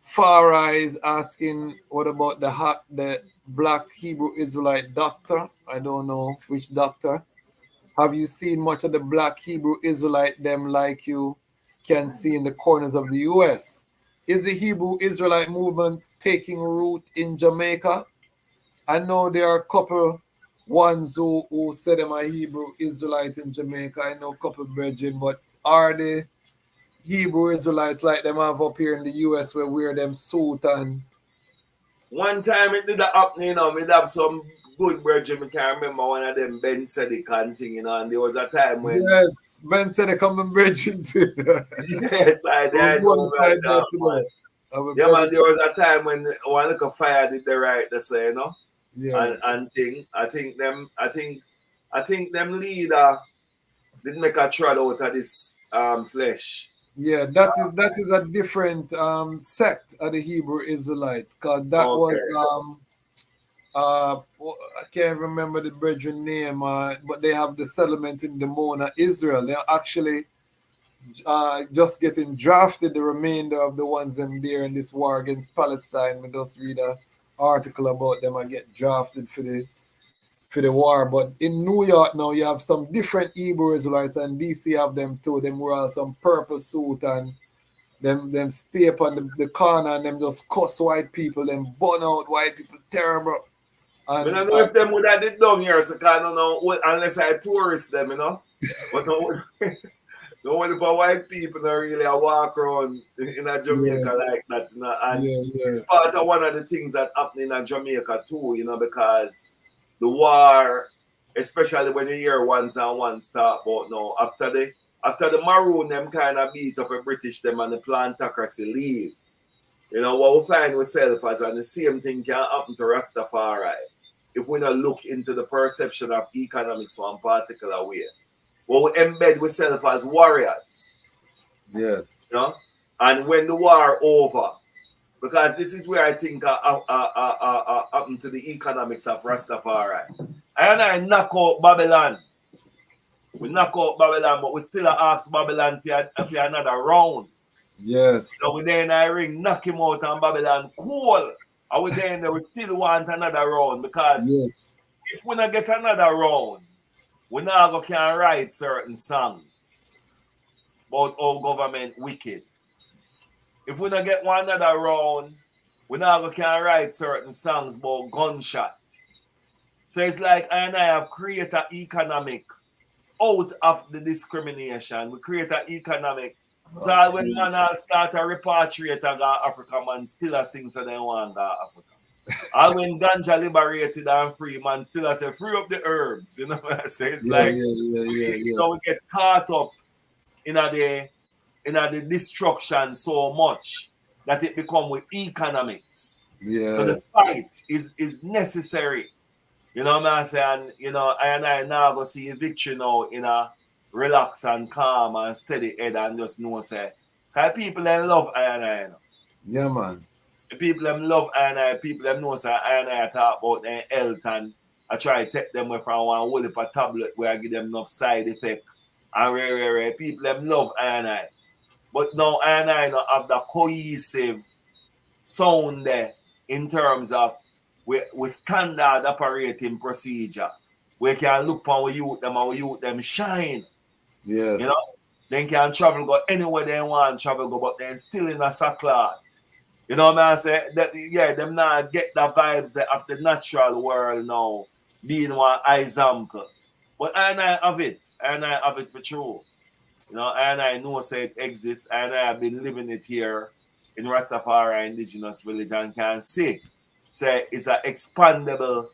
Farah is asking, what about the Black Hebrew Israelite doctor? I don't know which doctor. Have you seen much of the Black Hebrew Israelite them like you can see in the corners of the U.S.? Is the Hebrew Israelite movement taking root in Jamaica? I know there are a couple ones who say them are Hebrew Israelite in Jamaica. I know a couple of brethren, but are they Hebrew Israelites like them have up here in the US where wear them suit and One time it did happen, you know, we'd have some good brethren. I can't remember one of them, Ben said the thing, you know, and there was a time when yes, Ben said they come and brethren too. yes, I did. Yeah, man, there was a time when one little fire did the right, they say, you know. Yeah. And I think them leader did make a trot out of this flesh. Yeah, that is a different sect of the Hebrew Israelite, because that was I can't remember the brethren name, but they have the settlement in Dimona, Israel. They're actually just getting drafted, the remainder of the ones them there in this war against Palestine. We just read an article about them and get drafted for the war. But in New York now you have some different Hebrew Israelites, and DC have them too. Them wear some purple suit and them stay up on the corner and them just cuss white people, them burn out white people terrible. And, I don't know if them would have did down here, so I don't know unless I tourist them, you know. But no one for white people don't really walk around in a Jamaica like that, you know. And it's part of one of the things that happen in a Jamaica too, you know, because the war, especially when you hear ones and ones talk about now, after the Maroon them kind of beat up the British them and the plantocracy leave. You know, what we find ourselves as, and the same thing can happen to Rastafari if we not look into the perception of economics one particular way. Well, we embed ourselves as warriors. Yes. You know? And when the war over, because this is where I think happened to the economics of Rastafari. I knock out Babylon. We knock out Babylon, but we still ask Babylon for another round. Yes. So we then I ring, knock him out on Babylon, cool. And we then we still want another round, because if we not get another round, we now can write certain songs about our government wicked. If we not get one another round, we now can write certain songs about gunshot. So it's like I have created an economic out of the discrimination. We create an economic. So when man start to repatriate and go Africa, man still a sing so they want to go Africa. And when ganja liberated and free, man still a say free up the herbs. You know what I say? It's you know, we get caught up in the destruction so much that it become with economics. Yeah. So the fight is necessary. You know what I'm saying? And you know, I now go see a victory now in a relax and calm and steady head and just know say, because people them love I and I. Yeah, man. The people them love I and I. People them know say I and I talk about their health, and I try to take them away from one whole heap of tablet where I give them enough side effect. And people them love I and I. But now I and I don't have the cohesive sound there in terms of with standard operating procedure. We can look on we youth them and we youth them shine. Yes. You know, they can travel, go anywhere they want travel, go, but they're still in a sackcloth. You know what I'm saying? That them not get the vibes that of the natural world now, being one example. But I have it. I have it for true. You know, I know say it exists, and I have been living it here in Rastafari indigenous village and can see say it's an expandable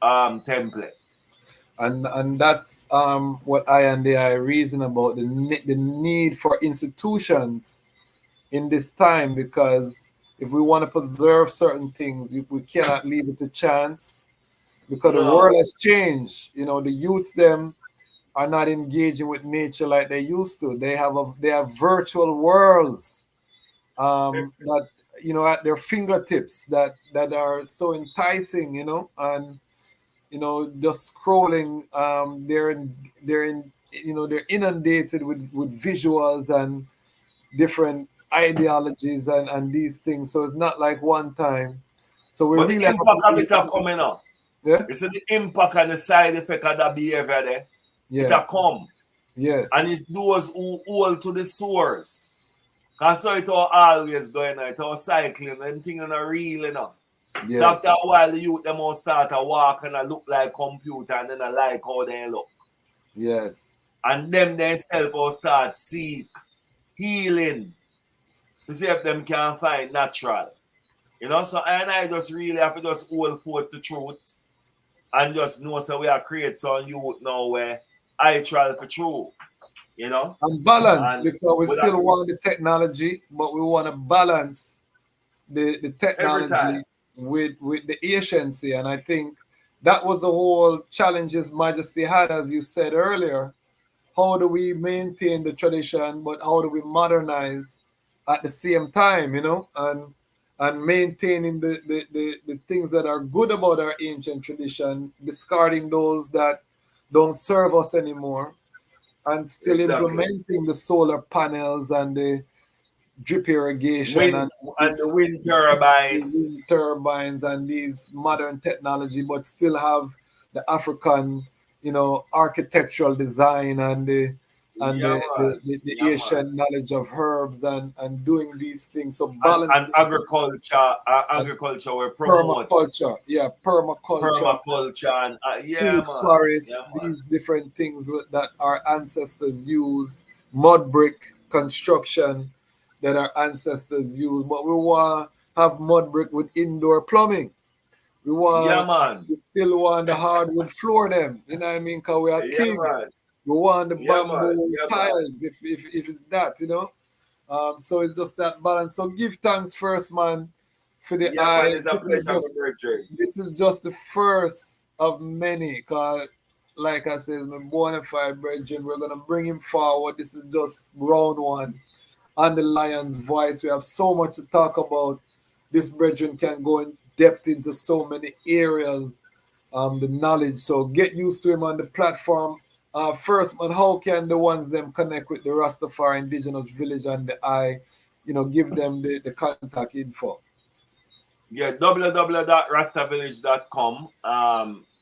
template. And that's what I reason about the need for institutions in this time, because if we want to preserve certain things, we cannot leave it to chance, because the world has changed. You know, the youth them are not engaging with nature like they used to. They have virtual worlds that, you know, at their fingertips that are so enticing, you know, and you know, just scrolling, they're inundated with visuals and different ideologies and these things. So it's not like one time. So we really the impact of it are coming up. Yeah. You see the impact and the side effect of that behavior there. Yeah. It a come. Yes. And it's those who hold to the source. Because so it all always going on. It all cycling. Them things are real enough. Yes. So after a while, the youth them all start to walk and I look like computer and then I like how they look. Yes. And them themselves will start seek healing to see if them can find natural. You know, so I just really have to just hold forth to truth and just know so we are create some youth now where I try for truth. You know? And balance, And because we without- still want the technology, but we want to balance the technology with the anciency. And I think that was the whole challenge His Majesty had, as you said earlier. How do we maintain the tradition, but how do we modernize at the same time, you know, and maintaining the things that are good about our ancient tradition, discarding those that don't serve us anymore, and still implementing the solar panels and the drip irrigation and the wind turbines. And these modern technology, but still have the African, you know, architectural design and the Asian knowledge of herbs and doing these things. So balance and agriculture we promote. Permaculture and food forests, these different things that our ancestors use, mud brick construction that our ancestors use, but we want to have mud brick with indoor plumbing. We want, we still want the hardwood floor them, you know what I mean? Because we are king. We want the bamboo tiles, if it's that, you know. So it's just that balance. So give thanks first, man, for the eye. This is just the first of many, because like I said, my bona fide brethren, we're gonna bring him forward. This is just round one. And the lion's voice. We have so much to talk about. This brethren can go in depth into so many areas, the knowledge. So get used to him on the platform. First, man, how can the ones them connect with the Rastafari Indigenous Village and the I, you know, give them the contact info? Yeah, www.rastavillage.com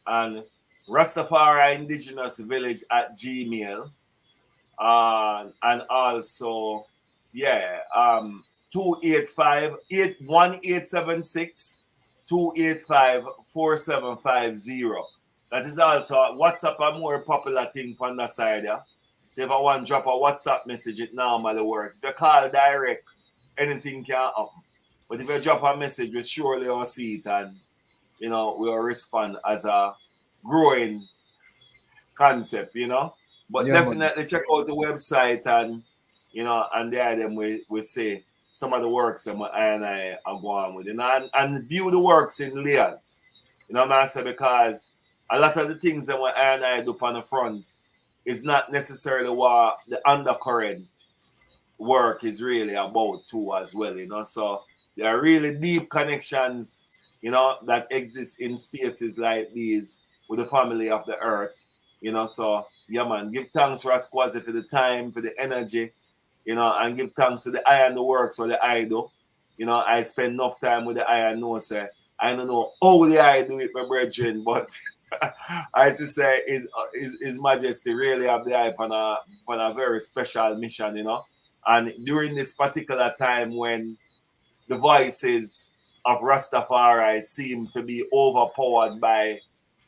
and Rastafari Indigenous Village at Gmail. And also 285-1876-285-4750. That is also WhatsApp, a more popular thing on the side. Yeah? So if I want to drop a WhatsApp message, it normally works. If you call direct, anything can happen. But if you drop a message, we surely will see it and, you know, we'll respond as a growing concept, you know. But definitely check out the website and, you know, and there them we say some of the works that I are going with. And view the works in layers. You know what I say? Because a lot of the things that I do on the front is not necessarily what the undercurrent work is really about too as well, you know. So there are really deep connections, you know, that exist in spaces like these with the family of the earth, you know. So yeah, man, give thanks Rasquazi for the time, for the energy, you know, and give thanks to the eye and the works or the eye do. You know, I spend enough time with the eye and know, say, I don't know how the eye do it, my brethren, but I should say His Majesty really have the eye on a very special mission, you know. And during this particular time when the voices of Rastafari seem to be overpowered by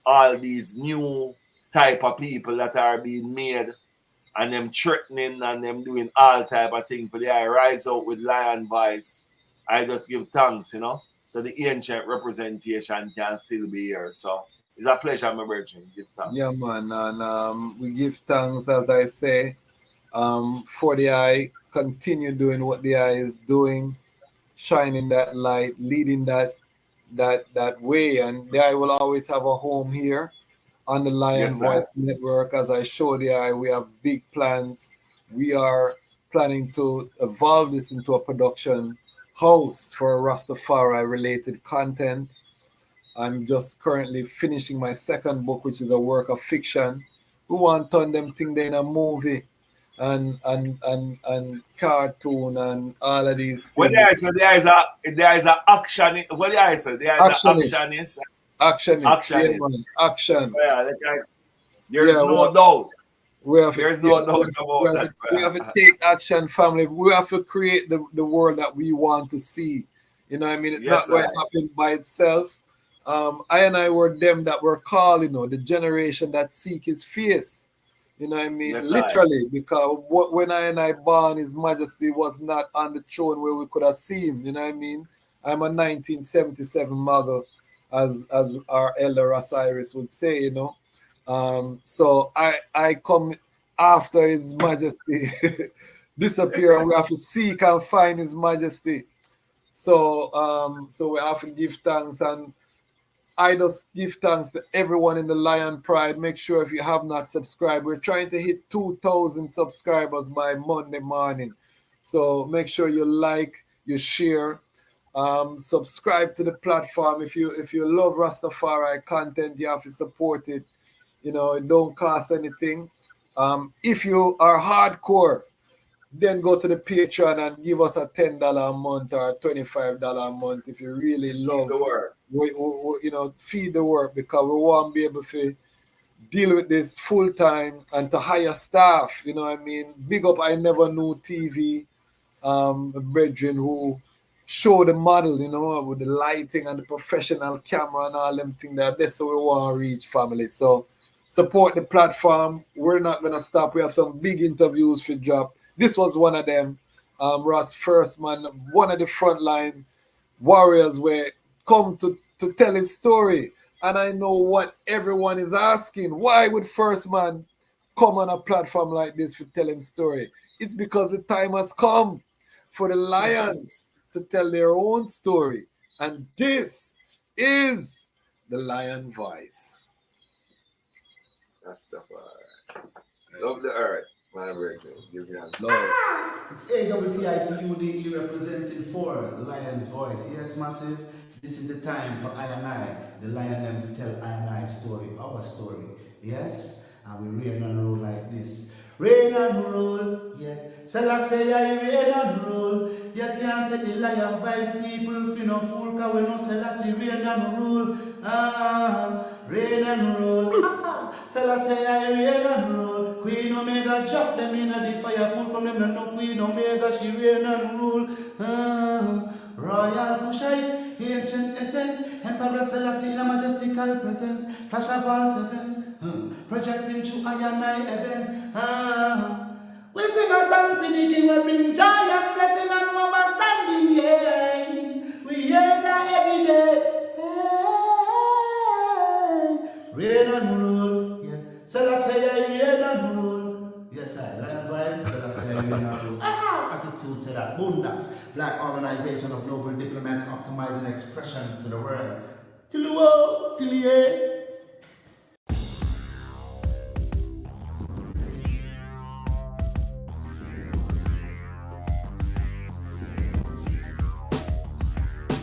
all these new type of people that are being made and them threatening and them doing all type of things for the I rise out with lion voice. I just give thanks, you know. So the ancient representation can still be here. So it's a pleasure, my brethren. Give thanks. Yeah, man. And we give thanks, as I say, for the eye. Continue doing what the eye is doing, shining that light, leading that way. And the eye will always have a home here on the Lion Voice Network. As I showed the eye, we have big plans. We are planning to evolve this into a production house for Rastafari related content. I'm just currently finishing my second book, which is a work of fiction. We want to turn them thing in a movie and cartoon and all of these things. Well, there is a action. Well, there is a actionist. Action. Action. Yeah, there's no doubt. There's no doubt about that. We have to take action, family. We have to create the world that we want to see. You know what I mean? It's Yes, not going I. to happen by itself. I and I were them that were called, you know, the generation that seek his face. You know what I mean? Yes, Literally, because when I and I born, His Majesty was not on the throne where we could have seen him. You know what I mean? I'm a 1977 muggle, as our elder Osiris would say, you know. So I come after His Majesty disappear, and we have to seek and find His Majesty. So so we have to give thanks, and I just give thanks to everyone in the Lion Pride. Make sure if you have not subscribed, we're trying to hit 2,000 subscribers by Monday morning. So make sure you like, you share, subscribe to the platform. If you love Rastafari content, you have to support it. You know, it don't cost anything. If you are hardcore, then go to the Patreon and give us a $10 a month or $25 a month if you really love The works. you know, feed the work, because we won't be able to deal with this full time and to hire staff. You know what I mean? Big up I Never Knew TV, brethren who show the model, you know, with the lighting and the professional camera and all them things that that's what we want to reach, family. So support the platform. We're not gonna stop. We have some big interviews for drop. This was one of them. Ras First Man, one of the frontline warriors, were come to tell his story. And I know what everyone is asking. Why would First Man come on a platform like this to tell his story? It's because the time has come for the Lions to tell their own story. And this is the Lion Voice. That's the part. Love the earth, my brethren. Give me hands. It's AWTITUDE representing for Lion's Voice. Yes, massive. This is the time for I and I, the Lion, them to tell I and I story, our story. Yes, and we reign and rule like this. Reign and rule, yeah. Selassie, I reign and rule. You can't take the Lion vibes, people. If you no fool, cause we know Selassie reign and rule. Reign and rule. Selassie, I reign and rule. Queen Omega drop them in the fire, pull from them, no Queen Omega, she reign and rule. Royal Kushite, ancient essence, Emperor Selassie in a majestical presence, flash of all sevens, projecting through I and I events. We sing a song for the king, we bring joy and blessing and overstanding, yeah. We hear Jah every day. Reign and rule, yeah. Selassie, I reign and rule. Yes, I Lion vibes, Selassie, I reign and rule. Attitude to that. Boondocks, Black Organization of Global Diplomats optimizing expressions to the world. Till the world, till the end.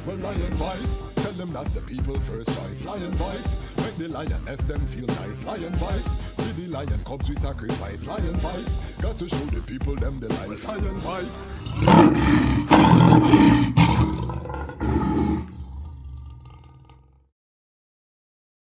Well, Lion Voice, tell them that's the people first choice. Lion Voice, make the lioness them feel nice. Lion Voice, with the lion cubs we sacrifice. Lion Voice, got to show the people them the life. Lion Voice.